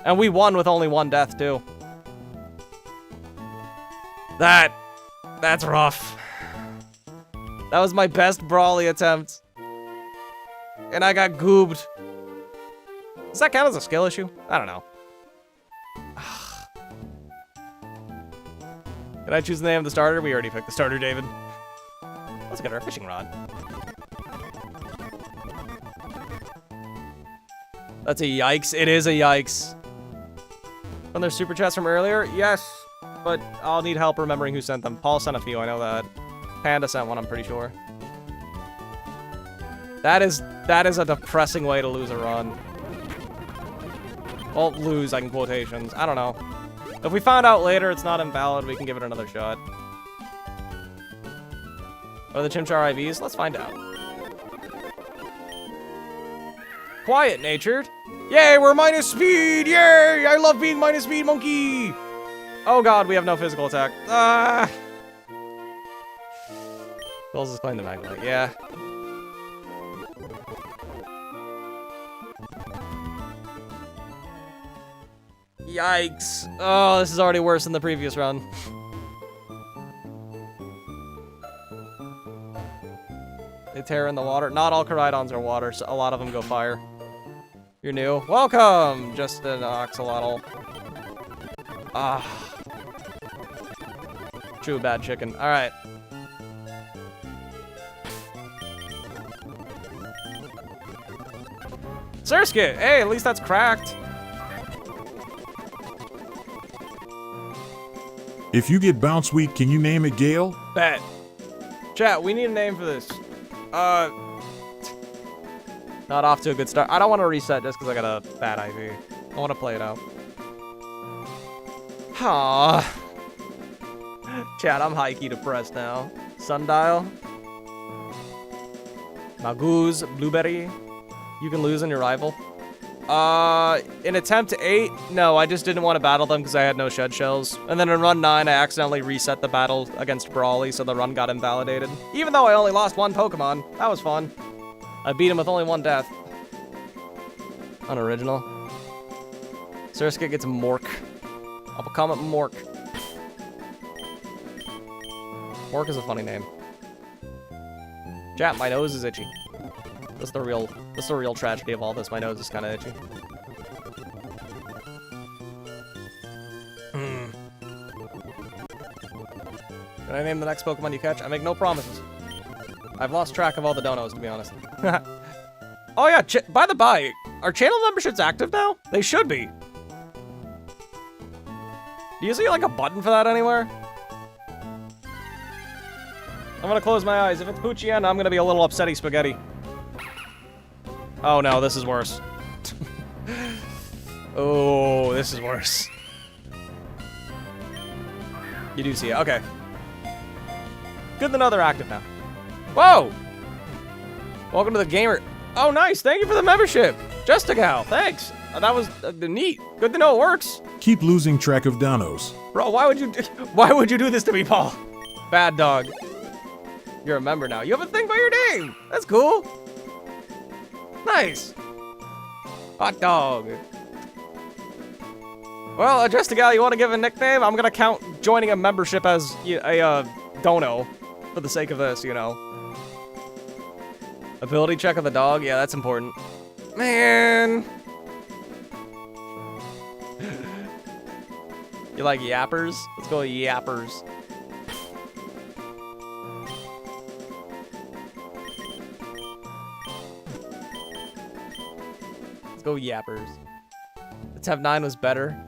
And we won with only 1 death, too. That's rough. That was my best Brawly attempt. And I got goobed. Does that count as a skill issue? I don't know. Can I choose the name of the starter? We already picked the starter, David. Let's get our fishing rod. That's a yikes. It is a yikes. And there's super chats from earlier? Yes, but I'll need help remembering who sent them. Paul sent a few, I know that. Panda sent one, I'm pretty sure. That is a depressing way to lose a run. Well, lose, like in quotations. I don't know. If we find out later it's not invalid, we can give it another shot. Are the Chimchar IVs? Let's find out. Quiet-natured. Yay, we're minus speed! Yay! I love being minus speed, monkey! Oh god, we have no physical attack. Ah! Bill's is playing the Magnet. Yeah. Yikes. Oh, this is already worse than the previous run. They tear in the water. Not all Koraidons are water, so a lot of them go fire. You're new. Welcome, Justin Axolotl. Ah. True bad chicken. Alright. Surskit! Hey, at least that's cracked. If you get Bounce Week, can you name it Gale? Bet. Chat, we need a name for this. Not off to a good start. I don't want to reset just because I got a bad IV. I want to play it out. Aww. Chat, I'm high-key depressed now. Sundial. Magoo's, Blueberry. You can lose on your rival. In attempt 8, no, I just didn't want to battle them because I had no shed shells. And then in run 9, I accidentally reset the battle against Brawly, so the run got invalidated. Even though I only lost 1 Pokemon. That was fun. I beat him with only 1 death. Unoriginal. Surskit gets Mork. I'll become it Mork. Mork is a funny name. Chat, my nose is itchy. That's the real tragedy of all this. My nose is kind of itchy. Can I name the next Pokemon you catch? I make no promises. I've lost track of all the donos, to be honest. Oh yeah, by the by, are channel memberships active now? They should be. Do you see like a button for that anywhere? I'm gonna close my eyes. If it's Poochyena, I'm gonna be a little upsetty spaghetti. Oh no, this is worse. Oh, this is worse. You do see it, okay. Good to know they're active now. Whoa! Welcome to the gamer. Oh, nice, thank you for the membership. Justical, thanks. That was neat. Good to know it works. Keep losing track of donos. Bro, why would you do this to me, Paul? Bad dog. You're a member now. You have a thing by your name. That's cool. Nice. Hot dog. Well, Justical, you want to give a nickname? I'm going to count joining a membership as a dono for the sake of this, you know. Ability check of the dog? Yeah, that's important. Man. You like yappers? Let's go with yappers. Let's go yappers. The Temp 9 was better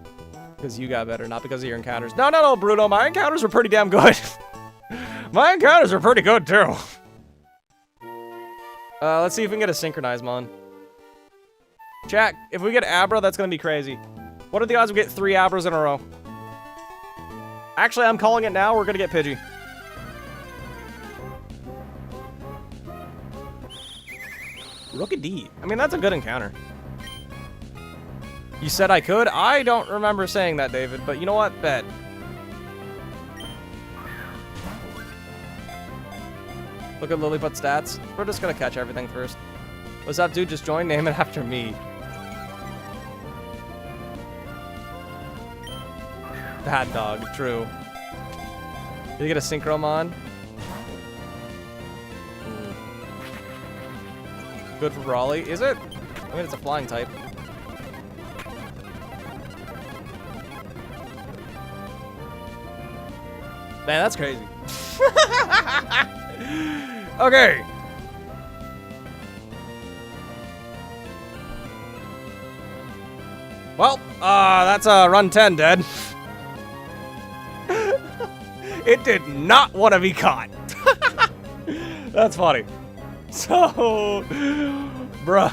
because you got better, not because of your encounters. No, no, no, Bruno. My encounters were pretty damn good. My encounters were pretty good, too. Let's see if we can get a synchronized mon. Chat, if we get Abra, that's going to be crazy. What are the odds we get 3 Abras in a row? Actually, I'm calling it now. We're going to get Pidgey. Rookidee. I mean, that's a good encounter. You said I could? I don't remember saying that, David, but you know what? Bet. Look at Lilliput stats. We're just gonna catch everything first. What's up, dude? Just join. Name it after me. Bad dog. True. Did you get a Synchromon? Good for Brawly. Is it? I mean, it's a flying type. Man, that's crazy. Okay. Well, that's run 10 dead. It did not want to be caught. That's funny. So, bruh.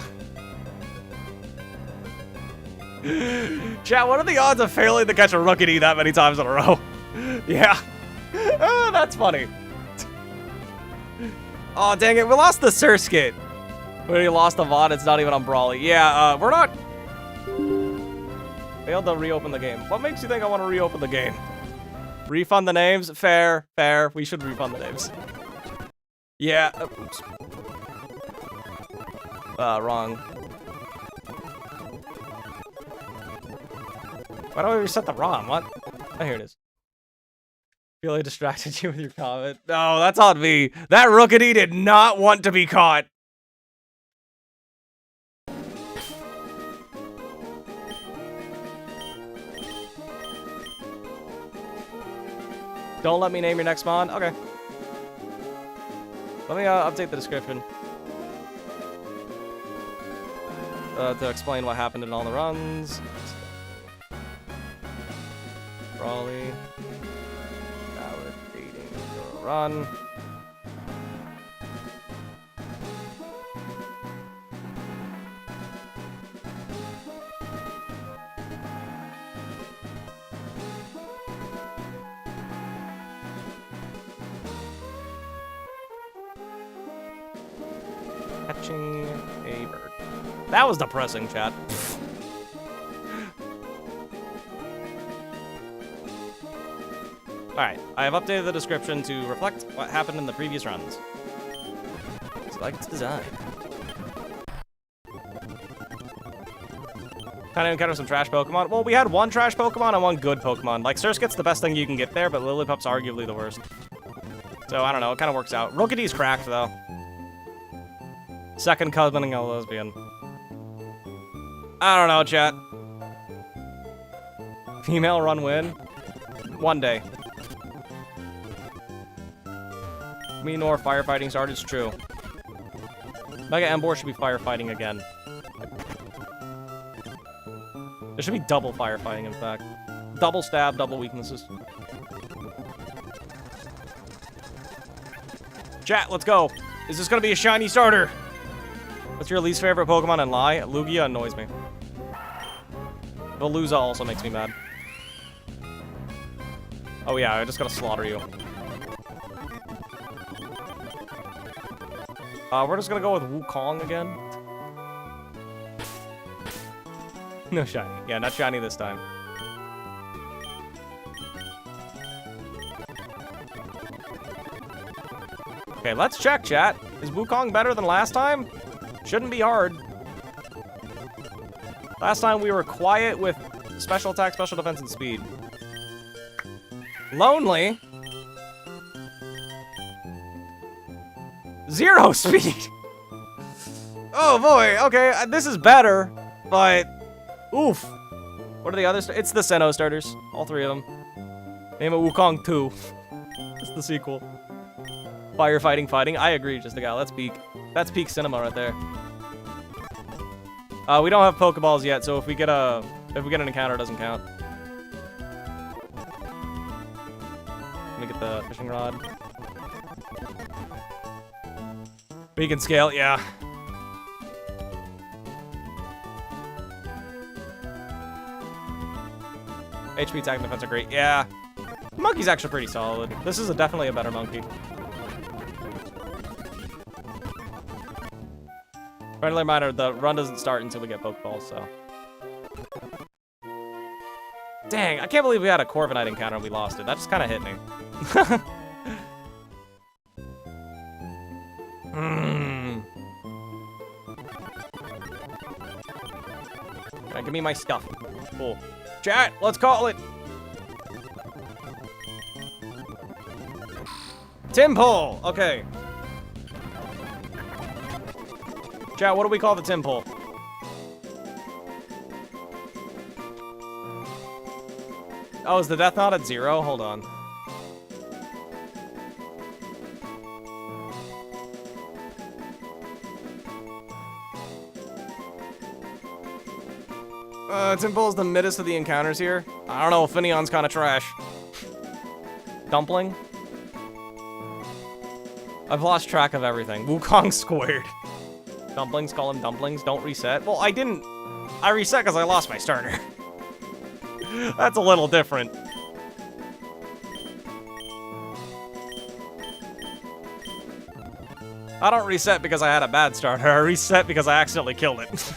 Chat, what are the odds of failing to catch a Rookity that many times in a row? Yeah. That's funny. Oh, dang it. We lost the Surskit. We lost the VOD. It's not even on Brawly. Yeah, we're not... Failed to reopen the game. What makes you think I want to reopen the game? Refund the names? Fair, fair. We should refund the names. Yeah. Oops. Wrong. Why don't we reset the ROM? What? Oh, here it is. Feel I distracted you with your comment. No, that's on me. That Rookity did not want to be caught. Don't let me name your next mon? Okay. Let me update the description. To explain what happened in all the runs. Brawly. Invalidating your run. Catching a bird. That was depressing, chat. Alright, I have updated the description to reflect what happened in the previous runs. It's like its design. Kind of encounter some trash Pokemon. Well, we had one trash Pokemon and one good Pokemon. Like, Surskit's the best thing you can get there, but Lilipup's arguably the worst. So, I don't know, it kind of works out. Rookity's cracked, though. Second cousin a lesbian. I don't know, chat. Female run win? One day. Me nor firefighting started, it's true. Mega Embor should be firefighting again. There should be double firefighting, in fact. Double stab, double weaknesses. Chat, let's go. Is this gonna be a shiny starter? What's your least favorite Pokemon and lie? Lugia annoys me. Veluza also makes me mad. Oh yeah, I just gotta slaughter you. We're just gonna go with Wukong again. No shiny. Yeah, not shiny this time. Okay, let's check, chat. Is Wukong better than last time? Shouldn't be hard. Last time we were quiet with special attack, special defense, and speed. Lonely. 0 speed. Oh boy. Okay, this is better, but oof. What are the others? It's the Sinnoh starters. All 3 of them. Name it Wukong 2. It's the sequel. Firefighting, fighting. I agree, just a guy. That's peak. That's peak cinema right there. We don't have Pokeballs yet, so if we get an encounter, it doesn't count. Let me get the fishing rod. Beacon scale, yeah. HP, attack, and defense are great. Yeah. Monkey's actually pretty solid. This is definitely a better monkey. Friendly reminder, the run doesn't start until we get Pokeballs, so. Dang, I can't believe we had a Corviknight encounter and we lost it. That just kind of hit me. Alright, give me my stuff. Cool. Chat, let's call it. Timpole! Okay. Chat, what do we call the Timpole? Oh, is the Death Knot at 0? Hold on. Timple's the middest of the encounters here. I don't know, Finneon's kind of trash. Dumpling? I've lost track of everything. Wukong squared. Dumplings, call them dumplings. Don't reset. Well, I didn't. I reset because I lost my starter. That's a little different. I don't reset because I had a bad starter. I reset because I accidentally killed it.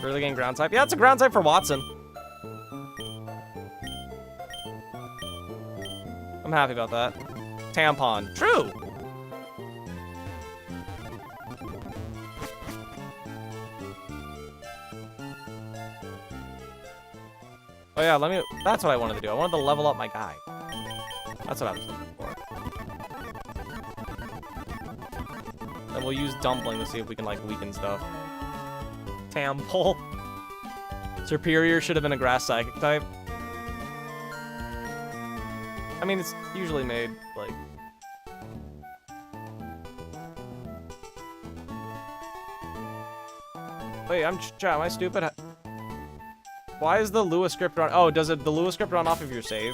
Early game ground type. Yeah, it's a ground type for Watson. I'm happy about that. Tampon. True! Oh yeah, that's what I wanted to do. I wanted to level up my guy. That's what I was looking for. Then we'll use Dumpling to see if we can, like, weaken stuff. Tample. Superior should have been a grass psychic type. I mean, it's usually made, like... Wait, am I stupid? Why is the Lua script run? Oh, does the Lua script run off of your save?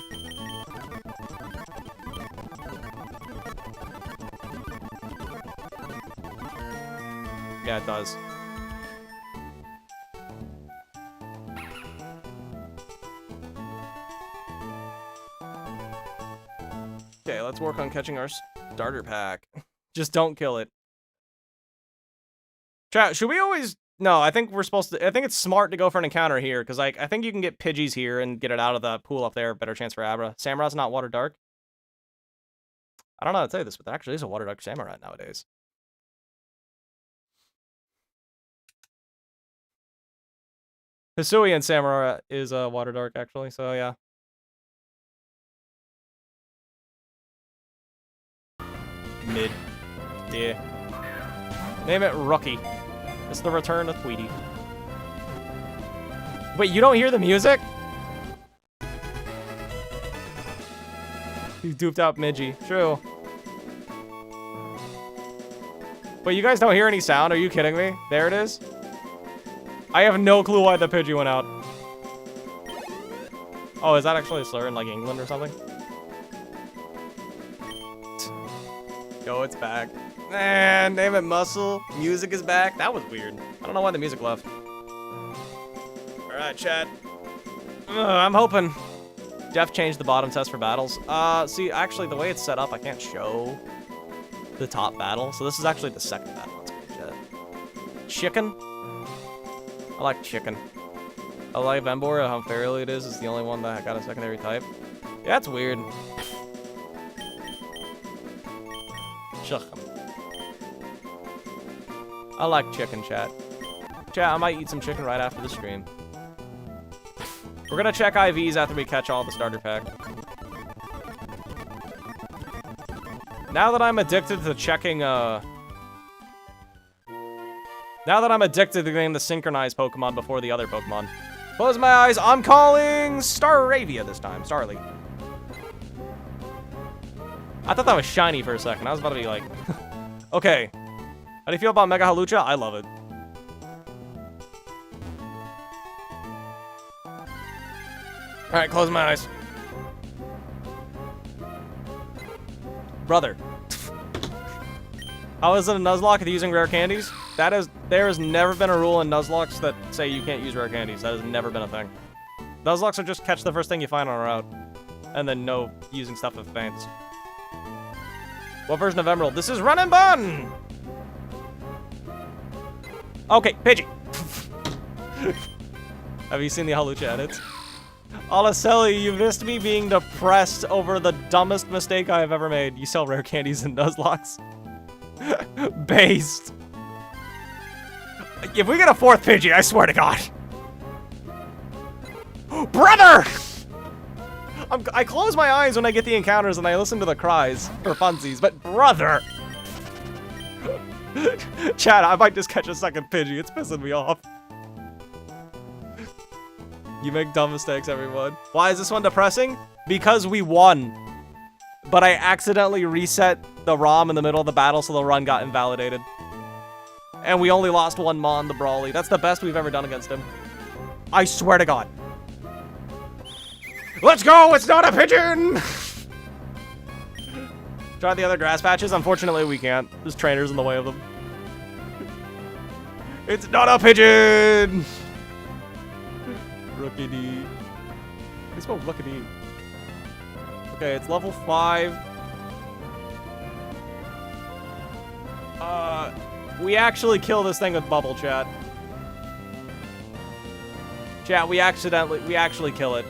Yeah, it does. Okay, let's work on catching our starter pack. Just don't kill it. Chat, should we always... No, I think we're supposed to... I think it's smart to go for an encounter here, because, like, I think you can get Pidgeys here and get it out of the pool up there. Better chance for Abra. Samurai's not Water Dark. I don't know how to tell you this, but there actually is a Water Dark Samurai nowadays. Hisuian Samurai is Water Dark, actually, so yeah. Mid. Yeah. Name it Rookie. It's the return of Tweety. Wait, you don't hear the music? You duped out Midgie. True. Wait, you guys don't hear any sound? Are you kidding me? There it is. I have no clue why the Pidgey went out. Oh, is that actually a slur in, like, England or something? Go, it's back. Man, name it Muscle. Music is back. That was weird. I don't know why the music left. Alright, chat. I'm hoping Jeff changed the bottom test for battles. See, actually, the way it's set up, I can't show the top battle. So this is actually the second battle. Let's go, chat. Chicken? I like chicken. I like Vembor, how fairly it is. It's the only one that got a secondary type. Yeah, it's weird. Chicken. I like chicken, chat. Chat, I might eat some chicken right after the stream. We're gonna check IVs after we catch all the starter pack. Now that I'm addicted to checking, Now that I'm addicted to getting the synchronized Pokemon before the other Pokemon. Close my eyes, I'm calling Staravia this time, Starly. I thought that was shiny for a second. I was about to be like, okay. How do you feel about Mega Halucha? I love it. Alright, close my eyes. Brother. How is it a Nuzlocke with using rare candies? There has never been a rule in Nuzlocks that say you can't use rare candies. That has never been a thing. Nuzlocks are just catch the first thing you find on a route. And then no using stuff with advanced. What version of Emerald? This is Run and Bun! Okay, Pidgey. Have you seen the Halucha edits? Alacelli, you missed me being depressed over the dumbest mistake I have ever made. You sell rare candies in Nuzlocks. Based. If we get a fourth Pidgey, I swear to God. Brother! I close my eyes when I get the encounters and I listen to the cries for funsies, but brother! Chad, I might just catch a second Pidgey. It's pissing me off. You make dumb mistakes, everyone. Why is this one depressing? Because we won. But I accidentally reset the ROM in the middle of the battle, so the run got invalidated. And we only lost one Mon to Brawly. That's the best we've ever done against him. I swear to God. Let's go! It's not a pigeon! Try the other grass patches. Unfortunately, we can't. There's trainers in the way of them. It's not a pigeon! Rookity. How do you spell rookity? Okay, it's level 5. We actually kill this thing with bubble, chat. Chat, we actually kill it.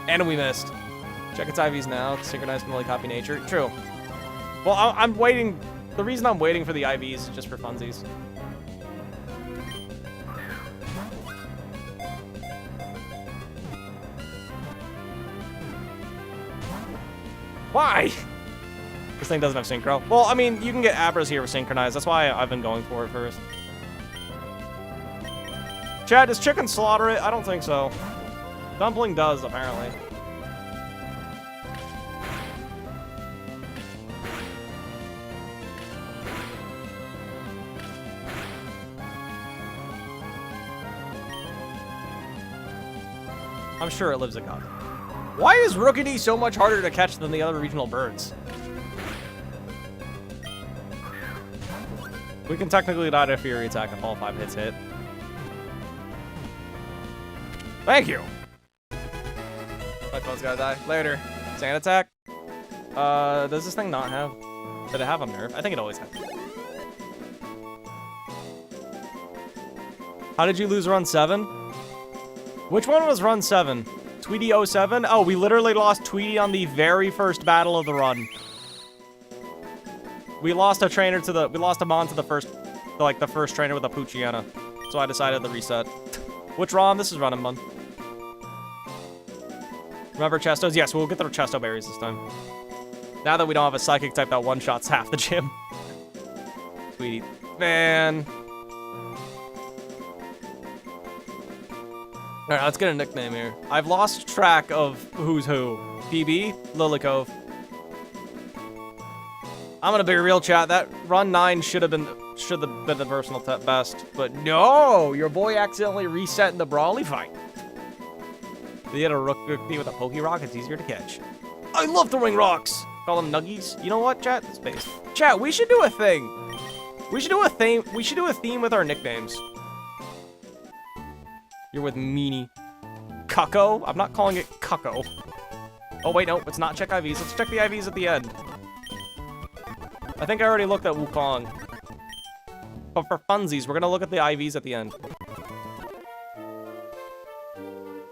And we missed. Check its IVs now. Synchronized can only copy nature. True. Well, I'm waiting. The reason I'm waiting for the IVs is just for funsies. Why? This thing doesn't have synchro. Well, I mean, you can get Abras here with synchronized. That's why I've been going for it first. Chad, does chicken slaughter it? I don't think so. Dumpling does, apparently. I'm sure it lives a god. Why is Rookity so much harder to catch than the other regional birds? We can technically die to a Fury attack if all 5 hits hit. Thank you! My phone's gotta die. Later. Sand attack? Does this thing not have... Did it have a nerf? I think it always had. How did you lose run 7? Which one was run 7? Tweety 07? Oh, we literally lost Tweety on the very first battle of the run. We lost a trainer to the... We lost a Mon to the first... Like, the first trainer with a Poochyena. So I decided to reset. Which ROM? This is running Mon. Remember Chestos? Yes, we'll get the Chesto berries this time. Now that we don't have a psychic type that one-shots half the gym. Tweety. Man. Alright, let's get a nickname here. I've lost track of who's who. PB, Lily Cove. I'm gonna be real, chat. That run 9 should have been the personal best, but no, your boy accidentally reset in the Brawly fight. They had a Rookity with a Poke Rock. It's easier to catch. I love throwing rocks. Call them Nuggies. You know what, chat? Space. Chat, we should do a thing. We should do a theme. We should do a theme with our nicknames. You're with Meanie. Cucko? I'm not calling it Cucko. Oh, wait, no. It's not check IVs. Let's check the IVs at the end. I think I already looked at Wukong. But for funsies, we're going to look at the IVs at the end.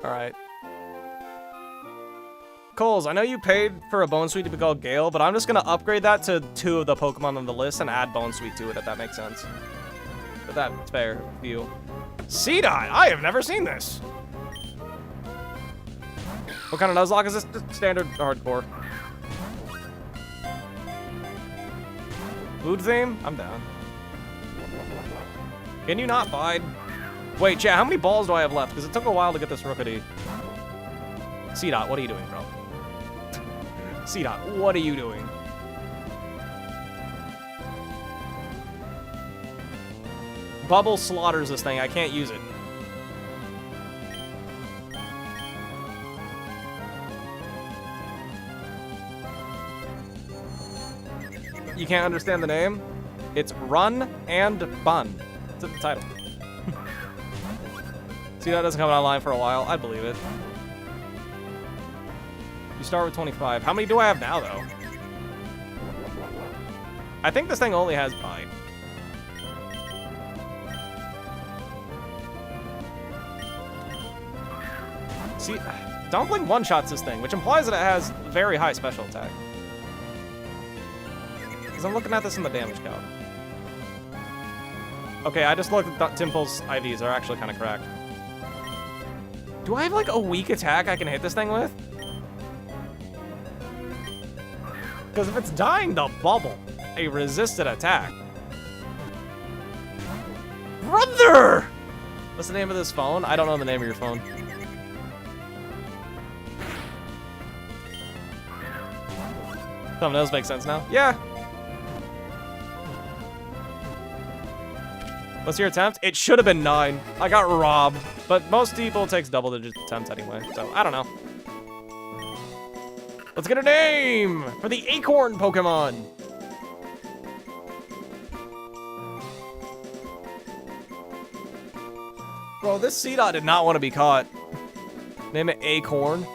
Alright. Coles, I know you paid for a Bone Sweet to be called Gale, but I'm just going to upgrade that to 2 of the Pokemon on the list and add Bone Sweet to it, if that makes sense. But that's fair view. Seedot! I have never seen this! What kind of Nuzlocke is this? Just standard hardcore. Food theme? I'm down. Can you not bide? Wait, chat, how many balls do I have left? Because it took a while to get this Rookity. Seedot, what are you doing, bro? Seedot, what are you doing? Bubble slaughters this thing. I can't use it. You can't understand the name? It's Run and Bun. It's in the title. See, that doesn't come online for a while. I believe it. You start with 25. How many do I have now, though? I think this thing only has Bite. See, Dumpling one-shots this thing, which implies that it has very high special attack. Because I'm looking at this in the damage count. Okay, I just looked at Timple's IVs. They're actually kind of cracked. Do I have, like, a weak attack I can hit this thing with? Because if it's dying to bubble, a resisted attack. Brother! What's the name of this phone? I don't know the name of your phone. Thumbnails make sense now? Yeah. What's your attempt? It should have been 9. I got robbed. But most people takes double-digit attempts anyway, so I don't know. Let's get a name for the acorn Pokemon. Bro, this Seedot did not want to be caught. Name it Acorn.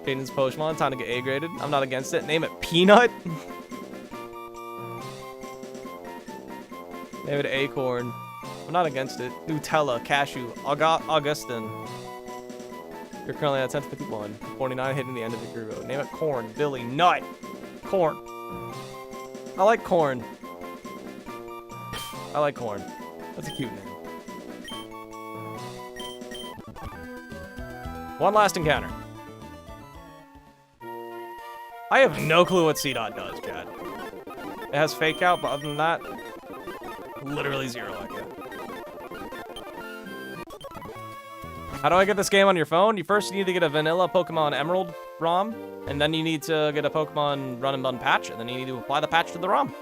Caden's Poshmon, time to get A-graded. I'm not against it. Name it Peanut. Name it Acorn. I'm not against it. Nutella, Cashew, Augustin. You're currently at 1051. 49 hitting the end of the group. Name it Corn, Billy, Nut. Corn. I like corn. I like corn. That's a cute name. One last encounter. I have no clue what Seedot does, Chad. It has fake out, but other than that, literally zero idea. How do I get this game on your phone? You first need to get a vanilla Pokemon Emerald ROM, and then you need to get a Pokemon Run and Gun patch, and then you need to apply the patch to the ROM.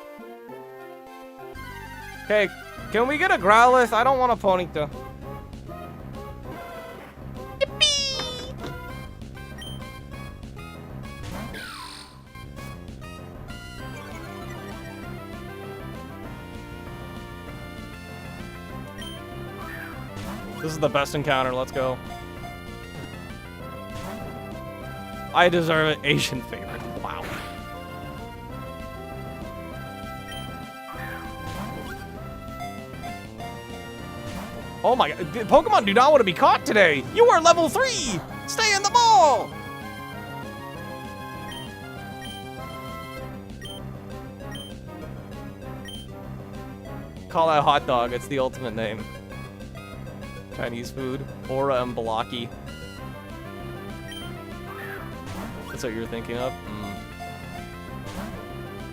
Okay, can we get a Growlithe? I don't want a Ponyta. This is the best encounter. Let's go. I deserve it. Asian favorite. Wow. Oh my god. Pokemon do not want to be caught today. You are level 3. Stay in the ball. Call that hot dog. It's the ultimate name. Chinese food. Aura and Balaki. That's what you're thinking of?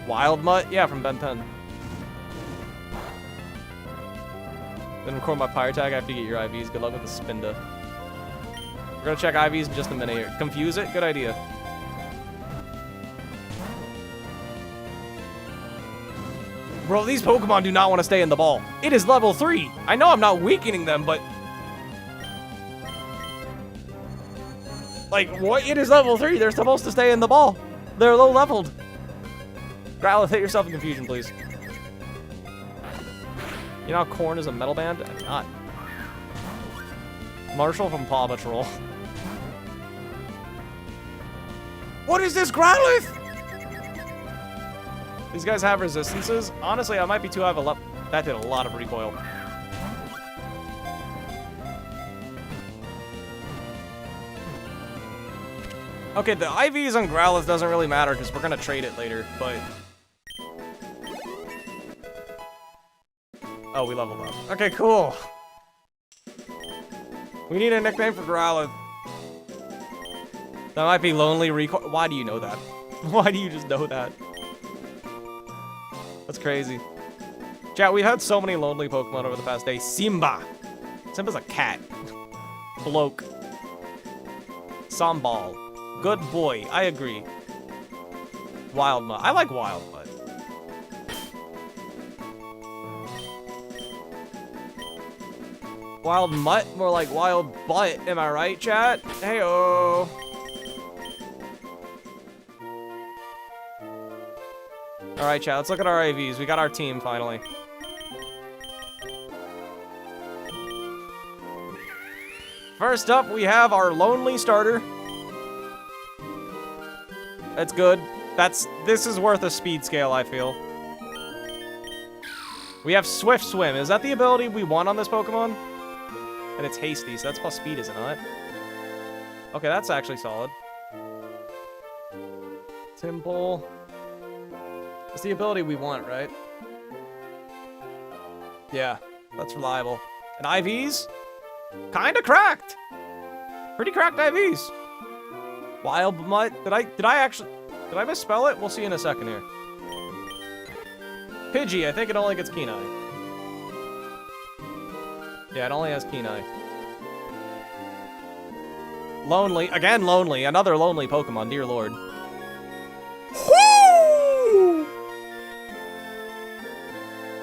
Wild Mutt? Yeah, from Ben 10. Then record my Pyre Tag after you get your IVs. Good luck with the Spinda. We're gonna check IVs in just a minute here. Confuse it? Good idea. Bro, these Pokemon do not want to stay in the ball. It is level 3. I know I'm not weakening them, but... like, what? It is level 3. They're supposed to stay in the ball. They're low leveled. Growlithe, hit yourself in confusion, please. You know how Corn is a metal band? I'm not. Marshall from Paw Patrol. What is this, Growlithe? These guys have resistances. Honestly, I might be too high of a level. That did a lot of recoil. Okay, the IVs on Growlithe doesn't really matter because we're gonna trade it later, but... oh, we leveled up. Okay, cool. We need a nickname for Growlithe. That might be Lonely Recoil. Why do you know that? Why do you just know that? That's crazy. Chat, we've had so many lonely Pokemon over the past day. Simba. Simba's a cat. Bloke. Sambal. Good boy. I agree. Wild Mutt. I like Wild Mutt. Wild Mutt? More like Wild Butt. Am I right, chat? Heyo. Alright, chat. Let's look at our IVs. We got our team, finally. First up, we have our lonely starter. That's good. This is worth a speed scale, I feel. We have Swift Swim. Is that the ability we want on this Pokemon? And it's hasty, so that's plus speed, is it not? Okay, that's actually solid. Simple. It's the ability we want, right? Yeah, that's reliable. And IVs? Kinda cracked. Pretty cracked IVs. Wild Mutt. Did I misspell it? We'll see in a second here. Pidgey, I think it only gets Kenai. Yeah, it only has Kenai. Lonely. Again, lonely. Another lonely Pokemon, dear lord. Woo!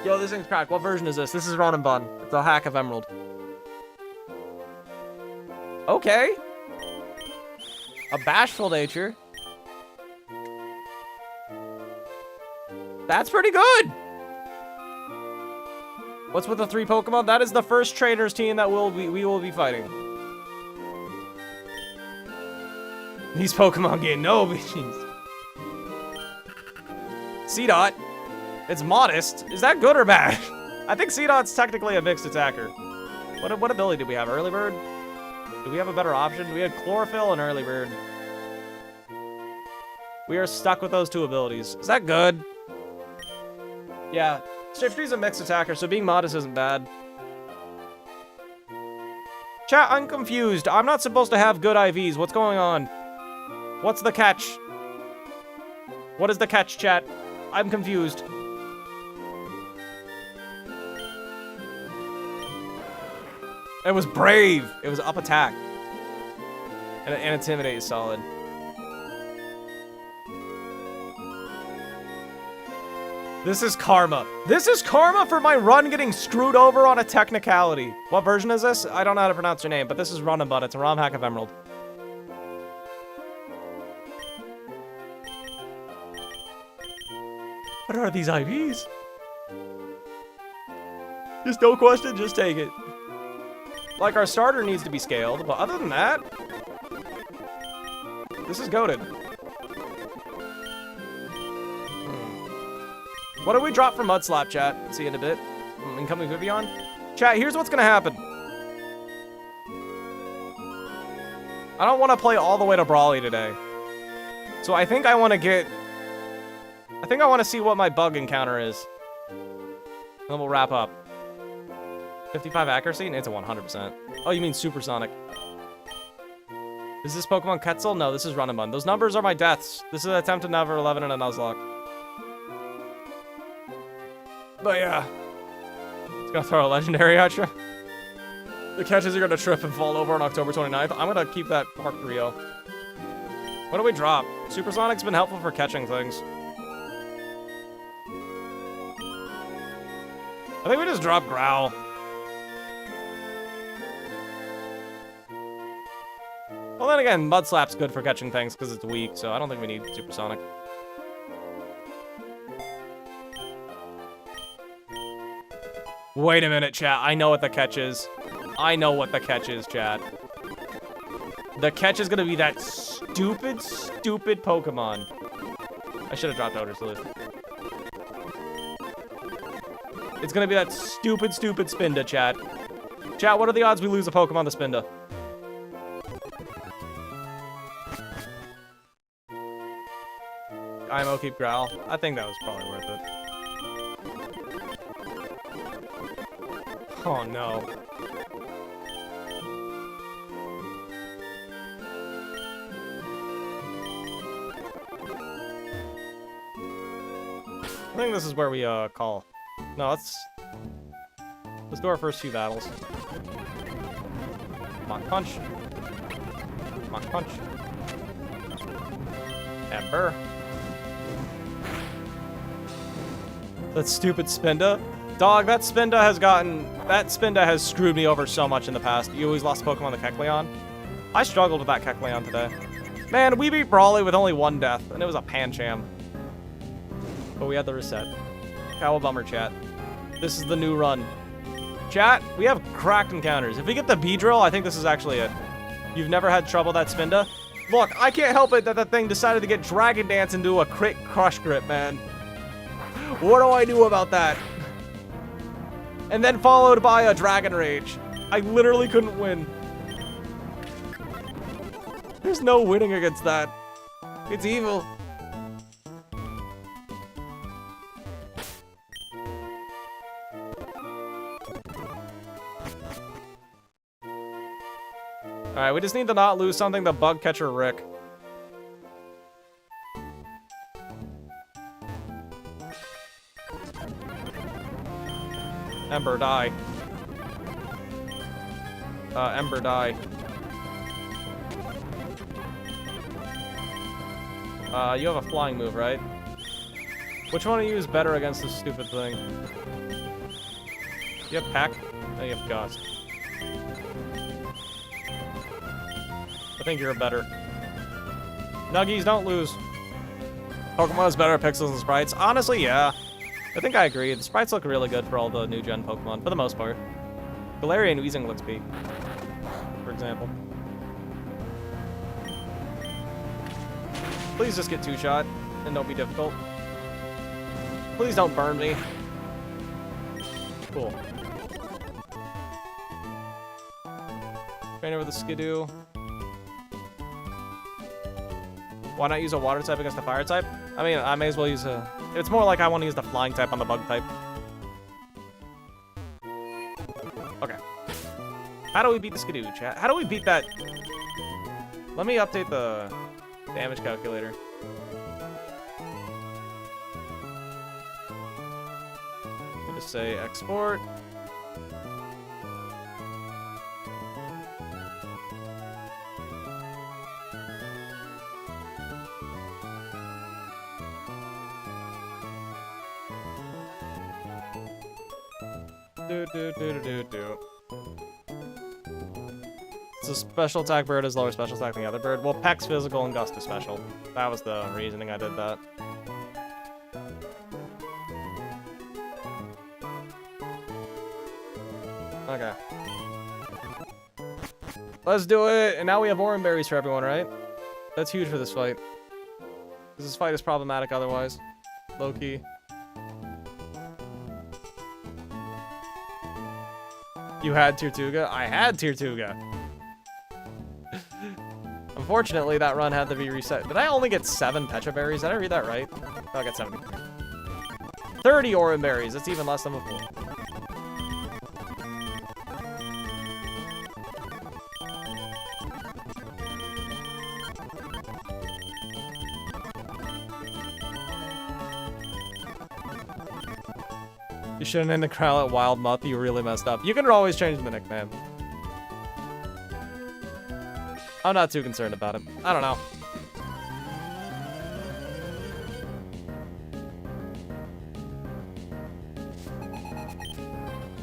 Yo, this thing's cracked. What version is this? This is Run and Bun. It's a hack of Emerald. Okay. A bashful nature. That's pretty good. What's with the 3 Pokemon? That is the first trainers team that we will be fighting. These Pokemon get no beans. C-Dot. It's modest. Is that good or bad? I think C-Dot's technically a mixed attacker. What ability do we have? Early Bird? Do we have a better option? We had Chlorophyll and Early Bird. We are stuck with those 2 abilities. Is that good? Yeah. Shiftry's a mixed attacker, so being modest isn't bad. Chat, I'm confused. I'm not supposed to have good IVs. What's going on? What's the catch? What is the catch, chat? I'm confused. It was brave. It was up attack. And intimidate is solid. This is karma. This is karma for my run getting screwed over on a technicality. What version is this? I don't know how to pronounce your name, but this is Run and Bun. It's a ROM hack of Emerald. What are these IVs? Just no question, just take it. Like, our starter needs to be scaled, but other than that, this is goated. What do we drop for Mud Slap, chat? See you in a bit. Incoming Vivian. Chat, here's what's gonna happen. I don't want to play all the way to Brawly today. So I think I want to get... I think I want to see what my bug encounter is. Then we'll wrap up. 55 accuracy? It's a 100%. Oh, you mean supersonic. Is this Pokemon Quetzal? No, this is Run and Bun. Those numbers are my deaths. This is an attempt to never 11 and a Nuzlocke. But yeah. It's gonna throw a legendary at you. The catches are gonna trip and fall over on October 29th. I'm gonna keep that Park Rio. What do we drop? Supersonic's been helpful for catching things. I think we just drop Growl. Well, then again, Mud Slap's good for catching things because it's weak, so I don't think we need Supersonic. Wait a minute, chat. I know what the catch is. I know what the catch is, chat. The catch is gonna be that stupid, stupid Pokemon. I should have dropped Odor Sleuth. It's gonna be that stupid, stupid Spinda, chat. Chat, what are the odds we lose a Pokemon to Spinda? IMO keep Growl. I think that was probably worth it. Oh no. I think this is where we call. No, let's do our first few battles. Mach Punch. Mach Punch. Ember. That stupid Spinda. Dog, that Spinda has screwed me over so much in the past. You always lost Pokemon to Kecleon. I struggled with that Kecleon today. Man, we beat Brawly with only 1 death, and it was a Pancham. But we had the reset. Cowabummer, chat. This is the new run. Chat, we have cracked encounters. If we get the Beedrill, I think this is actually it. You've never had trouble with that Spinda? Look, I can't help it that that thing decided to get Dragon Dance into a crit Crush Grip, man. What do I do about that? And then followed by a Dragon Rage. I literally couldn't win. There's no winning against that. It's evil. Alright, we just need to not lose something to Bug Catcher Rick. Ember, die. Ember, die. You have a flying move, right? Which one of you is better against this stupid thing? You have Pack? No, you have Gust. I think you're better. Nuggies, don't lose. Pokemon is better at pixels and sprites. Honestly, yeah. I think I agree. The sprites look really good for all the new gen Pokemon, for the most part. Galarian Weezing looks peak, for example. Please just get two-shot, and don't be difficult. Please don't burn me. Cool. Trainer with a Skidoo. Why not use a water type against a fire type? I mean, I may as well use a... It's more like I want to use the flying type on the bug type. Okay. How do we beat the Skidoo, chat? How do we beat that? Let me update the damage calculator. Let me just say export. It's a special attack bird is lower special attack than the other bird. Well, Peck's physical and Gust is special. That was the reasoning I did that. Okay. Let's do it! And now we have orange berries for everyone, right? That's huge for this fight. This fight is problematic otherwise. Low-key. You had Tirtuga? I had Tirtuga. Unfortunately, that run had to be reset. Did I only get 7 Pecha berries? Did I read that right? Oh, I got 70. 30 Oran berries. That's even less than before. You shouldn't end the crowd at Wild Mutt. You really messed up. You can always change the nickname. I'm not too concerned about it. I don't know.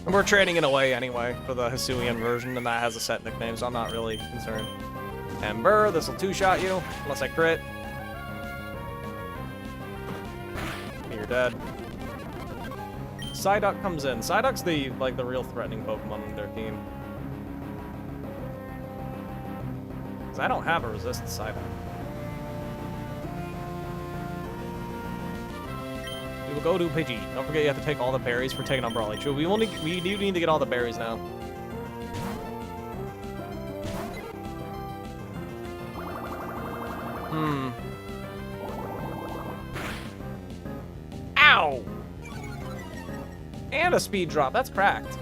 And we're trading it away anyway for the Hisuian version, and that has a set nickname, so I'm not really concerned. Ember, this will two-shot you, unless I crit. You're dead. Psyduck comes in. Psyduck's the real threatening Pokemon in their team. Because I don't have a resist Psyduck. We will go to Pidgey. Don't forget you have to take all the berries for taking on Brawly. True, we do need to get all the berries now. Ow! And a speed drop. That's cracked.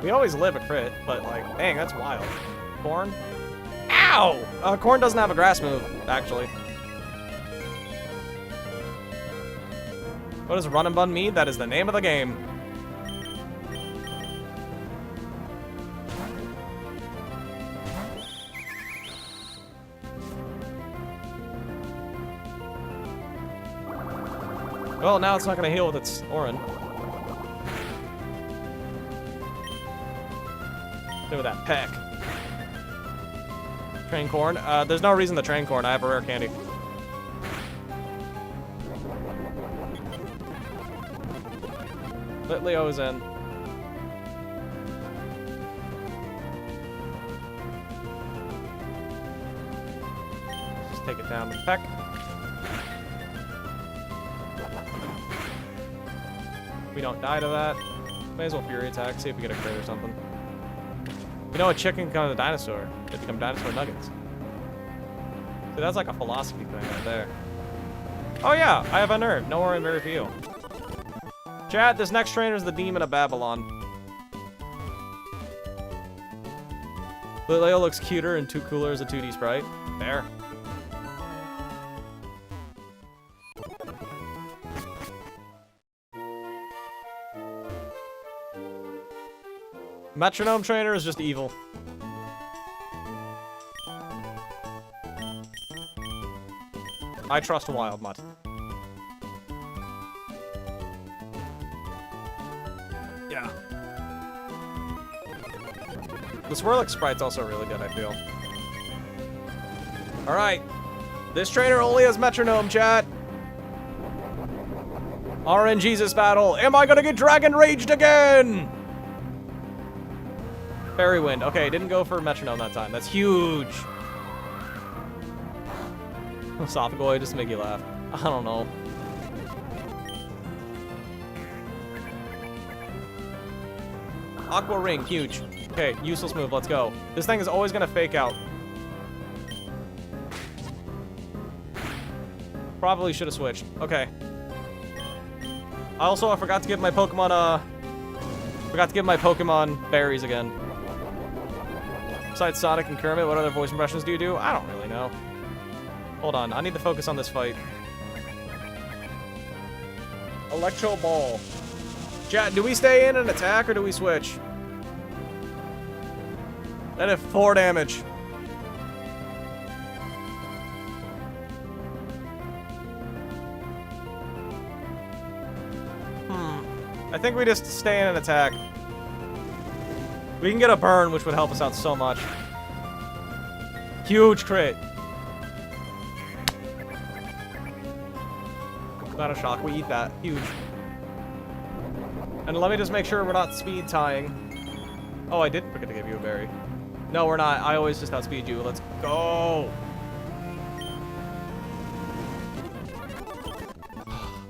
We always live a crit, but like, dang, that's wild. Corn? Ow! Corn doesn't have a grass move, actually. What does Run and Bun mean? That is the name of the game. Well, now it's not going to heal with its Oran. Do with that Peck. Train Corn. There's no reason to train Corn. I have a rare candy. Litleo is in. Just take it down with Peck. We don't die to that. May as well Fury Attack, see if we get a crit or something. You know, a chicken can become a dinosaur. They become dinosaur nuggets. See, that's like a philosophy thing right there. Oh yeah, I have a nerve. No worry, very for you. Chat, this next trainer is the Demon of Babylon. Litleo looks cuter and too cooler as a 2D sprite. Fair. Metronome trainer is just evil. I trust Wild Mutt. Yeah. The Swirlix sprite's also really good, I feel. Alright. This trainer only has metronome, chat. RNGesus battle. Am I gonna get Dragon Raged again? Fairy Wind. Okay, didn't go for metronome that time. That's huge. Esophagoid just to make you laugh. I don't know. Aqua Ring, huge. Okay, useless move, let's go. This thing is always gonna fake out. Probably should have switched. Okay. I forgot to give my Pokemon, berries again. Besides Sonic and Kermit, what other voice impressions do you do? I don't really know. Hold on, I need to focus on this fight. Electro Ball. Chat, do we stay in and attack or do we switch? That did 4 damage. I think we just stay in and attack. We can get a burn, which would help us out so much. Huge crit. Not a shock. We eat that. Huge. And let me just make sure we're not speed tying. Oh, I did forget to give you a berry. No, we're not. I always just outspeed you. Let's go.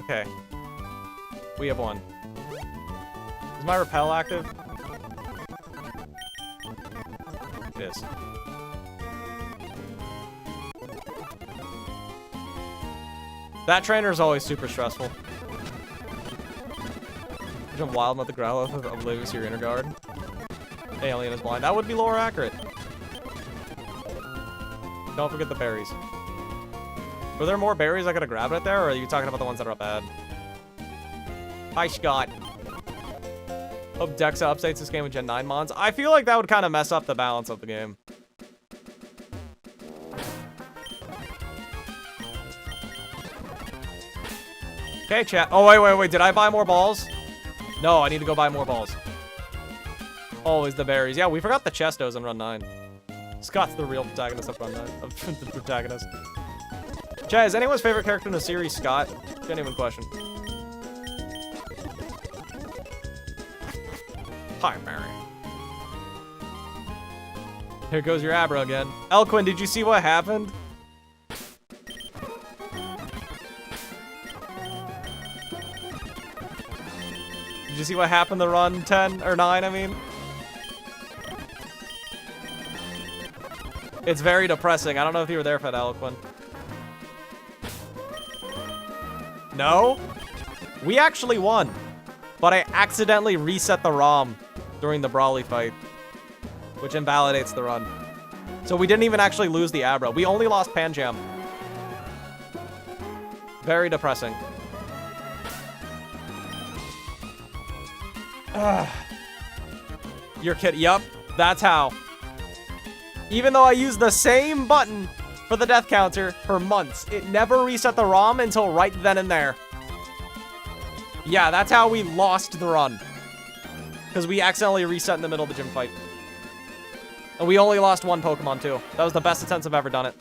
Okay. We have one. Is my repel active? It is. That trainer is always super stressful. Jump wild with the Growlithe of Oblivious to your inner guard. Alien is blind. That would be lore accurate. Don't forget the berries. Were there more berries I could have grabbed right there, or are you talking about the ones that are bad? Hi, Scott. Hope Dexa updates this game with Gen 9 mons. I feel like that would kind of mess up the balance of the game. Okay, chat. Oh, wait. Did I buy more balls? No, I need to go buy more balls. Always the berries. Yeah, we forgot the Chestos on Run 9. Scott's the real protagonist of Run 9. Of the protagonist. Chat, is anyone's favorite character in the series Scott? Genuine question. Hi, Mary. Here goes your Abra again. Elquin, did you see what happened? Did you see what happened to run 10 or 9, I mean? It's very depressing. I don't know if you were there for that, Elquin. No? We actually won. But I accidentally reset the ROM during the Brawly fight, which invalidates the run. So we didn't even actually lose the Abra. We only lost Panjam. Very depressing. You're kidding. Yup, that's how. Even though I used the same button for the death counter for months, it never reset the ROM until right then and there. Yeah, that's how we lost the run. Because we accidentally reset in the middle of the gym fight. And we only lost 1 Pokemon, too. That was the best attempts I've ever done it.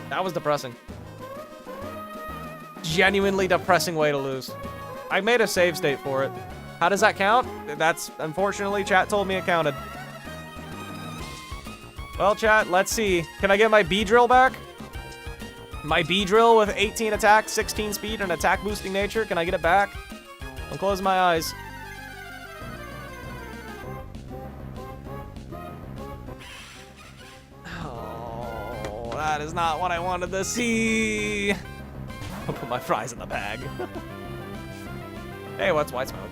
That was depressing. Genuinely depressing way to lose. I made a save state for it. How does that count? That's, unfortunately, chat told me it counted. Well, chat, let's see. Can I get my B-Drill back? My B-Drill with 18 attack, 16 speed, and attack boosting nature. Can I get it back? I'm closing my eyes. Oh, that is not what I wanted to see. I'll put my fries in the bag. Hey, what's White Smoke?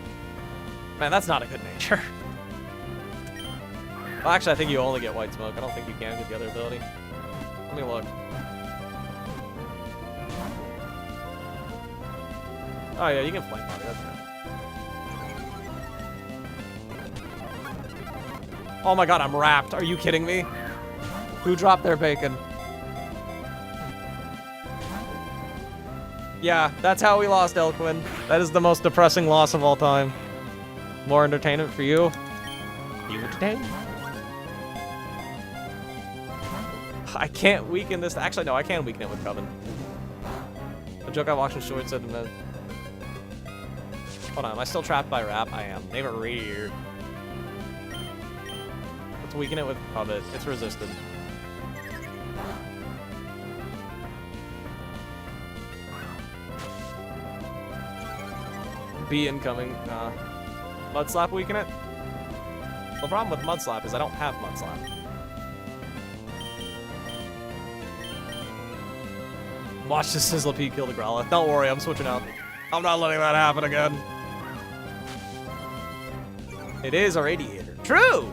Man, that's not a good nature. Well, actually, I think you only get White Smoke. I don't think you can get the other ability. Let me look. Oh, yeah, you can Flame Body. That's right. Oh my god, I'm wrapped. Are you kidding me? Who dropped their bacon? Yeah, that's how we lost Elquin. That is the most depressing loss of all time. More entertainment for you. You entertain? I can't weaken this. Actually, no, I can weaken it with Coven. A joke I watched in short said, hold on, am I still trapped by Rap? I am. Name it Radiator. Let's weaken it with Covet. It's resisted. B incoming. Mud Slap weaken it? The problem with Mud Slap is I don't have Mud Slap. Watch the Sizzlepede kill the Growlithe. Don't worry, I'm switching out. I'm not letting that happen again. It is a Radiator. True!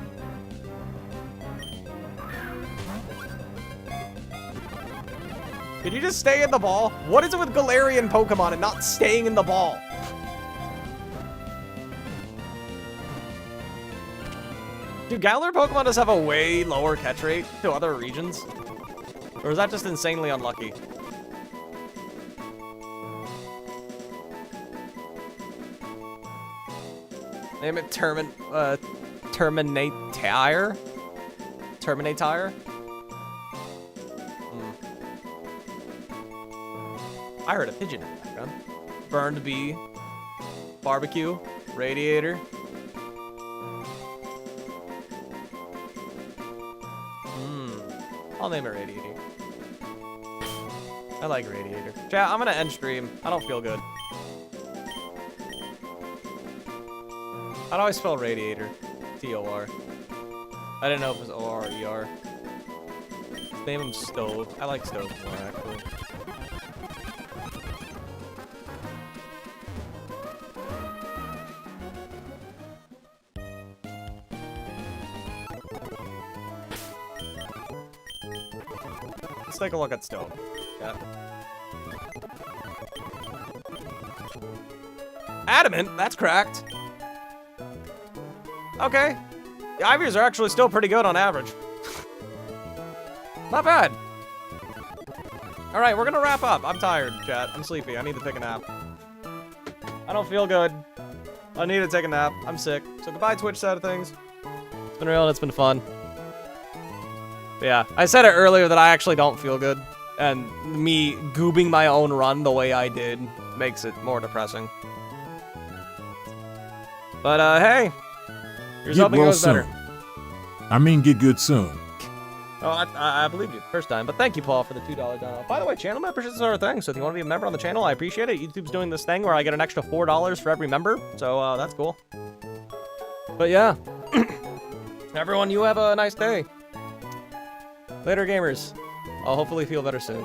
Can you just stay in the ball? What is it with Galarian Pokemon and not staying in the ball? Do Galar Pokemon just have a way lower catch rate to other regions? Or is that just insanely unlucky? Name it Terminator? Terminator? I heard a pigeon in the background. Burned Bee. Barbecue. Radiator. I'll name it Radiator. I like Radiator. Chat, I'm gonna end stream. I don't feel good. How do I spell Radiator? T-O-R. I didn't know if it was O-R or E-R. Name him Stove. I like Stove more, actually. Let's take a look at Stove. Yeah. Adamant? That's cracked. Okay. The Ivies are actually still pretty good on average. Not bad. Alright, we're gonna wrap up. I'm tired, chat. I'm sleepy. I need to take a nap. I don't feel good. I need to take a nap. I'm sick. So goodbye, Twitch side of things. It's been real and it's been fun. But yeah, I said it earlier that I actually don't feel good. And me goobing my own run the way I did makes it more depressing. But hey. Here's hoping it goes better. I mean, get good soon. Oh, I believed you the first time, but thank you, Paul, for the $2 download. By the way, channel memberships are a thing, so if you want to be a member on the channel, I appreciate it. YouTube's doing this thing where I get an extra $4 for every member, so that's cool. But yeah, everyone, you have a nice day. Later, gamers. I'll hopefully feel better soon.